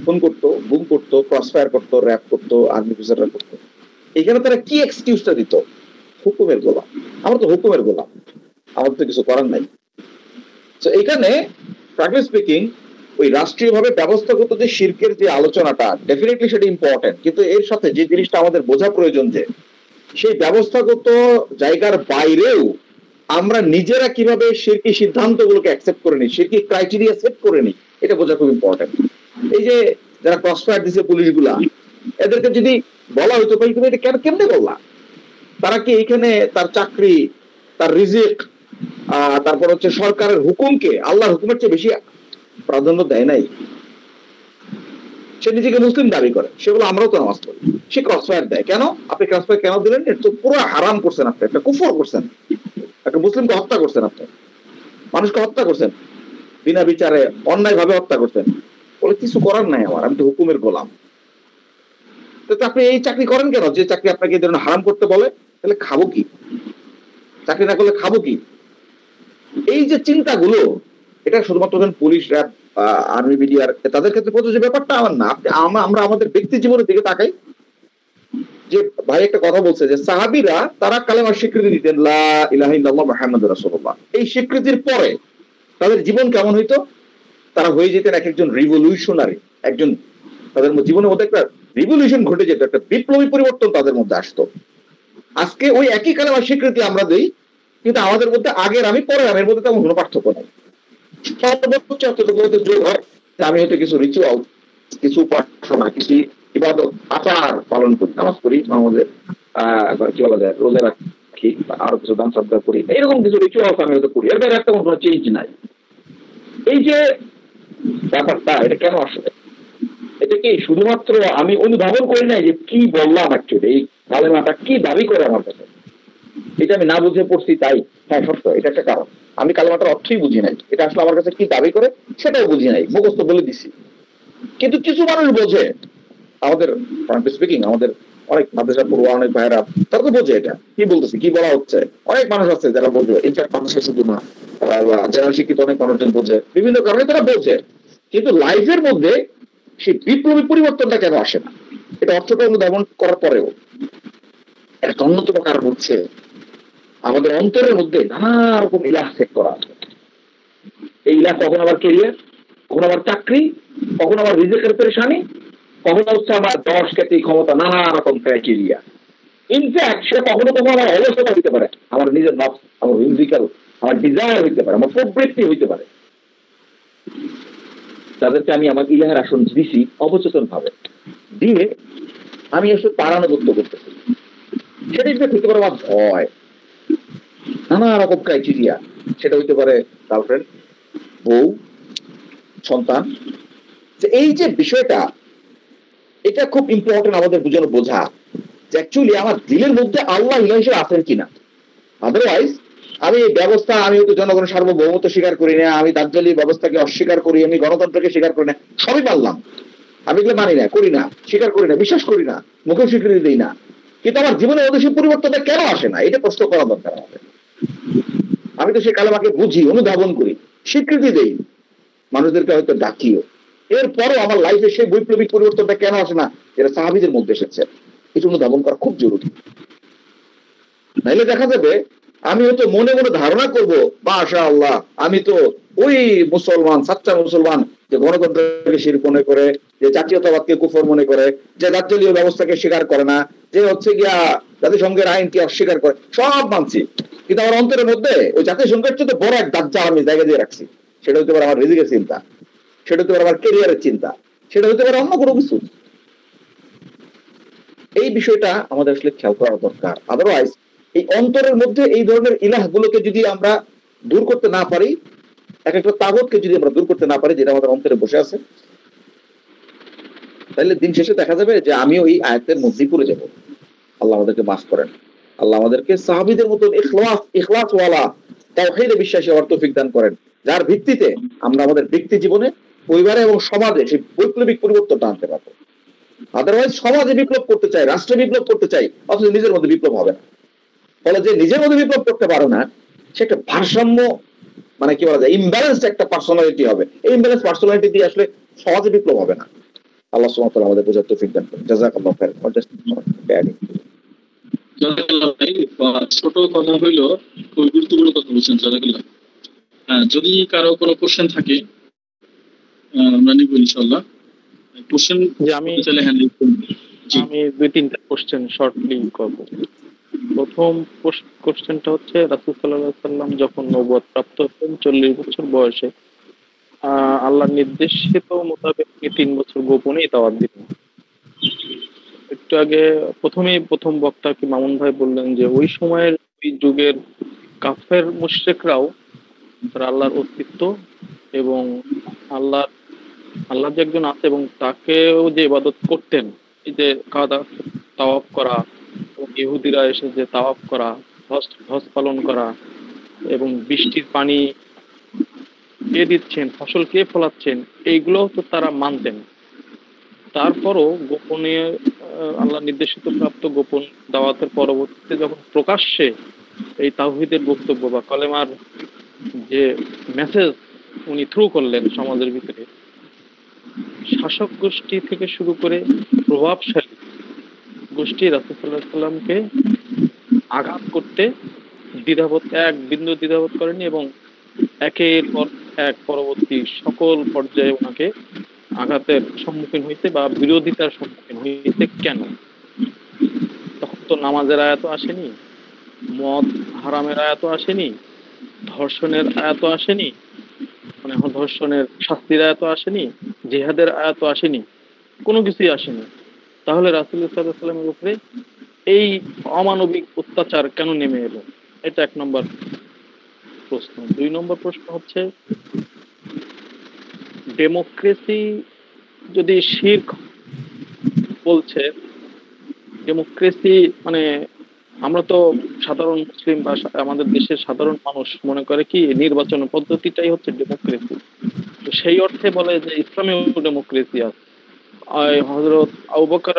ফোন করতো, গুম করতো, ক্রসফায়ার করতো, র্যাপ করতো, আর্মি অফিসাররা করতো। এখানে তারা কি এক্সকিউজটা দিত? হুকুমের গোলাম। আমরা তো হুকুমের গোলাম, আমাদের তো কিছু করার নাই। তো এখানে ফ্র্যাঙ্কলি স্পিকিং ওই রাষ্ট্রীয়ভাবে ব্যবস্থাগত যে শিরকের যে আলোচনাটা, ডেফিনেটলি সেটা ইম্পর্টেন্ট, কিন্তু এর সাথে যে জিনিসটা আমাদের বোঝা প্রয়োজন যে সেই ব্যবস্থাগত জায়গার বাইরেও আমরা নিজেরা কিভাবে শিরকি সিদ্ধান্তগুলোকে অ্যাকসেপ্ট করে নিই, শিরকি ক্রাইটেরিয়া সেট করে নিই, এটা বোঝা খুব ইম্পর্টেন্ট। এই যে যারা ক্রসফায়ার দিচ্ছে পুলিশগুলা, এদেরকে যদি বলা হইতো ভাই তুমি এটা কেমনে বললা, তারা কি এখানে তার চাকরি, তার রিজিক, তারপর হচ্ছে সরকারের হুকুমকে আল্লাহর হুকুমের চেয়ে বেশি প্রাধান্য দেয় নাই, সে নিজেকে মুসলিম দাবি করে, সেগুলো আমরাও তো নামাজ পড়ি, সে ক্রসফায়ার দেয়। কেন আপনি ক্রসফায়ার কেন দিলেন? এটা তো পুরো হারাম করছেন আপনি, একটা কুফর করছেন, একটা মুসলিমকে হত্যা করছেন, আপনি মানুষকে হত্যা করছেন, বিনা বিচারে অন্যায় ভাবে হত্যা করছেন। বলে কিছু করার নাই আমার, আমি তো হুকুমের গোলাম। তো আপনি এই চাকরি করেন কেন? যে চাকরি আপনাকে এই ধরনের হারাম করতে বলে, তাহলে খাবো কি? চাকরি না করলে খাবো কি? এই যে চিন্তাগুলো, এটা শুধুমাত্র পুলিশ, র্যাব, আর্মি, মিডিয়ার তাদের ক্ষেত্রে প্রযোজ্য ব্যাপারটা আমার না। আমরা আমাদের ব্যক্তি জীবনের দিকে তাকাই। যে ভাই একটা কথা বলছে যে সাহাবীরা তারা কালেমার স্বীকৃতি দিতেন, লা ইলাহা ইল্লাল্লাহ মুহাম্মাদুর রাসূলুল্লাহ। এই স্বীকৃতির পরে তাদের জীবন কেমন হইতো? তারা হয়ে যেতেন এক একজন রিভলিউশনারি, একজন তাদের জীবনের মধ্যে একটা রিভলিউশন ঘটে যেত, একটা বিপ্লবী পরিবর্তন তাদের মধ্যে আসতো। আজকে ওই একই কালেমার স্বীকৃতি আমরা দিই, কিন্তু আমাদের মধ্যে আগের আমি পরের আমের মধ্যে তেমন কোনো পার্থক্য নাই। সর্বোচ্চ যোগ হয় আমি হয়তো কিছু রিচুয়াল, কিছু উপাসনা, কিছু ইবাদত আচার পালন করি, নামাজ পড়ি, আমাদের কি বলা যায়, রোজা রাখি, আরো কিছু দান সাদকা করি, এরকম কিছু রিচুয়াল আমি হয়তো করি, এর বাইরে একটা কোনো চেঞ্জ নাই। এই যে ব্যাপারটা, এটা কেন আসলে? এটা কি শুধুমাত্র আমি অনুধাবন করি নাই যে কি বললাম অ্যাকচুয়ালি, এই কালেমাটা কি দাবি করে আমার কাছে, এটা আমি না বুঝে পড়ছি তাই? হ্যাঁ সত্য, এটা একটা কারণ। আমি কালেমাটার অর্থই বুঝি নাই, এটা আসলে আমার কাছে কি দাবি করে সেটাও বুঝি নাই, মুখস্থ বলে দিছি। কিন্তু কিছু মানুষ বোঝে, আমাদের স্পিকিং, আমাদের অনেক মাদ্রাসা পড়ুয়া অনেক ভাইরা, তারা তো বোঝে এটা কি বলতেছে, কি বলা হচ্ছে। অনেক মানুষ আছে যারা বোঝে, ইনফ্যাক্ট মানুষের শুধু না, জেনারেল শিক্ষিত অনেক মানুষজন বোঝে, বিভিন্ন কারণে তারা বোঝে। কিন্তু লাইফের মধ্যে সেই বিপ্লবী পরিবর্তনটা কেন আসে না? এটা অর্থটা অনুধাবন করার পরেও একটা অন্যতম কারণ হচ্ছে আমাদের অন্তরের মধ্যে নানা রকম ইলাহ সেট করা আছে। এই ইলাহ কখন আবার কেরিয়ার, কখন আবার চাকরি, কখন আবার রিজেকের পেরেশানি, কখন হচ্ছে আমার 10 খ্যাতি, ক্ষমতা, নানা রকম ক্রাইটেরিয়া। ইনফ্যাক্ট সে কখনো কখনো আমার অলসতা হইতে পারে, আমার নিজের নফস, আমার ফিজিক্যাল, আমার ডিজায়ার হইতে পারে, আমার প্রবৃত্তি হইতে পারে। তাদেরকে আমি আমার ইলাহের আসন দিছি অবচেতন ভাবে, দিয়ে আমি আসলে তারানুগত্য করতেছি। সেটা হইতে পারে আমার ভয়, নানা রকম ক্রাইটেরিয়া। সেটা হইতে পারে গার্লফ্রেন্ড, বউ, সন্তান। এই যে বিষয়টা, এটা খুব ইম্পর্টেন্ট আমাদের বুঝানো, বোঝা যে অ্যাকচুয়ালি আমার দিলের মধ্যে আল্লাহ ইলাহ হিসেবে আছেন কিনা। আদারওয়াইজ আমি এই ব্যবস্থা, আমি হয়তো জনগণের সার্বভৌমত্ব স্বীকার করি না, আমি দাজ্জালি ব্যবস্থাকে অস্বীকার করি, আমি গণতন্ত্রকে স্বীকার করি না, সবই পারলাম, আমি এগুলো মানি না, করি না, স্বীকার করি না, বিশ্বাস করি না, মুখে স্বীকৃতি দিই না, কিন্তু আমার জীবনের মধ্যে সেই পরিবর্তনটা কেন আসে না, এটা প্রশ্ন করা দরকার আমাদের। আমি তো সেই কালেমাকে বুঝি, অনুধাবন করি, স্বীকৃতি দেই, মানুষদেরকে হয়তো ডাকিও, এরপরও আমার লাইফে সেই বৈপ্লবিক পরিবর্তনটা কেন আসে না, যেটা সাহাবীদের মধ্যে এসেছে। এটা অনুধাবন করা খুব জরুরি। নাইলে দেখা যাবে আমি হয়তো মনে মনে ধারণা করবো, মাশাআল্লাহ আমি তো ওই মুসলমান, সাচ্চা মুসলমান, যে গণতন্ত্রকে শিরক মনে করে, যে জাতীয়তাবাদকে কুফর মনে করে, যে দাজ্জালীয় ব্যবস্থাকে স্বীকার করে না, যে হচ্ছে গিয়া জাতিসংঘের আইনকে অস্বীকার করে, সব মানছি। কিন্তু আমার অন্তরের মধ্যে ওই জাতিসংঘের চেয়ে বড় এক দাজ্জাল আমি জায়গা দিয়ে রাখছি। সেটা হতে পারে আমার রিজিকের চিন্তা, সেটা হতে পারে আমার ক্যারিয়ারের চিন্তা, সেটা হতে পারে অন্য কোনো কিছু। এই বিষয়টা আমাদের আসলে খেয়াল করা দরকার। আদারওয়াইজ এই অন্তরের মধ্যে এই ধরনের ইলাহ গুলোকে যদি আমরা দূর করতে না পারি, এক একটা তাগুতকে যদি আমরা দূর করতে না পারি, যেটা আমাদের অন্তরে বসে আছে, তাহলে দিন শেষে দেখা যাবে যে আমিও এই আয়াতের মধ্যেই পড়ে যাব। আল্লাহ আমাদেরকে মাফ করেন, আল্লাহ আমাদেরকে সাহাবীদের মতন ইখলাসওয়ালা তাওহীদে বিশ্বাসী হওয়ার তৌফিক দান করেন, যার ভিত্তিতে আমরা আমাদের ব্যক্তি জীবনে, পরিবারে এবং সমাজে সেই বৈপ্লবিক পরিবর্তনটা আনতে পারবো। আদারওয়াইজ সমাজে বিপ্লব করতে চাই, রাষ্ট্রে বিপ্লব করতে চাই, অথচ নিজের মধ্যে বিপ্লব হবে না। ফলে যে নিজের মধ্যে বিপ্লব করতে পারো না, সে একটা ভারসাম্য, মানে কি বলা যায়, ইমব্যালেন্সড একটা পার্সোনালিটি হবে। এই ইমব্যালেন্স পার্সোনালিটি দিয়ে আসলে সমাজে বিপ্লব হবে না। আল্লাহ সুবহানাহু ওয়া তাআলা আমাদের বোঝার তৌফিক দান করেন। জাযাকাল্লাহু খাইরান। ছোট কথা হইলো, খুবই গুরুত্বপূর্ণ কথা বলছেন জাযাকাল্লাহ। হ্যাঁ, যদি কারো কোনো কোশ্চেন থাকে আমরা নিব ইনশাআল্লাহ। কোশ্চেন যে আমি আমি 2-3টা কোশ্চেন শর্টলি করব। প্রথম কোশ্চেনটা হচ্ছে, রাসূল সাল্লাল্লাহু আলাইহি সাল্লাম যখন নবুয়ত প্রাপ্ত হন 40 বছর বয়সে, আল্লাহর নির্দেশিত মোতাবেক 3 বছর গোপনেই দাওয়াত দিলেন। একটু আগে প্রথম বক্তা কি মামুন ভাই বললেন যে ওই সময়ের, ওই যুগের কাফের মুশরিকরাও তারা আল্লাহর অস্তিত্ব এবং আল্লাহ যে একজন আছে এবং তাকেও যে ইবাদত করতেন, এই যে তাওয়াফ করা এবং ইহুদিরা এসে যে তাওয়াফ করা, হজ পালন করা এবং বৃষ্টির পানি কে দিচ্ছেন, ফসল কে ফলাচ্ছেন, এইগুলো তো তারা মানতেন। তারপরও গোপনে আল্লাহ নির্দেশিত প্রাপ্ত গোপন দাওয়াতের পরবর্তীতে যখন প্রকাশ্যে এই তাওহীদের বক্তব্য বা কলেমার যে মেসেজ উনি থ্রু করলেন সমাজের ভিতরে, শাসক গোষ্ঠী থেকে শুরু করে প্রভাবশালী গোষ্ঠী রাসূল সাল্লাল্লাহু আলাইহি ওয়াসাল্লামকে আঘাত করতে এক বিন্দু দ্বিধাবোধ করেনি এবং একের পর এক পরবর্তী সকল পর্যায়ে ওনাকে আঘাতের সম্মুখীন হইতে বা বিরোধিতার সম্মুখীন হইতে কেন? তখন তো নামাজের আয়াত আসেনি, মদ হারামের আয়াত আসেনি, ধর্ষণের আয়াত আসেনি, মানে ধর্ষণের শাস্তির আয়াত আসেনি, জিহাদের আয়াত আসেনি, কোনো কিছুই আসেনি। তাহলে রাসূলুল্লাহ সাল্লাল্লাহু আলাইহি ওয়াসাল্লামের উপরে এই অমানবিক অত্যাচার কেন নেমে এলো? এটা 1 নম্বর প্রশ্ন। 2 নম্বর প্রশ্ন হচ্ছে, ডেমোক্রেসি যদি শিরক বলছে, ডেমোক্রেসি মানে আমরা তো সাধারণ মুসলিম বা আমাদের দেশের সাধারণ মানুষ মনে করে কি নির্বাচন পদ্ধতিটাই হচ্ছে ডেমোক্রেসি। তো সেই অর্থে বলে যে ইসলামেও ডেমোক্রেসি আছে। হযরত আবু বকর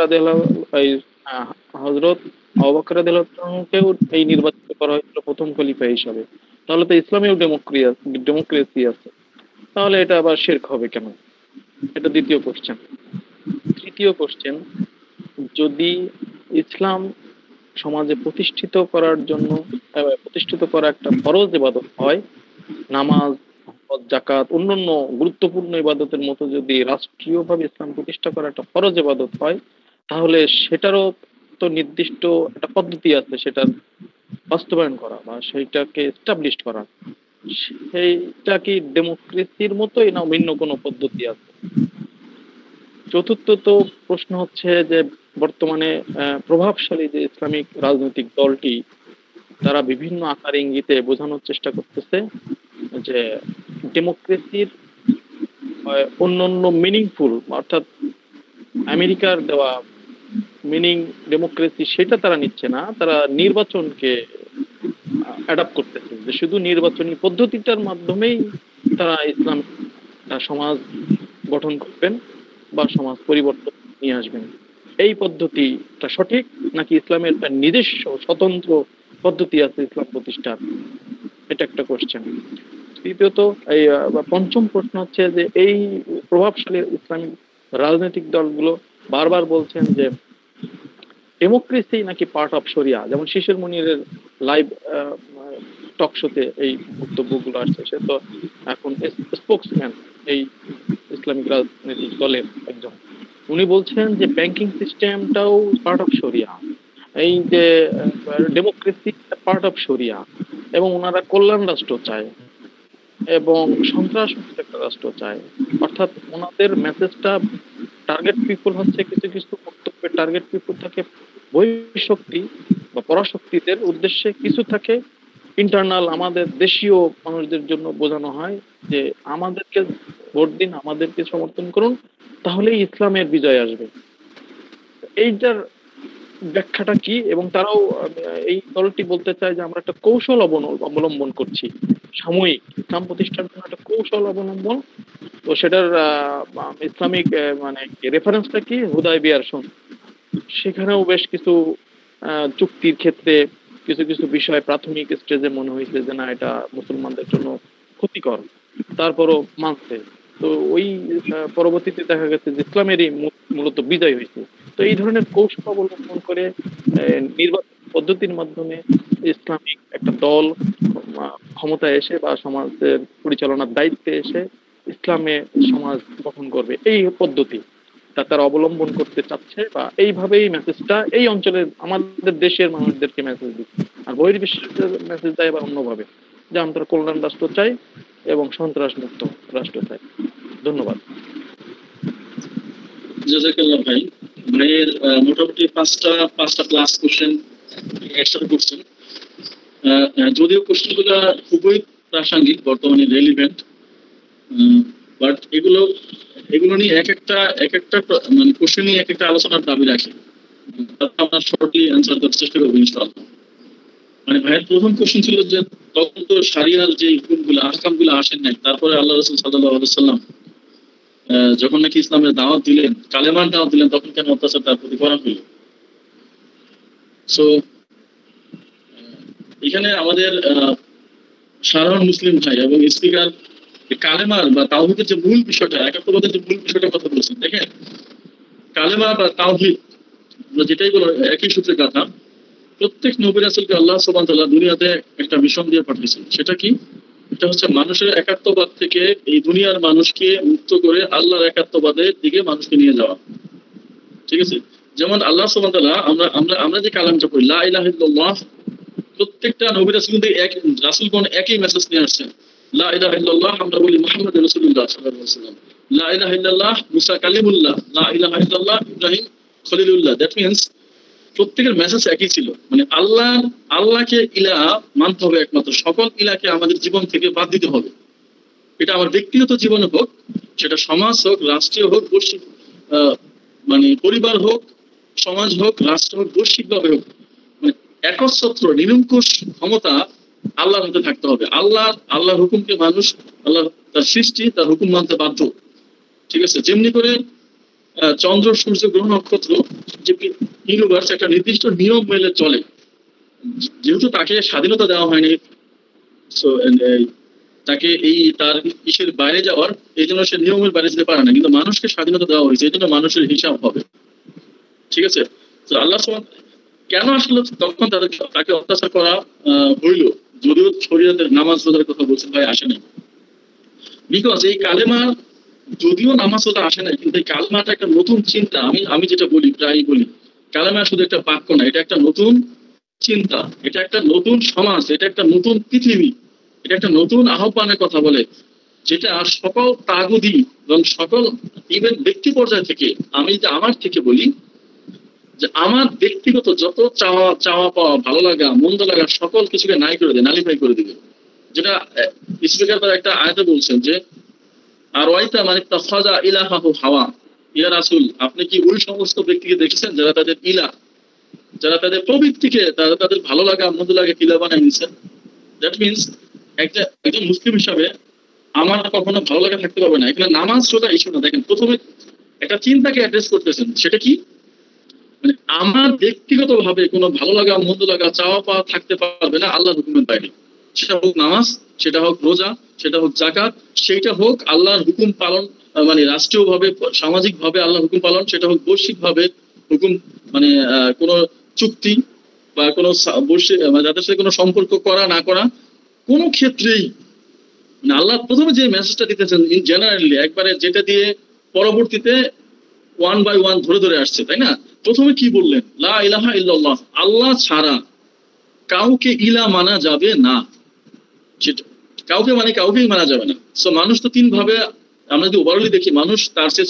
রাদিয়াল্লাহুকেও এই নির্বাচিত করা হয়েছিল প্রথম খলিফা হিসাবে। তাহলে তো ইসলামেও ডেমোক্রেসি আছে, তাহলে এটা আবার শিরক হবে কেন? এটা দ্বিতীয় কোশ্চেন। তৃতীয় কোশ্চেন, যদি ইসলাম সমাজে প্রতিষ্ঠিত করা একটা ফরজ ইবাদত হয়, নামাজ, হজ, যাকাত, অন্যান্য গুরুত্বপূর্ণ ইবাদতের মতো যদি রাষ্ট্রীয়ভাবে ইসলাম প্রতিষ্ঠা করা একটা ফরজ ইবাদত হয়, তাহলে সেটারও তো নির্দিষ্ট একটা পদ্ধতি আছে সেটার বাস্তবায়ন করা বা সেইটাকে এস্টাবলিশ করা। সেইটা কি ডেমোক্রেসির মতোই না ভিন্ন কোনো পদ্ধতি আছে? চতুর্থ তো প্রশ্ন হচ্ছে যে বর্তমানে প্রভাবশালী যে ইসলামিক রাজনৈতিক দলটি, তারা বিভিন্ন আকার ইঙ্গিতে বোঝানোর চেষ্টা করতেছে যে ডেমোক্রেসির অন্যান্য মিনিংফুল, অর্থাৎ আমেরিকার দেওয়া মিনিং ডেমোক্রেসি সেটা তারা নিচ্ছে না, তারা নির্বাচনকে অ্যাডাপ্ট করতেছে, যে শুধু নির্বাচনী পদ্ধতিটার মাধ্যমেই তারা ইসলাম সমাজ গঠন করবেন বা সমাজ পরিবর্তন নিয়ে আসবেন। এই পদ্ধতিটা সঠিক নাকি ইসলামের একটা নিজস্ব স্বতন্ত্র পদ্ধতি আছে ইসলাম প্রতিষ্ঠার? এটা একটা কোশ্চেন। তৃতীয়ত পঞ্চম প্রশ্ন হচ্ছে যে এই প্রভাবশালী ইসলামিক রাজনৈতিক দলগুলো বারবার বলছেন যে ডেমোক্রেসি নাকি পার্ট অফ শরিয়া। যেমন শিশির মুনিরের লাইভ টক শোতে এই বক্তব্যগুলো আসছে, সে তো এখন স্পোকসম্যান এই ইসলামিক রাজনৈতিক দলের একজন। উনি বলছেন যে ব্যাংকিং সিস্টেমটাও পার্ট অফ শরিয়া, এই যে ডেমোক্রেসি পার্ট অফ শরিয়া, এবং ওনারা কল্যাণ রাষ্ট্র চায় এবং সন্ত্রাস মুক্ত একটা রাষ্ট্র চায়। অর্থাৎ ওনাদের মেসেজটা টার্গেট পিপল হচ্ছে কিছু কিছু বক্তব্যের টার্গেট পিপল থাকে বহিঃশক্তি বা পরাশক্তিদের উদ্দেশ্যে, কিছু থাকে ইন্টারনাল আমাদের দেশীয় মানুষদের জন্য বোঝানো হয় যে আমাদেরকে ভোট দিন, আমাদেরকে সমর্থন করুন, তাহলেই ইসলামের বিজয় আসবে। এইটার ব্যাখ্যাটা কি? এবং তারাও এই দলটি বলতে চায় যে আমরা একটা কৌশল অবলম্বন করছি, সাময়িক ইসলাম প্রতিষ্ঠার জন্য একটা কৌশল অবলম্বন। তো সেটার ইসলামিক মানে রেফারেন্সটা কি? হুদায়বিয়ার সন্ধি। সেখানেও বেশ কিছু চুক্তির ক্ষেত্রে কিছু কিছু বিষয় প্রাথমিক স্টেজে মনে হয়েছে যে না, এটা মুসলমানদের জন্য ক্ষতিকর, তারপরও মানছে। তো ওই পরবর্তীতে দেখা গেছে যে ইসলামেরই মূলত বিজয় হয়েছে। তো এই ধরনের কৌশল অবলম্বন করে নির্বাচন পদ্ধতির মাধ্যমে ইসলামিক একটা দল ক্ষমতায় এসে বা সমাজের পরিচালনার দায়িত্বে এসে ইসলামে সমাজ গঠন করবে, এই পদ্ধতি তারা অবলম্বন করতে চাচ্ছে, বা এইভাবেই মেসেজটা এই অঞ্চলের আমাদের দেশের মানুষদেরকে মেসেজ দিচ্ছে। আর বহির্বিশ্বের মেসেজ দেয় এবার অন্যভাবে, যে আমরা কল্যাণ রাষ্ট্র চাই এবং সন্ত্রাস মুক্ত রাষ্ট্র চাই। ধন্যবাদ। জাযাকাল্লাহ ভাই। ভাইয়ের মোটামুটি পাঁচটা ক্লাস কোশ্চেন একসাথে করছেন। যদিও কোশ্চেনগুলো খুবই প্রাসঙ্গিক, বর্তমানে রেলিভেন্ট, বাট এগুলো নিয়ে এক একটা মানে কোশ্চেন নিয়ে এক একটা আলোচনার দাবি রাখে। আমরা শর্টলি অ্যান্সার করার চেষ্টা করবো ইনশাআল্লাহ। মানে ভাইয়ের প্রথম কোশ্চেন ছিল যে তখন তো শারিয়ার যে হুকুমগুলো আহকামগুলো আসেন নাই, তারপরে আল্লাহ রাসূল সাল্লাল্লাহু আলাইহি ওয়াসাল্লাম যখন নাকি ইসলামের দাওয়াত দিলেন, কালেমার দাওয়াত দিলেন, তখন কেন অত্যাচার তার প্রতি করা হইল? সো এখানে আমাদের সাধারণ মুসলিম ভাই এবং স্পিকার কালেমার বা তাওহীদের যে মূল বিষয়টা, একাত্মবাদের যে মূল বিষয়টা কথা বলছেন, দেখেন কালেমা বা তাওহীদ যেটাই বলো একই সূত্রে কথা। প্রত্যেক নবী রাসূলকে আল্লাহ সুবহানাহু ওয়া তাআলা দুনিয়াতে একটা মিশন দিয়ে পাঠিয়েছেন। সেটা কি? এটা হচ্ছে মানুষের একাত্মবাদ থেকে এই দুনিয়ার মানুষকে মুক্ত করে আল্লাহর একাত্মবাদের দিকে মানুষকে নিয়ে যাওয়া। ঠিক আছে? যেমন আল্লাহ সুবহানাহু ওয়া তাআলা আমরা যে কালামটা পড়ি লা ইলাহা ইল্লাল্লাহ, প্রত্যেকটা নবী রাসূল রাসূলগণ একই মেসেজ নিয়ে আসছেন। লা ইলাহা ইল্লাল্লাহ আমরা বলি মুহাম্মদ রাসূলুল্লাহ সাল্লাল্লাহু আলাইহি ওয়াসাল্লাম। লা ইলাহা ইল্লাল্লাহ মুসা কালিমুল্লাহ, লা ইলাহা ইল্লাল্লাহ ইব্রাহিম খলিলুল্লাহ। দ্যাট মিন্স প্রত্যেকের মেসেজ একই ছিল, মানে আল্লাহকে ইলাহ মানতে হবে একমাত্র, সকল ইলাহকে আমাদের জীবন থেকে বাদ দিতে হবে। এটা আমার ব্যক্তিগত জীবনে হোক, সেটা সমাজ হোক, রাষ্ট্রীয় হোক, বৈশ্বিক মানে পরিবার হোক, সমাজ হোক, রাষ্ট্র হোক, বৈশ্বিকভাবে হোক, মানে একচ্ছত্র নিরঙ্কুশ ক্ষমতা আল্লাহর হাতে থাকতে হবে। আল্লাহর হুকুমকে মানুষ, আল্লাহ তার সৃষ্টি, তার হুকুম মানতে বাধ্য। ঠিক আছে? যেমনি করে চন্দ্র, সূর্য, গ্রহ, নক্ষত্র যে ইউনিভার্স একটা নির্দিষ্ট নিয়ম মেনে চলে, যেহেতু তাকে স্বাধীনতা দেওয়া হয়নি, তাকে তার ইসের বাইরে যাওয়ার, এই জন্য সে নিয়মের বাইরে যেতে পারে না, কিন্তু মানুষকে স্বাধীনতা দেওয়া হয়েছে, এই জন্য মানুষের হিসাব হবে। ঠিক আছে? তো আল্লাহ কেন আসলে তখন তাকে অত্যাচার করা হইল, যদিও শরীয়তের নামাজ রোজার কথা বলছেন ভাই, আসে নাই। বিকজ এই কালেমা, যদিও নামাজ রোজা আসে নাই, কিন্তু এই কালেমাটা একটা নতুন চিন্তা। আমি যেটা বলি, প্রায়ই বলি, কালেমা শুধু একটা বাক্য না, এটা একটা নতুন চিন্তা, এটা একটা নতুন সমাজ, এটা একটা নতুন পৃথিবী, এটা একটা নতুন আহ্বানের কথা বলে, যেটা সকল তাগুদি এবং সকল ইভেন ব্যক্তি পর্যায় থেকে, আমি যে আমার থেকে বলি যে আমার ব্যক্তিগত যত চাওয়া পাওয়া, ভালো লাগা, মন্দ লাগা, সকল কিছুকে নাই করে দেয়, নালিফাই করে দিবে। যেটা স্পিকার তার একটা আয়াতে বলছেন যে আর ওয়াইতা মানে তাফাজা ইলাহাহু হাওয়া, ইয়া রাসূল আপনি কি ওই সমস্ত ব্যক্তিকে দেখেছেন যারা তাদের ইলাহ, যারা তাদের প্রবৃত্তিকে, তাদের ভালো লাগা মন্দ লাগা ইলাহ বানাই নিয়েছেন? দ্যাট মিনস একজন মুসলিম হিসাবে আমার কখনো ভালো লাগা থাকতে পারবে না। এখানে নামাজ রোজা ইস্যু না, দেখেন প্রথমে একটা চিন্তাকে অ্যাড্রেস করতেছেন। সেটা কি? মানে আমার ব্যক্তিগত ভাবে কোনো ভালো লাগা মন্দ লাগা চাওয়া পাওয়া থাকতে পারবে না আল্লাহর হুকুমের বাইরে। সেটা হোক নামাজ, সেটা হোক রোজা, সেটা হোক যাকাত, সেটা হোক আল্লাহর হুকুম পালন, মানে রাষ্ট্রীয় ভাবে, সামাজিক ভাবে আল্লাহর হুকুম পালন, সেটা হোক বৈশ্বিক ভাবে হুকুম, মানে কোনো চুক্তি বা কোনো যাদের সাথে কোনো সম্পর্ক করা না করা, কোনো ক্ষেত্রেই মানে আল্লাহ প্রথমে যে মেসেজটা দিতেছেন ইন জেনারেলি, একবারে যেটা দিয়ে পরবর্তীতে ওয়ান বাই ওয়ান ধরে আসছে, তাই না? প্রথমে কি বললেন? লা ইলাহা ইল্লাল্লাহ, আল্লাহ ছাড়া কাউকে ইলা মানা যাবে না। সেটা কাউকেই মানা যাবে না। সো মানুষ তো তিন ভাবে, আমরা যদি ওভারঅলি দেখি, মানুষ তার সে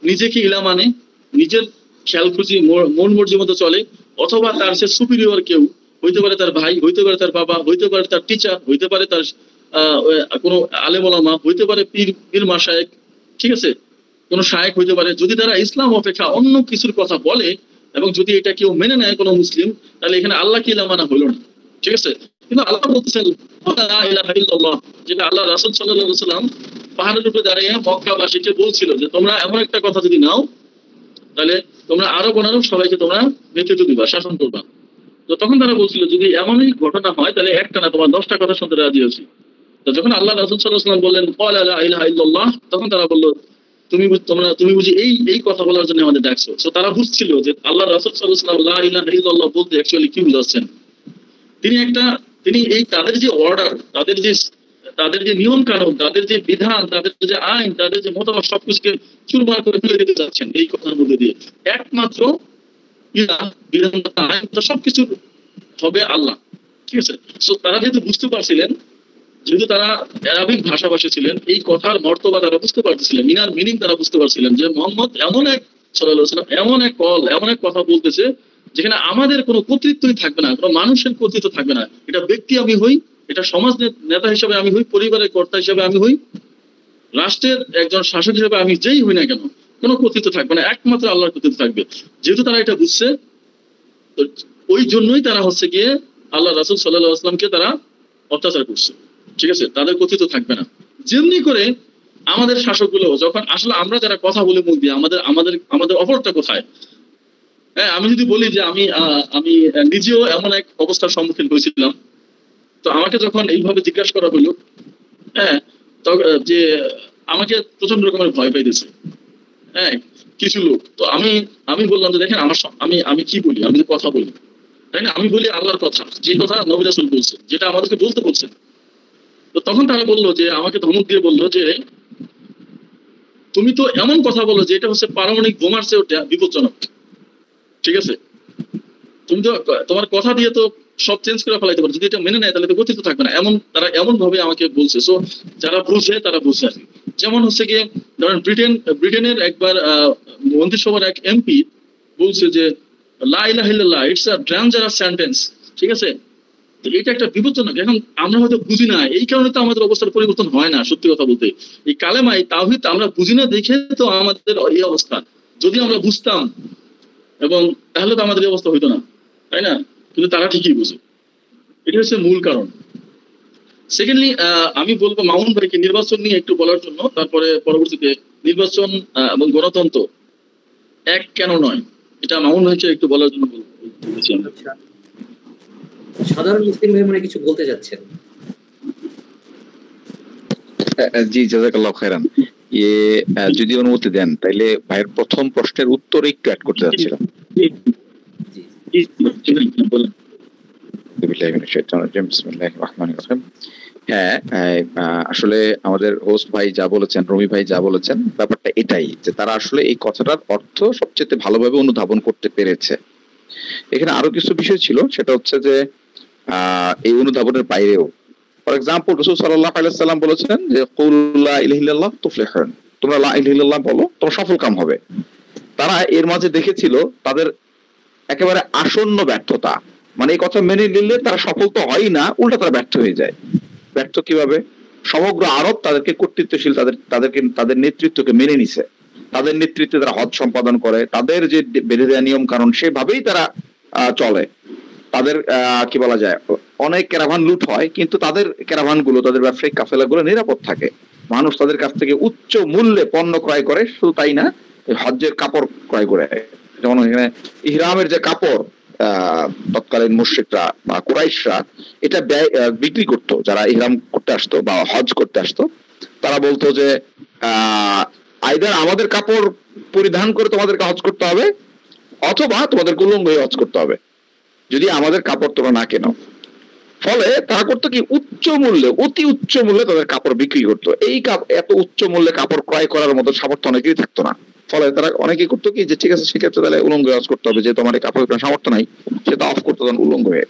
নিজেকে ইলা মানে, নিজের খেয়াল খুঁজি মন মর্জির মতো চলে, অথবা তার সে সুপিরিয়র কেউ, হইতে পারে তার ভাই, হইতে পারে তার বাবা, হইতে পারে তার টিচার, হইতে পারে তার কোনো আলেম ওলামা, হইতে পারে পীর মাশায়েখ, ঠিক আছে, কোন শায়েখ হইতে পারে। যদি তারা ইসলাম অপেক্ষা অন্য কিছুর কথা বলে এবং যদি এটা কেউ মেনে নেয় কোনো মুসলিম, তাহলে এখানে আল্লাহকে ইলা মানা হলো না। ঠিক আছে? কিন্তু আল্লাহ বলতেছেন লা ইলাহা ইল্লাল্লাহ, যেটা আল্লাহ রাসূল সাল্লাল্লাহু আলাইহি ওয়াসাল্লাম পাহাড়ের উপরে দাঁড়িয়ে মক্কাবাসীকে বলছিল যে তোমরা এমন একটা কথা যদি নাও, তাহলে তোমরা আরব অনারব সবাইকে তোমরা নেতৃত্ব দিবা, শাসন করবা। তো তখন তারা বলছিল যদি এমনই ঘটনা হয় তাহলে একটা না তোমার 10টা কথা শুনতে রাজি আছি। তো যখন আল্লাহ রাসূল সাল্লাল্লাহু আলাইহি ওয়াসাল্লাম বললেন ক্বালা লা ইলাহা ইল্লাল্লাহ, তখন তারা বলল তুমি বুঝি এই কথা বলার জন্য আমাদের ডাকছো। তো তারা বুঝছিল যে আল্লাহ রাসূল সাল্লাল্লাহু আলাইহি ওয়াসাল্লাম লা ইলাহা ইল্লাল্লাহ বলতে অ্যাকচুয়ালি কি বুঝাচ্ছেন। তিনি এই তাদের যে অর্ডার, তাদের যে নিয়ম কানুন, তাদের যে বিধান, তাদের যে আইন, তাদের যে মতামত, সবকিছুকে চুরমার করে ফেলে দিতে যাচ্ছেন এই কথার মধ্যে দিয়ে। একমাত্র বিধান, আইন, সবকিছু হবে আল্লাহ। ঠিক আছে? সো তারা যেহেতু বুঝতে পারছিলেন, যেহেতু তারা আরবিক ভাষাভাষী ছিলেন, এই কথার মর্তবা তারা বুঝতে পারতেছিলেন, মিনিং তারা বুঝতে পারছিলেন যে মোহাম্মদ সাল্লাল্লাহু আলাইহি ওয়াসাল্লাম এমন এক কথা বলতেছে যেখানে আমাদের কোনো কর্তৃত্বই থাকবে না, কোনো মানুষের কর্তৃত্ব থাকবে না। এটা ব্যক্তি আমি হই, এটা সমাজ নেতা হিসেবে আমি হই, পরিবারের কর্তা হিসেবে আমি হই, রাষ্ট্রের একজন শাসক হিসেবে আমি যেই হই না কেন, কোনো কর্তৃত্ব থাকবে না, একমাত্র আল্লাহর কর্তৃত্ব থাকবে। যেহেতু তারা এটা বুঝছে, ওই জন্যই তারা হচ্ছে গিয়ে আল্লাহ রাসূল সাল্লাল্লাহু আলাইহি ওয়াসাল্লামকে তারা অত্যাচার করছে, ঠিক আছে, তাদের কর্তৃত্ব থাকবে না। যেমনি করে আমাদের শাসকগুলো যখন আসলে আমরা যারা কথা বলে মুখ দিয়ে আমাদের আমাদের আমাদের অপরাধটা কোথায়? হ্যাঁ, আমি যদি বলি যে আমি নিজেও এমন এক অবস্থার সম্মুখীন হয়েছিলাম, তো আমাকে যখন এইভাবে জিজ্ঞাসা করা হলো, হ্যাঁ, যে আমাকে প্রচন্ড রকমের ভয় পাইতেছে, হ্যাঁ, কিছু লোক। তো আমি বললাম যে দেখেন আমি কি বলি, আমি যে কথা বলি, তাই না, আমি বলি আল্লাহর কথা, যে কথা নবী রাসূল বলছেন, যেটা আমাদেরকে বলতে বলছেন। তো তখন তারা বললো যে আমাকে ধমক দিয়ে বললো যে তুমি তো এমন কথা বলো যে এটা হচ্ছে পারমাণবিক বোমার চেয়েও বিপজ্জনক, ঠিক আছে, তুমি তো তোমার কথা দিয়ে তো সব চেঞ্জ করে ফেলাইতে পারো, যদি এটা মেনে নেয় তাহলে তো গতিতে থাকবে না। তারা এমন ভাবে আমাকে বলছে। সো যারা বুঝে তারা বুঝে আর কি। যেমন হচ্ছে গিয়ে ধরেন ব্রিটেনের একবার মন্ত্রিসভার এক এমপি বলছে যে লা ইলাহা ইল্লাল্লাহ ইটস আ ডেঞ্জারাস সেন্টেন্স, ঠিক আছে, এটা একটা বিপজ্জনক। এখন আমরা হয়তো বুঝি না, এই কারণে তো আমাদের অবস্থার পরিবর্তন হয় না। সত্যি কথা বলতে এই কালেমা এই তাওহীদ আমরা বুঝি না দেখে তো আমাদের এই অবস্থা। যদি আমরা বুঝতাম এবং তাহলে তো আমাদের এই অবস্থা হইতো না, তাই না? কিন্তু তারা ঠিকই বুঝে, এটা হচ্ছে মূল কারণ। সেকেন্ডলি আমি বলবো মামুন ভাইকে নির্বাচন নিয়ে একটু বলার জন্য, তারপরে পরবর্তীতে নির্বাচন এবং গণতন্ত্র এক কেন নয়, এটা মামুন ভাইকে একটু বলার জন্য বলছি। সাধারণ মুসলিম ভাই মনে কিছু বলতে যাচ্ছেন। জি, জাযাকাল্লাহু খাইরান। যদি অনুমতি দেন তাইলে ভাইয়ের প্রথম প্রশ্নের উত্তর একটু অ্যাড করতে যাচ্ছিলাম। হ্যাঁ, আসলে আমাদের হোস্ট ভাই যা বলেছেন, রমি ভাই যা বলেছেন, ব্যাপারটা এটাই যে তারা আসলে এই কথাটার অর্থ সবচেয়ে ভালোভাবে অনুধাবন করতে পেরেছে। এখানে আরো কিছু বিষয় ছিল, সেটা হচ্ছে যে এই অনুধাবনের বাইরেও, ফর এক্সাম্পল রাসূল সাল্লাল্লাহু আলাইহি সাল্লাম বলেছেন যে কুল লা ইলাহা ইল্লাল্লাহ তুফলিহুন, তোমরা লা ইলাহা ইল্লাল্লাহ বলো, তোমার সফল কাম হবে। তারা এর মাঝে দেখেছিল তাদের একেবারে আসন্ন ব্যর্থতা, মানে এই কথা মেনে নিলে তারা সফল তো হয় না, উল্টা তারা ব্যর্থ হয়ে যায়। ব্যর্থ কিভাবে? সমগ্র আরব তাদেরকে কর্তৃত্বশীল, তাদের নেতৃত্বকে মেনে নিছে, তাদের নেতৃত্বে তারা হজ সম্পাদন করে, তাদের যে বেঁধে দেওয়া নিয়ম কারণ সেভাবেই তারা চলে। তাদের কি বলা যায়, অনেক ক্যারাভান লুট হয়, কিন্তু তাদের ক্যারাভান গুলো, তাদের ব্যবসায়িক কাফেলা গুলো নিরাপদ থাকে। মানুষ তাদের কাছ থেকে উচ্চ মূল্যে পণ্য ক্রয় করে, শুধু তাই না, হজ্জের কাপড় ক্রয় করে। যেমন এখানে ইহরামের যে কাপড় তৎকালীন মুশরিকরা বা কুরাইশরা এটা বিক্রি করতো, যারা ইহরাম করতে আসতো বা হজ করতে আসতো, তারা বলতো যে আইদার আমাদের কাপড় পরিধান করে তোমাদেরকে হজ করতে হবে, অথবা তোমাদের উলঙ্গ হয়ে হজ করতে হবে, যদি আমাদের কাপড় তোমরা না কেনো। ফলে তারা করতো কি, উচ্চ মূল্যে, অতি উচ্চ মূল্যে তাদের কাপড় বিক্রি করতো। এই এত উচ্চ মূল্যে কাপড় ক্রয় করার মতো সামর্থ্য অনেকেরই থাকতো না। ফলে তারা অনেকেই করতো কি, যে ঠিক আছে সেক্ষেত্রে তাহলে উলঙ্গ হজ করতে হবে, যে তোমার কাপড় সামর্থ্য নাই, সেটা অফ করতো তখন উলঙ্গ হয়ে।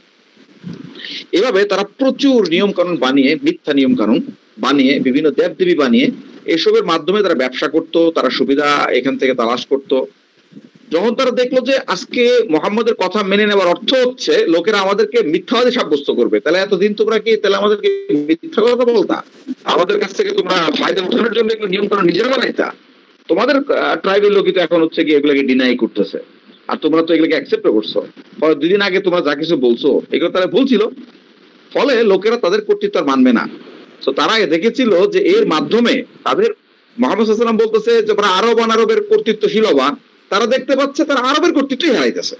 এভাবে তারা প্রচুর নিয়ম কানুন বানিয়ে, মিথ্যা নিয়ম কানুন বানিয়ে, বিভিন্ন দেবদেবী বানিয়ে, এসবের মাধ্যমে তারা ব্যবসা করতো, তারা সুবিধা এখান থেকে তালাশ করতো। যখন তারা দেখলো যে আজকে মুহাম্মদের কথা মেনে নেওয়ার অর্থ হচ্ছে লোকেরা আমাদেরকে মিথ্যাবাদী সাব্যস্ত করবে, তাহলে এতদিন তোমরা কি তাহলে আমাদেরকে মিথ্যা কথা বলতা, আমাদের কাছ থেকে তোমরা ফায়দা উঠানোর জন্য এগুলো নিয়ম কানুন নিজেরা বানাইতা, তোমাদের ট্রাইবের লোকই তো এখন হচ্ছে গিয়ে এগুলোকে ডিনাই করতেছে, আর তোমরা তো এগুলোকে অ্যাকসেপ্ট করছো। ফলে 2 দিন আগে তোমরা যা কিছু বলছো এগুলো তারা বলছিল, ফলে লোকেরা তাদের কর্তৃত্ব আর মানবে না। তো তারা দেখেছিল যে এর মাধ্যমে তাদের মুহাম্মদ সাল্লাল্লাহু আলাইহি ওয়াসাল্লাম বলতেছে যে আরব অনারবের কর্তৃত্বশীল হবা, তারা দেখতে পাচ্ছে তারা আরবের কর্তৃত্বই হারাইতেছে।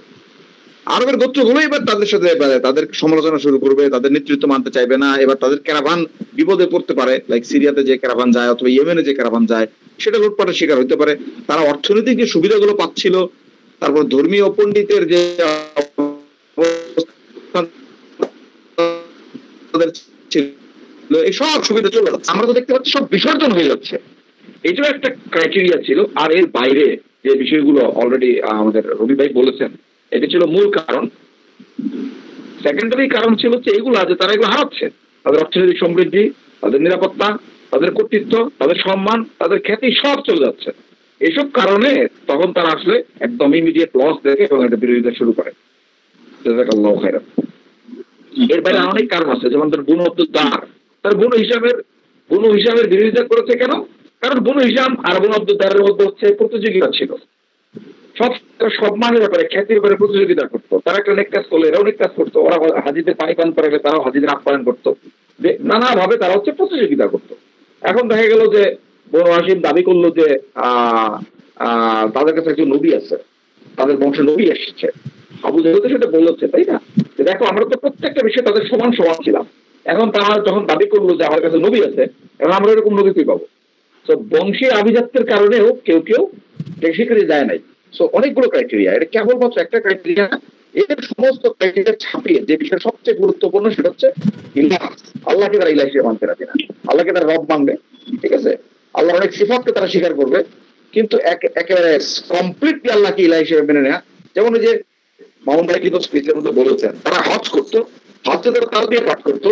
আরবের গোত্রগুলো এবার তাদের সাথে তাদের সমালোচনা শুরু করবে, তাদের নেতৃত্ব মানতে চাইবে না। এবার তাদের ক্যারাভান বিপদে পড়তে পারে, লাইক সিরিয়াতে যে ক্যারাভান যায় অথবা ইয়েমেনে যে ক্যারাভান যায়, সেটা লুটপাটের শিকার হতে পারে। তারা অর্থনৈতিক যে সুবিধাগুলো পাচ্ছিল, তারপর ধর্মীয় পণ্ডিতের যে এই সব সুবিধা চলে যাচ্ছে, আমরা তো দেখতে পাচ্ছি সব বিসর্জন হয়ে যাচ্ছে। এটাও একটা ক্রাইটেরিয়া ছিল। আর এর বাইরে যে বিষয়গুলো অলরেডি আমাদের রবি ভাই বলেছেন, এটা ছিল মূল কারণ। সেকেন্ডারি কারণ ছিল হচ্ছে এইগুলা, যে তারা এগুলো হারাচ্ছে, তাদের অর্থনৈতিক সমৃদ্ধি, তাদের নিরাপত্তা, তাদের কর্তৃত্ব, তাদের সম্মান, তাদের খ্যাতি সব চলে যাচ্ছে। এসব কারণে তখন তারা আসলে একদম ইমিডিয়েট লস দেখে এবং এটা বিরোধিতা শুরু করে। জাযাকাল্লাহু খাইরান। এর বাইরে অনেক কারণ আছে, যেমন তার গুণ দার, তার গুণ হিসাবের বিরোধিতা করেছে কেন? কারণ বনু হিশাম আর বনু আব্দুদ্দারের মধ্যে হচ্ছে প্রতিযোগিতা ছিল, সব মানের ব্যাপারে খ্যাতির ব্যাপারে প্রতিযোগিতা করতো। তারা একটা অনেক কাজ করলো, এরা অনেক কাজ করতো, ওরা হাজিদের পানি পান করালে তারাও হাজিদের আপ্যায়ন করতো, নানাভাবে তারা হচ্ছে প্রতিযোগিতা করতো। এখন দেখা গেল যে বনু হাশিম দাবি করলো যে তাদের কাছে একজন নবী আছে, তাদের বংশে নবী এসেছে। আবু জাহেল তো সেটা বলেছে, তাই না? দেখো আমরা তো প্রত্যেকটা বিষয়ে তাদের সমান সমান ছিলাম। এখন তারা যখন দাবি করলো যে আমার কাছে নবী আছে, এখন আমরা এরকম নবী কই পাবো? তো বংশীয় আভিজাত্যের কারণেও কেউ কেউ স্বীকৃতি দেয় নাই। সো অনেকগুলো ক্রাইটেরিয়া, এটা কেবলমাত্র একটা ক্রাইটেরিয়া। এদের সমস্ত ক্রাইটেরিয়া ছাপিয়ে যে বিষয় সবচেয়ে গুরুত্বপূর্ণ সেটা হচ্ছে ইলাহ। আল্লাহকে তারা ইলাহ হিসেবে মানতে রাখে না, আল্লাহকে তারা রব মানবে, ঠিক আছে? আল্লাহর অনেক সিফাতকে তারা স্বীকার করবে, কিন্তু একেবারে কমপ্লিটলি আল্লাহকে ইলাহ হিসেবে মেনে নেয়া। যেমন যে মামুন ভাই কিন্তু স্পিচের মধ্যে বলেছেন, তারা হজ করতো, হজে তারা তালবিয়া পাঠ করতো,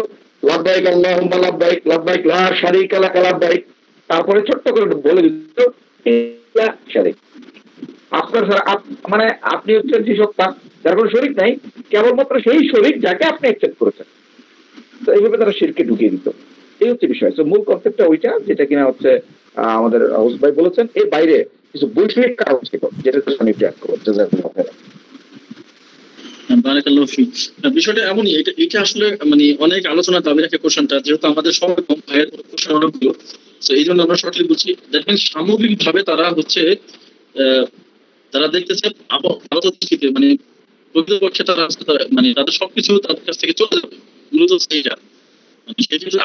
লাব্বাইক আল্লাহুম্মা লাব্বাইক লাব্বাইক লা শারীকা লাকা লাব্বাইক, তারপরে ছোট্ট করে বলে দিত লা শারীক, আপনার মানে আপনি হচ্ছেন সেই সত্তা যার কোনো শরীক নাই, কেবলমাত্র সেই শরীক যাকে আপনি অ্যাকসেপ্ট করেছেন। তো এইভাবে তারা শিরকে ঢুকিয়ে দিত। এই হচ্ছে বিষয়। তো মূল কনসেপ্টটা ওইটা, যেটা কিনা হচ্ছে আমাদের হাউস ভাই বলেছেন। এর বাইরে কিছু বৈষয়িক কারণ ছিল যেটা আমি ট্র্যাক করবো। বিষয়টা এমনই, এটা আসলে মানে অনেক আলোচনা দাবি রাখে কোশ্চেনটা, যেহেতু আমাদের সবাই কম ভাইয়ের কোশ্চেন অনেকগুলো, তো এই জন্য আমরা শর্টলি বলছি। দেখেন সামগ্রিক ভাবে তারা হচ্ছে তারা দেখতেছে ভারত থেকে মানে প্রকৃতপক্ষে তারা মানে তাদের সবকিছু তাদের কাছ থেকে চলে যাবে, মূলত সেইটা।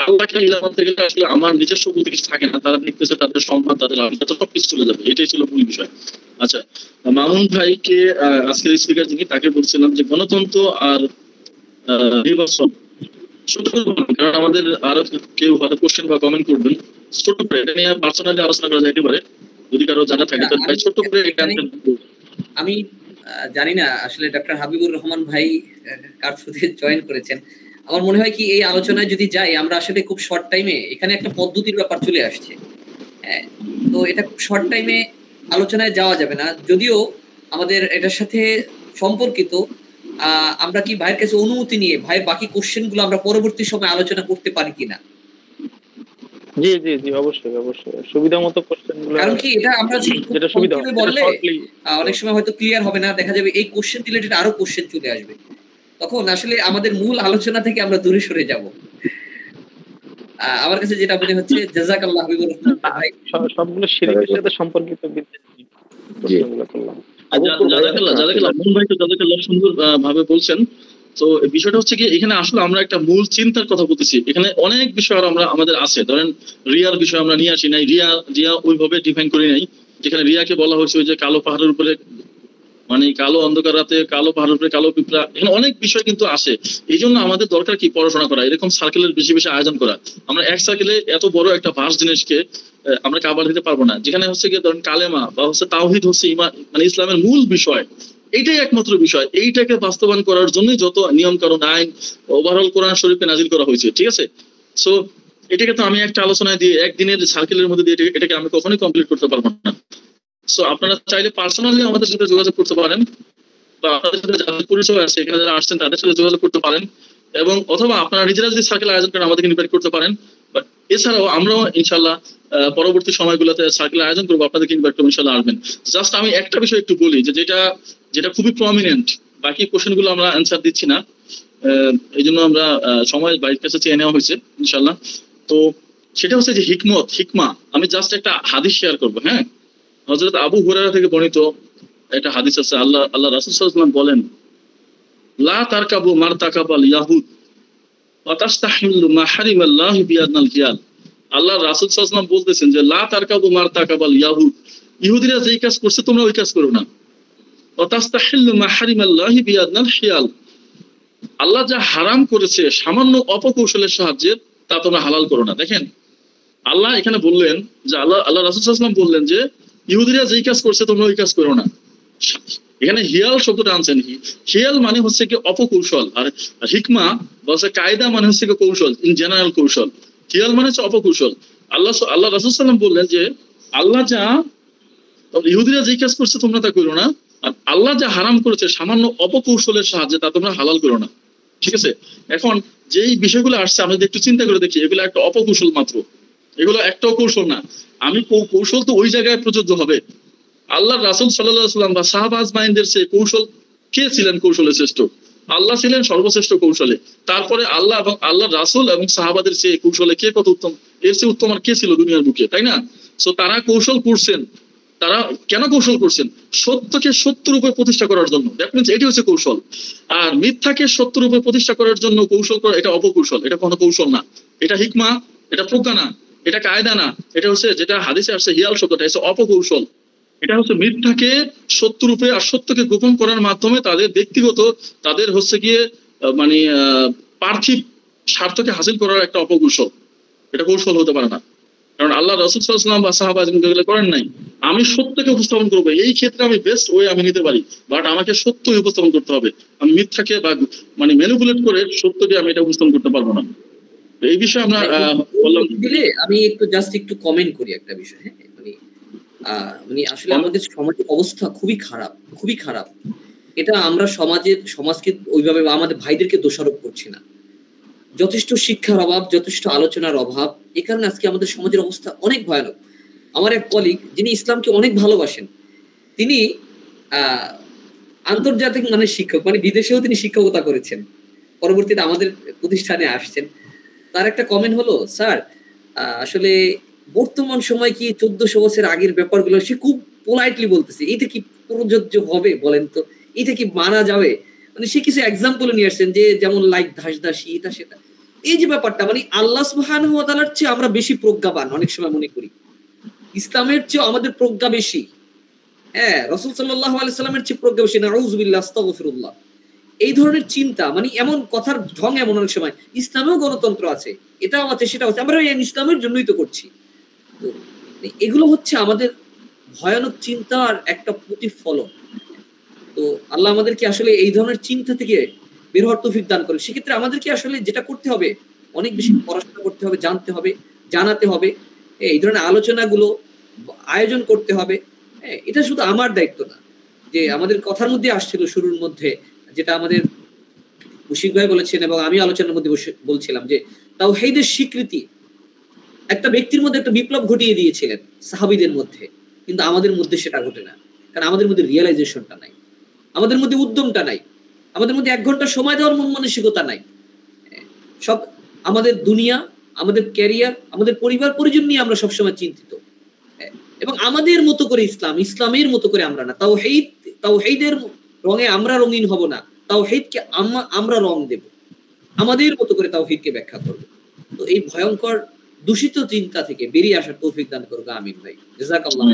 আল্লাহকে ইলাহ মানতে গেলে আসলে আমার নিজস্ব বলতে কিছু থাকে না, তারা দেখতেছে তাদের সম্মান, তাদের আল্লাহ সবকিছু চলে যাবে, এটাই ছিল মূল বিষয়। আচ্ছা, মামুন ভাইকে আজকের স্পিকার যিনি, তাকে বলছিলাম যে গণতন্ত্র আর নির্বাচন ছোট করে বলবেন, কারণ আমাদের আরো কেউ হয়তো কোশ্চেন বা কমেন্ট করবেন, ছোট করে এটা নিয়ে পার্সোনালি আলোচনা করা যাইতে পারে যদি কারো জানা থাকে। ছোট করে আমি জানি না আসলে ডক্টর হাবিবুর রহমান ভাই কার থ্রুতে জয়েন করেছেন। আমার মনে হয় কি এই আলোচনায় যদি যাই আমরা আসলে খুব শর্ট টাইমে, এখানে একটা পদ্ধতির ব্যাপার চলে আসছে, তো এটা খুব শর্ট টাইমে আলোচনায় যাওয়া যাবে না। যদিও আমাদের এটার সাথে সম্পর্কিত, আমরা কি ভাইয়ের কাছে অনুমতি নিয়ে ভাইয়ের বাকি কোশ্চেন গুলো আমরা পরবর্তী সময় আলোচনা করতে পারি কিনা? জি জি জি, অবশ্যই অবশ্যই, সুবিধা মতো কোশ্চেনগুলো, কারণ কি এটা আমরা যেটা সুবিধা বললে অনেক সময় হয়তো ক্লিয়ার হবে না, দেখা যাবে এই কোশ্চেন রিলেটেড আরো কোশ্চেন চলে আসবে, তখন আসলে আমাদের মূল আলোচনা থেকে আমরা দূরে সরে যাব। আমার কাছে যেটা মনে হচ্ছে, জাযাকাল্লাহ হাবিবুর রহমান ভাই সবগুলো শিরকের সাথে সম্পর্কিত প্রশ্নগুলো করলাম। সুন্দর ভাবে বলছেন। তো বিষয়টা হচ্ছে কি, এখানে আসলে আমরা একটা মূল চিন্তার কথা বলতেছি। এখানে অনেক বিষয় আমরা আমাদের আছে, ধরেন রিয়ার বিষয় আমরা নিয়ে আসি নাই, রিয়া ওইভাবে ডিফাইন করি নাই। যেখানে রিয়াকে বলা হয়েছে ওই যে কালো পাহাড়ের উপরে, মানে কালো অন্ধকার রাতে কালো পাহাড়ের উপরে কালো পিঁপড়া, এখানে অনেক বিষয় কিন্তু আসে। এই জন্য আমাদের দরকার কি, পড়াশোনা করা, এরকম সার্কেলের বেশি বেশি আয়োজন করা। আমরা এক সার্কেলে এত বড় একটা ভাস জিনিসকে আমরা কাভার দিতে পারবো না। যেখানে হচ্ছে গিয়ে ধরেন কালেমা বা হচ্ছে তাওহীদ হচ্ছে মানে ইসলামের মূল বিষয়, এইটাই একমাত্র বিষয়। এইটাকে বাস্তবায়ন করার জন্যই যত নিয়ম কানুন আইন ওভারঅল কোরআন শরীফে নাজিল করা হয়েছে, ঠিক আছে? সো এটাকে তো আমি একটা আলোচনায় দিয়ে একদিনের সার্কেলের মধ্যে দিয়ে এটাকে আমি কখনোই কমপ্লিট করতে পারবো না। সো আপনারা চাইলে পার্সোনালি আমাদের সাথে যোগাযোগ করতে পারেন, বা আপনাদের সাথে যাদের পরিচয় আছে এখানে যারা আসছেন তাদের সাথে যোগাযোগ করতে পারেন, এবং অথবা আপনারা নিজেরা যদি সার্কেল আয়োজন করেন আমাদেরকে ইনভাইট করতে পারেন। বাট এছাড়াও আমরাও ইনশাল্লাহ পরবর্তী সময়গুলোতে সার্কেল আয়োজন করবো, আপনাদেরকে ইনভাইট করবো, ইনশাল্লাহ আসবেন। জাস্ট আমি একটা বিষয় একটু বলি, যে যেটা খুবই প্রমিনেন্ট, বাকি কোশ্চেন গুলো আমরা অ্যান্সার দিচ্ছি না, এই জন্য আমরা সময় বাইরের কাছে চেয়ে নেওয়া হয়েছে ইনশাল্লাহ। তো সেটা হচ্ছে যে হিকমা। আমি জাস্ট একটা হাদিস শেয়ার করবো। হ্যাঁ, হযরত আবু হুরায়রা থেকে বর্ণিত একটা হাদিস আছে, আল্লাহ রাসূল সাল্লাল্লাহু আলাইহি ওয়াসাল্লাম বলেন, লা তারকাবু মারতাকাবাল ইয়াহুদ ওয়া তাস্তাহিল্লু মা হারিমাল্লাহু বিয়াদনাল হিয়াল। আল্লাহ রাসূল সাল্লাল্লাহু আলাইহি ওয়াসাল্লাম বলতেছেন যে লা তারকাবু মারতাকাবাল ইয়াহুদ, ইহুদিরা যেই কাজ করছে তোমরা ওই কাজ করো না। ওয়া তাস্তাহিল্লু মা হারিমাল্লাহু বিয়াদনাল হিয়াল, আল্লাহ যা হারাম করেছে সামান্য অপকৌশলের সাহায্যে তা তোমরা হালাল করো না। দেখেন আল্লাহ এখানে বললেন যে আল্লাহ রাসূল সাল্লাল্লাহু আলাইহি ওয়াসাল্লাম বললেন যে ইহুদিরা যেই কাজ করছে তোমরা ওই কাজ করো না। এখানে হিয়াল শব্দটা আনছেন, হিয়াল মানে হচ্ছে কি অপকৌশল, আর হিকমা বা কায়দা মানে হচ্ছে কি কৌশল, ইন জেনারেল কৌশল। হিয়াল মানে হচ্ছে অপকৌশল। আল্লাহ রাসূল সাল্লাল্লাহু বললেন যে আল্লাহ যা ইহুদিরা যেই কাজ করছে তোমরা তা করো না, আর আল্লাহ যা হারাম করেছে সামান্য অপকৌশলের সাহায্যে তা তোমরা হালাল করো না। ঠিক আছে? এখন যেই বিষয়গুলো আসছে আমরা একটু চিন্তা করে দেখি, এগুলো একটা অপকৌশল মাত্র, এগুলো একটাও কৌশল না। আমি কৌশল তো ওই জায়গায় প্রযোজ্য হবে। আল্লাহ রাসূল সাল্লাল্লাহু আলাইহি ওয়াসাল্লাম বা সাহাবা আজমাইনদের সে কৌশল কে ছিলেন কৌশলে শ্রেষ্ঠ? আল্লাহ ছিলেন সর্বশ্রেষ্ঠ কৌশলে। তারপরে আল্লাহ এবং আল্লাহ রাসূল এবং সাহাবাদের সে কৌশলে কে কত উত্তম, এর চেয়ে উত্তম আর কে ছিল দুনিয়ার বুকে, তাই না? সো তারা কৌশল করছেন, তারা কেন কৌশল করছেন? সত্যকে সত্যের উপর প্রতিষ্ঠা করার জন্য। দ্যাট মিন্স এটি হচ্ছে কৌশল। আর মিথ্যাকে সত্যের উপর প্রতিষ্ঠা করার জন্য কৌশল করা এটা অপকৌশল, এটা কোনো কৌশল না, এটা হিকমা, এটা প্রজ্ঞা না, এটা কায়দা না, এটা হচ্ছে যেটা হাদিসে আসছে হিয়াল শব্দটা হচ্ছে অপকৌশল। এটা হচ্ছে মিথ্যাকে সত্য রূপে আর সত্যকে গোপন করার মাধ্যমে তাদের ব্যক্তিগত, তাদের হচ্ছে গিয়ে মানে পার্থিব স্বার্থকে হাসিল করার একটা অপকৌশল। এটা কৌশল হতে পারে না, কারণ আল্লাহ রাসূল সাল্লাল্লাহু আলাইহি ওয়াসাল্লাম বা সাহাবা এগুলো করেন নাই। আমি সত্যকে উপস্থাপন করবো, এই ক্ষেত্রে আমি বেস্ট ওয়ে আমি নিতে পারি, বাট আমাকে সত্যই উপস্থাপন করতে হবে। আমি মিথ্যাকে বা মানে ম্যানিপুলেট করে সত্যকে আমি এটা উপস্থাপন করতে পারবো না। এই বিষয়ে আমরা বললাম দিলে আমি একটু কমেন্ট করি একটা বিষয়। হ্যাঁ, মানে আসলে আমাদের সমাজের অবস্থা খুবই খারাপ। এটা আমরা সমাজকে ওইভাবে আমাদের ভাইদেরকে দোষারোপ করছি না, যথেষ্ট শিক্ষার অভাব, যথেষ্ট আলোচনার অভাব, এই কারণে আজকে আমাদের সমাজের অবস্থা অনেক ভয়ানক। আমার এক কলিগ যিনি ইসলামকে অনেক ভালোবাসেন, তিনি আন্তর্জাতিক মানের শিক্ষক, মানে বিদেশেও তিনি শিক্ষকতা করেছেন, পরবর্তীতে আমাদের প্রতিষ্ঠানে আসছেন। তার একটা কমেন্ট হলো, স্যার আসলে বর্তমান সময় কি 1400 বছর আগের ব্যাপারগুলো সে খুব পোলাইটলি বলতেছে, এটা কি প্রযোজ্য হবে বলেন তো, এটা কি মানা যাবে? মানে সে কিছু এক্সাম্পল নিয়ে আসছেন, যে যেমন লাইক দাসী এটা সেটা, এই যে ব্যাপারটা, মানে আল্লাহ সুবহানাহু ওয়া তাআলার চেয়ে আমরা বেশি প্রজ্ঞাবান অনেক সময় মনে করি, ইসলামের চেয়ে আমাদের প্রজ্ঞা বেশি। হ্যাঁ, রাসূল সাল্লাল্লাহু আলাইহি সাল্লামের চেয়ে প্রজ্ঞা বেশি। নাউযুবিল্লাহ, আস্তাগফিরুল্লাহ। এই ধরনের চিন্তা, মানে এমন কথার ঢং এমন অনেক সময়, ইসলামেও গণতন্ত্র আছে, এটাও আছে সেটাও আছে, আমরা ইসলামের জন্যই তো করছি। তো এগুলো হচ্ছে আমাদের ভয়ানক চিন্তার একটা প্রতিফলন। তো আল্লাহ আমাদেরকে আসলে এই ধরনের চিন্তা থেকে বের হওয়ার তৌফিক দান করেন। সেক্ষেত্রে আমাদেরকে আসলে যেটা করতে হবে, অনেক বেশি পড়াশোনা করতে হবে, জানতে হবে, জানাতে হবে, এই ধরনের আলোচনাগুলো আয়োজন করতে হবে। এটা শুধু আমার দায়িত্ব না, যে আমাদের কথার মধ্যে আসছিল শুরুর মধ্যে, যেটা আমাদের মুশিক ভাই বলেছেন এবং আমি আলোচনার মধ্যে বলছিলাম, যে তাওহীদের স্বীকৃতি একটা ব্যক্তির মধ্যে একটা বিপ্লব ঘটিয়ে দিয়েছিলেন সাহাবীদের মধ্যে, কিন্তু আমাদের মধ্যে সেটা ঘটে না, কারণ আমাদের মধ্যে রিয়েলাইজেশনটা নাই, আমাদের মধ্যে উদ্যমটা নাই, আমাদের মধ্যে 1 ঘন্টা সময় দেওয়ার মন মানসিকতা নাই। সব আমাদের দুনিয়া, আমাদের ক্যারিয়ার, আমাদের পরিবার পরিজন নিয়ে আমরা সবসময় চিন্তিত, এবং আমাদের মতো করে ইসলামের মতো করে আমরা না। তাওহীদের রঙে আমরা রঙিন হব না, তাওহীদকে আমরা রং দেব, আমাদের মতো করে তাওহীদকে ব্যাখ্যা করব। তো এই ভয়ঙ্কর দূষিত চিন্তা থেকে বেরিয়ে আসার তৌফিক দান করুক, আমিন ভাই। জাযাকাল্লাহ।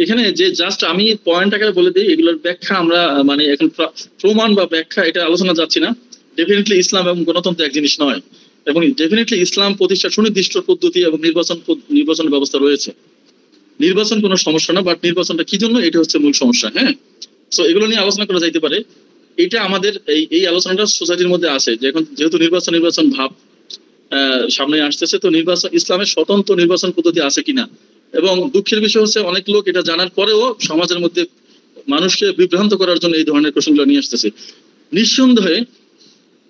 এখানে যে জাস্ট আমি পয়েন্ট আকারে বলে দিই, এগুলোর ব্যাখ্যা আমরা মানে এখন প্রমাণ বা ব্যাখ্যা এটা আলোচনা যাচ্ছি না। ডেফিনেটলি ইসলাম এবং গণতন্ত্র এক জিনিস নয়, এবং ডেফিনেটলি ইসলাম প্রতিষ্ঠা সুনির্দিষ্ট পদ্ধতি এবং নির্বাচন ব্যবস্থা রয়েছে। নির্বাচন কোনো সমস্যা না, বাট নির্বাচনটা কি জন্য, এটা হচ্ছে মূল সমস্যা। হ্যাঁ, সো এগুলো নিয়ে আলোচনা করা যাইতে পারে। এটা আমাদের এই আলোচনাটা সোসাইটির মধ্যে আছে, যে এখন যেহেতু নির্বাচন ভাব সামনে আসতেছে, তো ইসলামের স্বতন্ত্র নির্বাচন পদ্ধতি আছে কিনা। এবং দুঃখের বিষয় হচ্ছে অনেক লোক এটা জানার পরেও সমাজের মধ্যে মানুষকে বিভ্রান্ত করার জন্য এই ধরনের প্রসঙ্গগুলো নিয়ে আসতেছে। নিঃসন্দেহে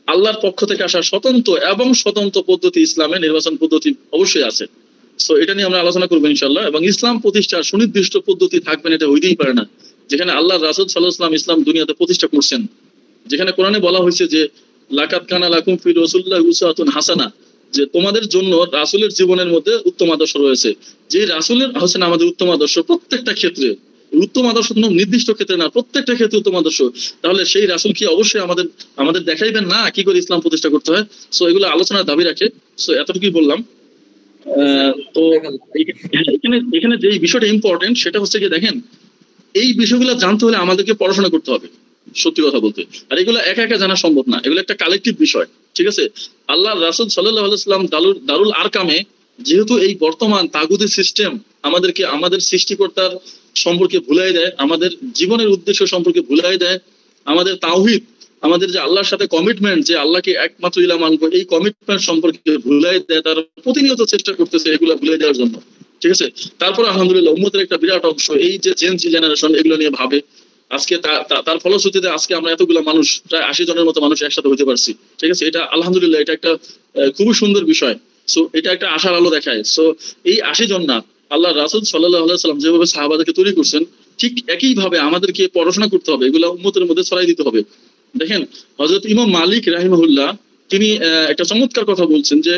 আল্লাহর পক্ষ থেকে আসা স্বতন্ত্র পদ্ধতি, ইসলামের নির্বাচন পদ্ধতি অবশ্যই আছে। সো এটা নিয়ে আমরা আলোচনা করবো ইনশাল্লাহ। এবং ইসলাম প্রতিষ্ঠার সুনির্দিষ্ট পদ্ধতি থাকবেন এটা হইতেই পারে না, যেখানে আল্লাহ রাসূল সাল্লাল্লাহু আলাইহি ওয়াসাল্লাম ইসলাম দুনিয়াতে প্রতিষ্ঠা করছেন, যেখানে কোরআনে বলা হয়েছে যে লাকাদ কানা লাকুম ফি রাসূলিল্লাহি উসওয়াতুন হাসানা, যে তোমাদের জন্য রাসূলের জীবনের মধ্যে উত্তম আদর্শ রয়েছে। যে রাসূলের হোসেন আমাদের উত্তম আদর্শ প্রত্যেকটা ক্ষেত্রে, উত্তম আদর্শ কোনো নির্দিষ্ট ক্ষেত্রে না, প্রত্যেকটা ক্ষেত্রে উত্তম আদর্শ, তাহলে সেই রাসূল কি অবশ্যই আমাদের দেখাইবেন না কি করে ইসলাম প্রতিষ্ঠা করতে হয়। সো এগুলো আলোচনার দাবি রাখে। সো এতটুকুই বললাম। তো এখানে যে বিষয়টা ইম্পর্টেন্ট সেটা হচ্ছে কি, দেখেন এই বিষয়গুলো জানতে হলে আমাদেরকে পড়াশোনা করতে হবে, সত্যি কথা বলতে। আর এগুলো একা একা জানা সম্ভব না, এগুলো একটা কালেকটিভ বিষয়। ঠিক আছে, আল্লাহ রাসূল সাল্লাল্লাহু আলাইহি ওয়াসাল্লাম দারুল আরকামে যেহেতু এই বর্তমান তাগুতি সিস্টেম আমাদেরকে আমাদের সৃষ্টিকর্তার সম্পর্কে ভুলাই দেয়, আমাদের জীবনের উদ্দেশ্য সম্পর্কে ভুলাই দেয়, আমাদের তাওহীদ, আমাদের যে আল্লাহর সাথে কমিটমেন্ট, যে আল্লাহকে একমাত্র ইলাহ মানবো, এই কমিটমেন্ট সম্পর্কে ভুলাই দেয়, তার প্রতিনিয়ত চেষ্টা করতেছে এগুলো ভুলাই দেওয়ার জন্য। ঠিক আছে, তারপর আলহামদুলিল্লাহ উম্মতের একটা বিরাট অংশ এই যে জেনজি জেনারেশন এগুলো নিয়ে ভাবে। আজকে তার ফলশ্রুতিতে আজকে আমরা এতগুলো মানুষ, প্রায় 80 জনের মতো মানুষ একসাথে হইতে পারছি। ঠিক আছে, এটা আলহামদুলিল্লাহ এটা একটা খুবই সুন্দর বিষয়। সো এটা একটা আশার আলো দেখায়। সো এই 80 জন না, আল্লাহ রাসূল সাল্লাল্লাহু আলাইহি সাল্লাম যেভাবে সাহাবাদেরকে তৈরি করছেন ঠিক একই ভাবে আমাদেরকে পড়াশোনা করতে হবে, এগুলা উম্মতের মধ্যে ছড়াই দিতে হবে। দেখেন হযরত ইমাম মালিক রাহিমাহুল্লাহ তিনি একটা চমৎকার কথা বলছেন যে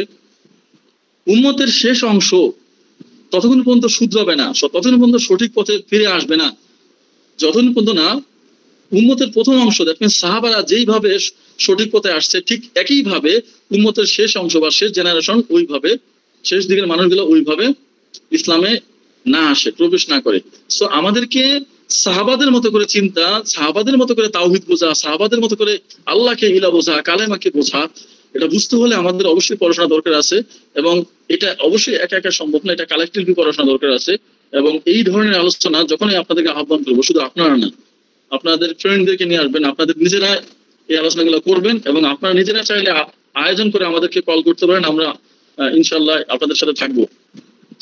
উম্মতের শেষ অংশ ততক্ষণ পর্যন্ত শুধরাবে না, ততক্ষণ পর্যন্ত সঠিক পথে ফিরে আসবে না, যতক্ষণ পর্যন্ত না উম্মতের প্রথম অংশ দেখবেন সাহাবারা যেইভাবে সঠিক পথে আসছে ঠিক একইভাবে উম্মতের শেষ অংশ বা শেষ জেনারেশন ওইভাবে, শেষ দিকের মানুষগুলো ওইভাবে ইসলামে না আসে, প্রবেশ না করে। সো আমাদেরকে সাহাবাদের মতো করে চিন্তা, সাহাবাদের মতো করে তাওহীদ বোঝা, সাহাবাদের মতো করে আল্লাহকে ইলা বোঝা, কালেমাকে বোঝা, এটা বুঝতে হলে আমাদের অবশ্যই পড়াশোনা দরকার আছে। এবং এটা অবশ্যই একা একা সম্ভব না, এটা কালেক্টিভলি পড়াশোনা দরকার আছে। এবং এই ধরনের আলোচনা যখনই আপনাদেরকে আহ্বান করবো, শুধু আপনারা না, আপনাদের ফ্রেন্ডদেরকে নিয়ে আসবেন, আপনাদের নিজেরা এই আলোচনাগুলো করবেন এবং আপনারা নিজেরা চাইলে আয়োজন করে আমাদেরকে কল করতে পারেন, আমরা ইনশাল্লাহ আপনাদের সাথে থাকবো।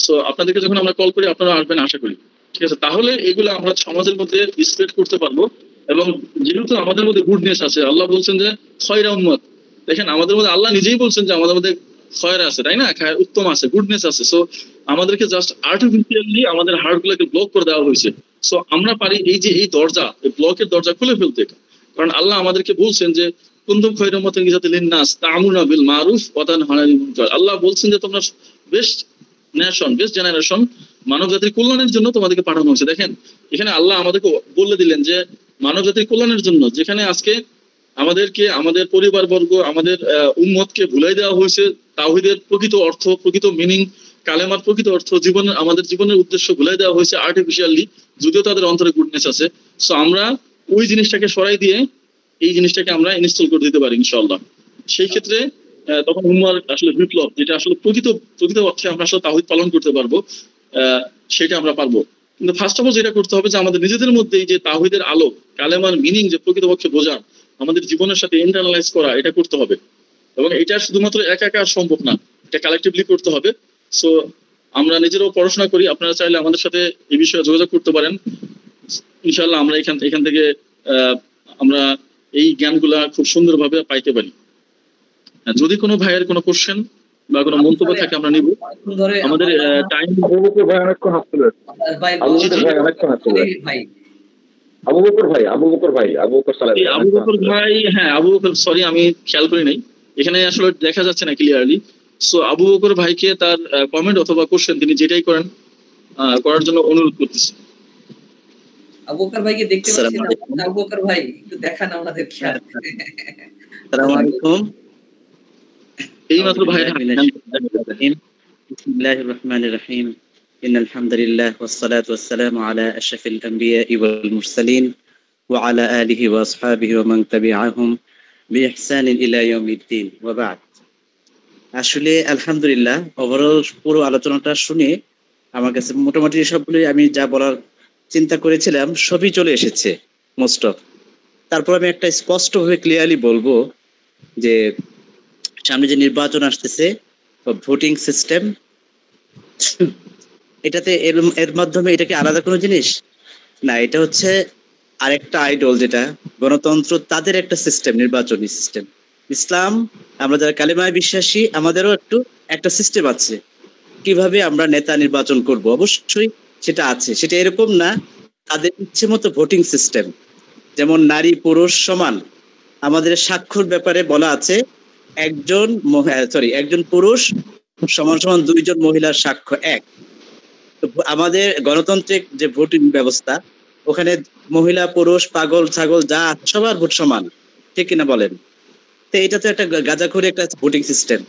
সো আপনাদেরকে যখন আমরা কল করি আপনারা আসবেন আশা করি, ঠিক আছে? তাহলে এগুলো আমরা সমাজের মধ্যে স্প্রেড করতে পারবো। এবং যেহেতু আমাদের মধ্যে গুডনেস আছে, আল্লাহ বলছেন যে খয়রা উম্মত, দেখেন আমাদের মধ্যে আল্লাহ নিজেই বলছেন যে আমাদের মধ্যে খয়রা আছে, তাই না? উত্তম আছে, গুডনেস আছে। সো আমাদেরকে জাস্ট আর্টিফিশিয়ালি আমাদের হার্ট গুলোকে ব্লক করে দেওয়া হয়েছে। সো আমরা পারি এই যে এই দরজা, এই ব্লকের দরজা খুলে ফেলতে, কারণ আল্লাহ আমাদেরকে বলছেন যে কুনতুম খায়রা উম্মাতিন উখরিজাত লিন-নাস তা'মুরুনা বিল মারুফ ওয়া তানহাউনা আনিল মুনকার। আল্লাহ বলছেন যে তোমরা বেস্ট নেশন, বেস্ট জেনারেশন, মানব জাতির কল্যাণের জন্য তোমাদেরকে পাঠানো হয়েছে। দেখেন এখানে আল্লাহ আমাদেরকে বলে দিলেন যে মানব জাতির কল্যাণের জন্য, যেখানে আজকে আমাদেরকে, আমাদের পরিবারবর্গ, আমাদের উম্মতকে ভুলাই দেওয়া হয়েছে তাওহীদের প্রকৃত অর্থ, প্রকৃত মিনিং, কালেমার প্রকৃত অর্থ, জীবনের, আমাদের জীবনের উদ্দেশ্য ভুলাই দেওয়া হয়েছে আর্টিফিশিয়ালি, যদিও তাদের অন্তরে গুডনেস আছে। সো আমরা ওই জিনিসটাকে সরাই দিয়ে এই জিনিসটাকে আমরা ইনস্টল করে দিতে পারি ইনশাআল্লাহ। সেই ক্ষেত্রে তখন উম্মার আসলে বিপ্লব, যেটা আসলে প্রকৃত অর্থে আমরা আসলে তাওহীদ পালন করতে পারবো, সেটা আমরা পারবো। কিন্তু ফার্স্ট অফ অল যেটা করতে হবে যে আমাদের নিজেদের মধ্যে যে তাওহীদের আলো, কালেমার মিনিং যে প্রকৃতপক্ষে বোঝা, আমাদের জীবনের সাথে ইন্টারনালাইজ করা, এটা করতে হবে। এবং এটা শুধুমাত্র একা একা সম্ভব না, এটা কালেক্টিভলি করতে হবে। সো আমরা নিজেরাও পড়াশোনা করি, আপনারা চাইলে আমাদের সাথে এই বিষয়ে যোগাযোগ করতে পারেন। ইনশাআল্লাহ আমরা এখান থেকে আমরা এই জ্ঞানগুলা খুব সুন্দরভাবে পাইতে পারি। যদি কোনো ভাইয়ের কোনো কোশ্চেন বা কোনো মন্তব্য থাকে আমরা নিব। আমাদের টাইম আবু বকর ভাই অনেকক্ষণ আসছিলেন, আবু বকর ভাই অনেকক্ষণ আসছিলেন, আবু বকর ভাই, আবু বকর ভাই, আবু বকর সালাম, আবু বকর ভাই, হ্যাঁ আবু বকর, সরি আমি খেয়াল করি নাই, এখানে আসলে দেখা যাচ্ছে না ক্লিয়ারলি। সো আবু বকর ভাইকে তার কমেন্ট অথবা কোশ্চেন তিনি যেটাই করেন করার জন্য অনুরোধ করতেছি। আবু বকর ভাইকে দেখতে পাচ্ছি না, আবু বকর ভাই একটু দেখান আমাদের খেয়াল। আসসালামু আলাইকুম। এই মাত্র ভাই, বিসমিল্লাহির রহমানির রহিম। ইন্নাল হামদুলিল্লাহ ওয়াস সালাতু ওয়াস সালামু আলা আশরাফিল আমবিয়া'i ওয়াল মুরসালিন ওয়া আলা আলিহি ওয়া আসহাবিহি ওয়া মান তাবি'আহুম বিইহসানিন ইলা ইয়াউমিদ্দিন ওয়া বা'দ। আসলে আলহামদুলিল্লাহ ওভারঅল পুরো আলোচনাটা শুনে আমার কাছে মোটামুটি সবগুলোই আমি যা বলার চিন্তা করেছিলাম সবই চলে এসেছে মোস্ট অফ। তারপর আমি একটা স্পষ্টভাবে ক্লিয়ারলি বলবো যে সামনে যে নির্বাচন আসতেছে, ভোটিং সিস্টেম, এটাতে এর মাধ্যমে এটা কি আলাদা কোনো জিনিস না, এটা হচ্ছে আরেকটা আইডল, যেটা গণতন্ত্র তাদের একটা সিস্টেম, নির্বাচনী সিস্টেম। ইসলাম, আমরা যারা কালেমায় বিশ্বাসী, আমাদেরও একটা সিস্টেম আছে কিভাবে আমরা নেতা নির্বাচন করব। অবশ্যই সেটা আছে, সেটা এরকম না তাদের ইচ্ছে মতো ভোটিং সিস্টেম, যেমন নারী পুরুষ সমান। আমাদের স্বাক্ষর ব্যাপারে বলা আছে একজন পুরুষ সমান সমান 2 জন মহিলার সাক্ষ্য এক। তো আমাদের গণতান্ত্রিক যে ভোটিং ব্যবস্থা, ওখানে মহিলা পুরুষ পাগল ছাগল যা সবার ভোট সমান, ঠিক কিনা বলেন? তো এটা তো একটা গাঁজাখুরি একটা ভোটিং সিস্টেম,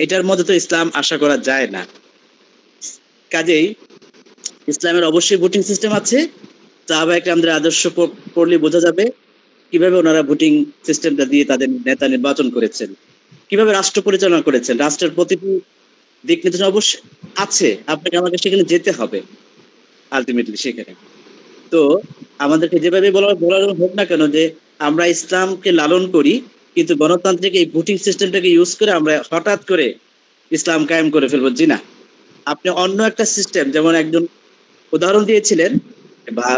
এটার মধ্যে তো ইসলাম আশা করা যায় না। কাজেই ইসলামের অবশ্যই ভোটিং সিস্টেম আছে। সাহাবায়ে কেরামদের আদর্শ পড়লে বোঝা যাবে কিভাবে ওনারা ভোটিং সিস্টেমটা দিয়ে তাদের নেতা নির্বাচন করেছেন, কিভাবে রাষ্ট্র পরিচালনা করেছেন। রাষ্ট্রের প্রতিটি দিক নির্দেশনা অবশ্যই আছে, আপনাকে আমাকে সেখানে যেতে হবে আলটিমেটলি সেখানে। তো আমাদেরকে যেভাবে বলার হোক না কেন যে আমরা ইসলামকে লালন করি, কিন্তু গণতান্ত্রিক এই ভোটিং সিস্টেমটাকে ইউজ করে আমরা হঠাৎ করে ইসলাম কায়েম করে ফেলবো, জি না। আপনি অন্য একটা সিস্টেম, যেমন একজন উদাহরণ দিয়েছিলেন, বা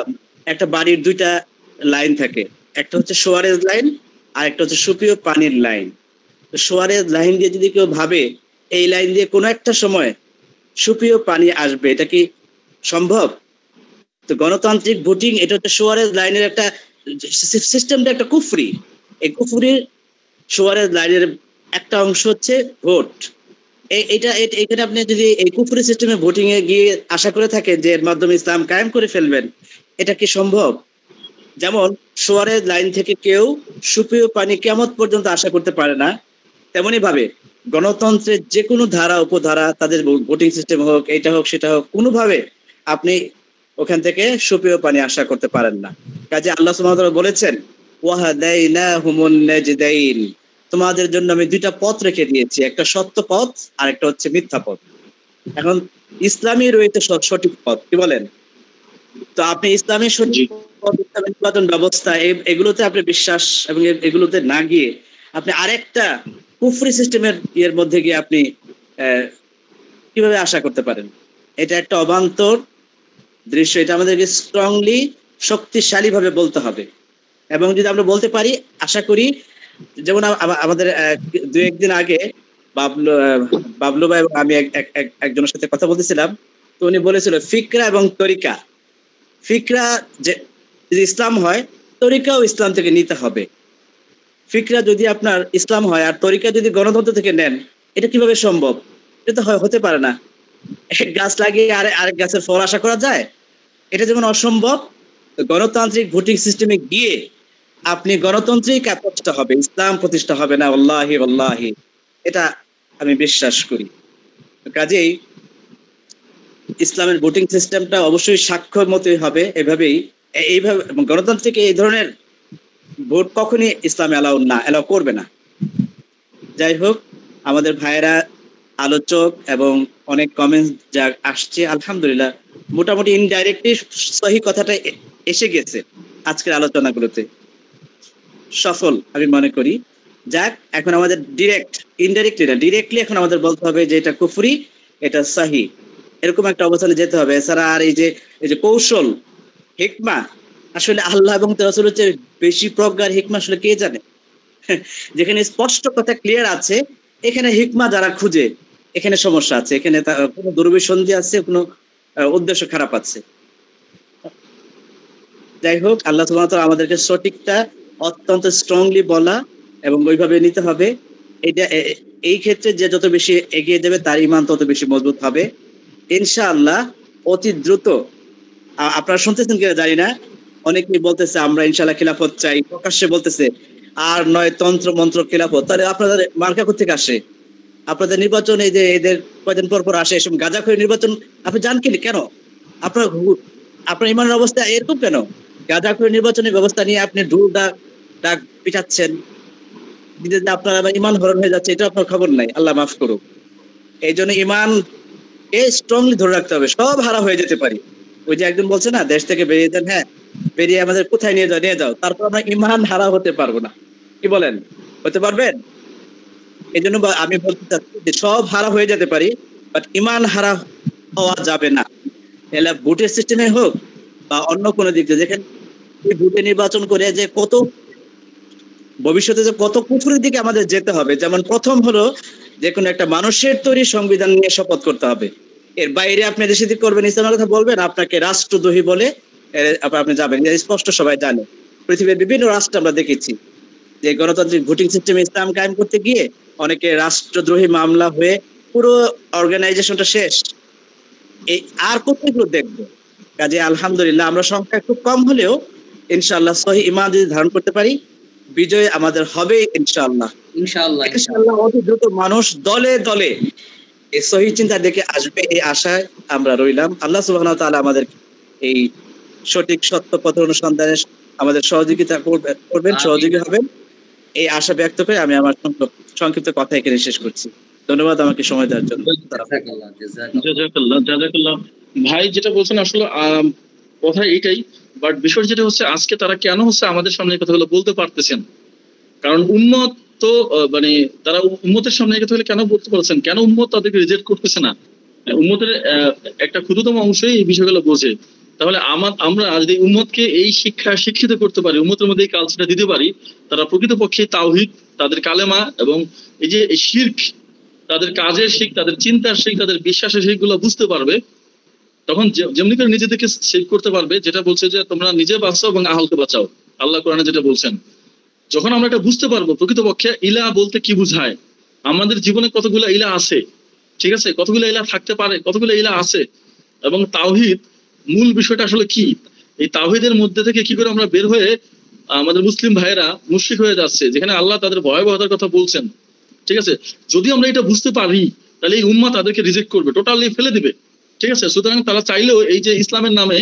একটা বাড়ির 2টা লাইন থাকে, একটা হচ্ছে সোয়ারেজ লাইন আর একটা হচ্ছে সুপেয় পানির লাইন। তো সোয়ারেজ লাইন দিয়ে যদি কেউ ভাবে এই লাইন দিয়ে কোনো একটা সময় সুপ্রিয় পানি আসবে, এটা কি সম্ভব? তো গণতান্ত্রিক ভোটিং এটা হচ্ছে সুয়ারেজ লাইনের একটা সিস্টেমটা একটা কুফরি। এই কুফরির সুয়ারেজ লাইনের একটা অংশ হচ্ছে ভোট। এখানে আপনি যদি এই কুফরি সিস্টেমে ভোটিং এ গিয়ে আশা করে থাকেন যে এর মাধ্যমে ইসলাম কায়েম করে ফেলবেন, এটা কি সম্ভব? যেমন সুয়ারেজ লাইন থেকে কেউ সুপ্রিয় পানি কিয়ামত পর্যন্ত আশা করতে পারে না, তেমনি ভাবে গণতন্ত্রের যে কোনো ধারা উপধারা, তাদের ভোটিং সিস্টেম হোক, এটা হোক সেটা হোক, কোনোভাবে আপনি ওখান থেকে সুপ্রিয় পানি আশা করতে পারেন না। কাজে আল্লাহ সুবহানাহু ওয়া তাআলা বলেছেন ওয়াহাদাইনাহুমুন নাজদাইন, তোমাদের জন্য আমি দুইটা পথ রেখে দিয়েছি, একটা সত্য পথ আর একটা হচ্ছে মিথ্যা পথ। এখন ইসলামী রয়েছে সঠিক পথ, কি বলেন? তো আপনি ইসলামী সঠিক পথ, ইসলামী নির্বাচন ব্যবস্থা এগুলোতে আপনি বিশ্বাস এবং এগুলোতে না গিয়ে আপনি আরেকটা কুফরি সিস্টেমের মধ্যে গিয়ে আপনি কিভাবে আশা করতে পারেন? এটা একটা অবান্তর দৃশ্য। এটা আমাদেরকে স্ট্রংলি, শক্তিশালী ভাবে বলতে হবে। এবং যদি আমরা বলতে পারি, আশা করি, যেমন আমাদের দু একদিন আগে বাবলু ভাই এবং আমি একজনের সাথে কথা বলতেছিলাম, তো উনি বলেছিল ফিকরা এবং তরিকা, ফিকরা যে ইসলাম হয়, তরিকাও ইসলাম থেকে নিতে হবে। ফিকরা যদি আপনার ইসলাম হয় আর তরিকা যদি গণতন্ত্র থেকে নেন, এটা কিভাবে সম্ভব? এটা তো হতে পারে না। এক গাছ লাগিয়ে আরেক গাছের ফল আশা করা যায়? এটা যেমন অসম্ভব, গণতান্ত্রিক ভোটিং সিস্টেমে গিয়ে আপনি গণতন্ত্রিক প্রতিষ্ঠা হবে, ইসলাম প্রতিষ্ঠা হবে না। আল্লাহি আল্লাহি, এটা আমি বিশ্বাস করি। কাজেই ইসলামের ভোটিং সিস্টেমটা অবশ্যই সাক্ষ্যের মতোই হবে। এইভাবে গণতান্ত্রিক এই ধরনের ভোট কখনই ইসলামে এলাও করবে না। যাই হোক, আমাদের ভাইয়েরা আলোচক এবং অনেক কমেন্টস যা আসছে, আলহামদুলিল্লাহ মোটামুটি ইনডাইরেক্টলি সহি কথাটা এসে গেছে আজকের আলোচনাগুলোতে, সফল আমি মনে করি। যাক, এখন আমাদের ডিরেক্টলি এখন আমাদের বলতে হবে যে এটা কুফরি, এটা সহি, এরকম একটা অবস্থানে যেতে হবে। এছাড়া আর এই যে কৌশল, হিকমা, আসলে আল্লাহ এবং তার রাসূলের চেয়ে বেশি প্রজ্ঞার হিকমা আসলে কে জানে? যেখানে স্পষ্ট কথা ক্লিয়ার আছে, এখানে হিকমা যারা খুঁজে, এখানে সমস্যা আছে, এখানে কোনো দুর্বিসন্ধি আছে, কোনো উদ্দেশ্য খারাপ আছে। যাই হোক, আল্লাহ সুবহানাহু ওয়া তাআলা আমাদেরকে সঠিকটা অত্যন্ত স্ট্রংলি বলা এবং ওইভাবে নিতে হবে। এটা এই ক্ষেত্রে যে যত বেশি এগিয়ে যাবে তার ঈমান তত বেশি মজবুত হবে ইনশাআল্লাহ। অতি দ্রুত, আপনারা শুনতেছেন কিনা জানি না, অনেকেই বলতেছে আমরা ইনশাআল্লাহ খিলাফত চাই, প্রকাশ্যে বলতেছে, আর নয় তন্ত্র মন্ত্র খিলাফত। তাহলে আপনাদের মার্কা কোথেকে আসে? আপনাদের নির্বাচন এই যে এদের কয়দিন পর পর আসে, এসব গাঁজাখোর নির্বাচন আপনি জান কি কেন? আপনার ইমানের অবস্থা এরকম কেন? গাঁজাখোর নির্বাচনের ব্যবস্থা নিয়ে আপনি ঢুল ডাক পিটাচ্ছেন, আপনার আবার ইমান হরণ হয়ে যাচ্ছে, এটা আপনার খবর নাই। আল্লাহ মাফ করুক। এই জন্য ইমান স্ট্রংলি ধরে রাখতে হবে। সব হারা হয়ে যেতে পারি। ওই যে একজন বলছে না, দেশ থেকে বেরিয়ে যান, হ্যাঁ বেরিয়ে আমাদের কোথায় নিয়ে যাও, তারপর আমরা ইমান হারা হতে পারবো না। কি বলেন, হতে পারবেন? এই জন্য আমি বলতে চাচ্ছি যে সব হারা হয়ে যেতে পারি, বাট ইমান হারা হওয়া যাবে না। এলা ভোটের সিস্টেমে হোক বা অন্য কোনো দিক থেকে, যেখানে ভোটে নির্বাচন করে যে ভবিষ্যতে যে কত কুফুরের দিকে আমাদের যেতে হবে। যেমন প্রথম হলো যে কোনো একটা মানুষের তৈরি সংবিধান নিয়ে শপথ করতে হবে। এর বাইরে আপনি দেশে দিক করবেন, ইসলামের কথা বলবেন, আপনাকে রাষ্ট্রদ্রোহী বলে আপনি যাবেন। স্পষ্ট সবাই জানে, পৃথিবীর বিভিন্ন রাষ্ট্র আমরা দেখেছি যে গণতান্ত্রিক ভোটিং সিস্টেমে ইসলাম কায়েম করতে গিয়ে অনেকে রাষ্ট্রদ্রোহী মামলা হয়ে পুরো অর্গানাইজেশনটা শেষ। এই আর কোথায়গুলো দেখবো? কাজে আলহামদুলিল্লাহ আমরা সংখ্যা খুব কম হলেও ইনশাআল্লাহ সহি ঈমান যদি ধারণ করতে পারি, বিজয় আমাদের হবে ইনশাআল্লাহ। ইনশাআল্লাহ অতি দ্রুত মানুষ দলে দলে এই সহি চিন্তা দেখে আসবে, এই আশায় আমরা রইলাম। আল্লাহ সুবহানাহু ওয়া তাআলা আমাদের এই সঠিক সত্য পথ অনুসন্ধানে আমাদের সহযোগিতা করবেন, সহযোগী হবেন, এই আশা ব্যক্ত করে আমি আমার সংক্ষিপ্ত কথা এখানে শেষ করছি। ধন্যবাদ আমাকে সময় দেওয়ার জন্য। জাযাকাল্লাহ। ভাই যেটা বলছেন আসলে কথা এইটাই, বাট বিষয় যেটা হচ্ছে আজকে তারা কেন হচ্ছে আমাদের সামনে এই কথাগুলো বলতে পারতেছেন, কারণ উম্মত তো মানে তারা উম্মতের সামনে এই কথাগুলো কেন বলতে পারছেন, কেন উম্মত তাদেরকে রিজেক্ট করতেছে না? উম্মতের একটা ক্ষুদ্রতম অংশই এই বিষয়গুলো বোঝে। তাহলে আমরা যদি উম্মতকে এই শিক্ষিত করতে পারি, উম্মতের মধ্যে এই কালচারটা দিতে পারি, তারা প্রকৃতপক্ষে তাওহীদ, তাদের কালেমা এবং এই যে শিরক, তাদের কাজের শিখ, তাদের চিন্তার শিখ, তাদের বিশ্বাসের শিখগুলো বুঝতে পারবে, তখন যেমনি করে নিজেদেরকে সেভ করতে পারবে, যেটা বলছে যে তোমরা নিজে বাঁচাও এবং আহলকে বাঁচাও, আল্লাহ কোরআনে যেটা বলছেন। যখন আমরা এটা বুঝতে পারবো প্রকৃতপক্ষে ইলাহ বলতে কি বুঝায়, আমাদের জীবনে কতগুলো ইলাহ আছে, ঠিক আছে, কতগুলো ইলাহ থাকতে পারে, কতগুলো ইলাহ আছে, এবং তাওহীদ মূল বিষয়টা আসলে কি, এই তাওহীদের মধ্যে থেকে কি করে আমরা বের হয়ে আমাদের মুসলিম ভাইয়েরা মুশরিক হয়ে যাচ্ছে, যেখানে আল্লাহ তাদের ভয়াবহতার কথা বলছেন, ঠিক আছে। যদি আমরা এটা বুঝতে পারি তাহলে এই উম্মাহ তাদেরকে রিজেক্ট করবে, টোটালি ফেলে দিবে, ঠিক আছে। সুতরাং তারা চাইলেও এই যে ইসলামের নামে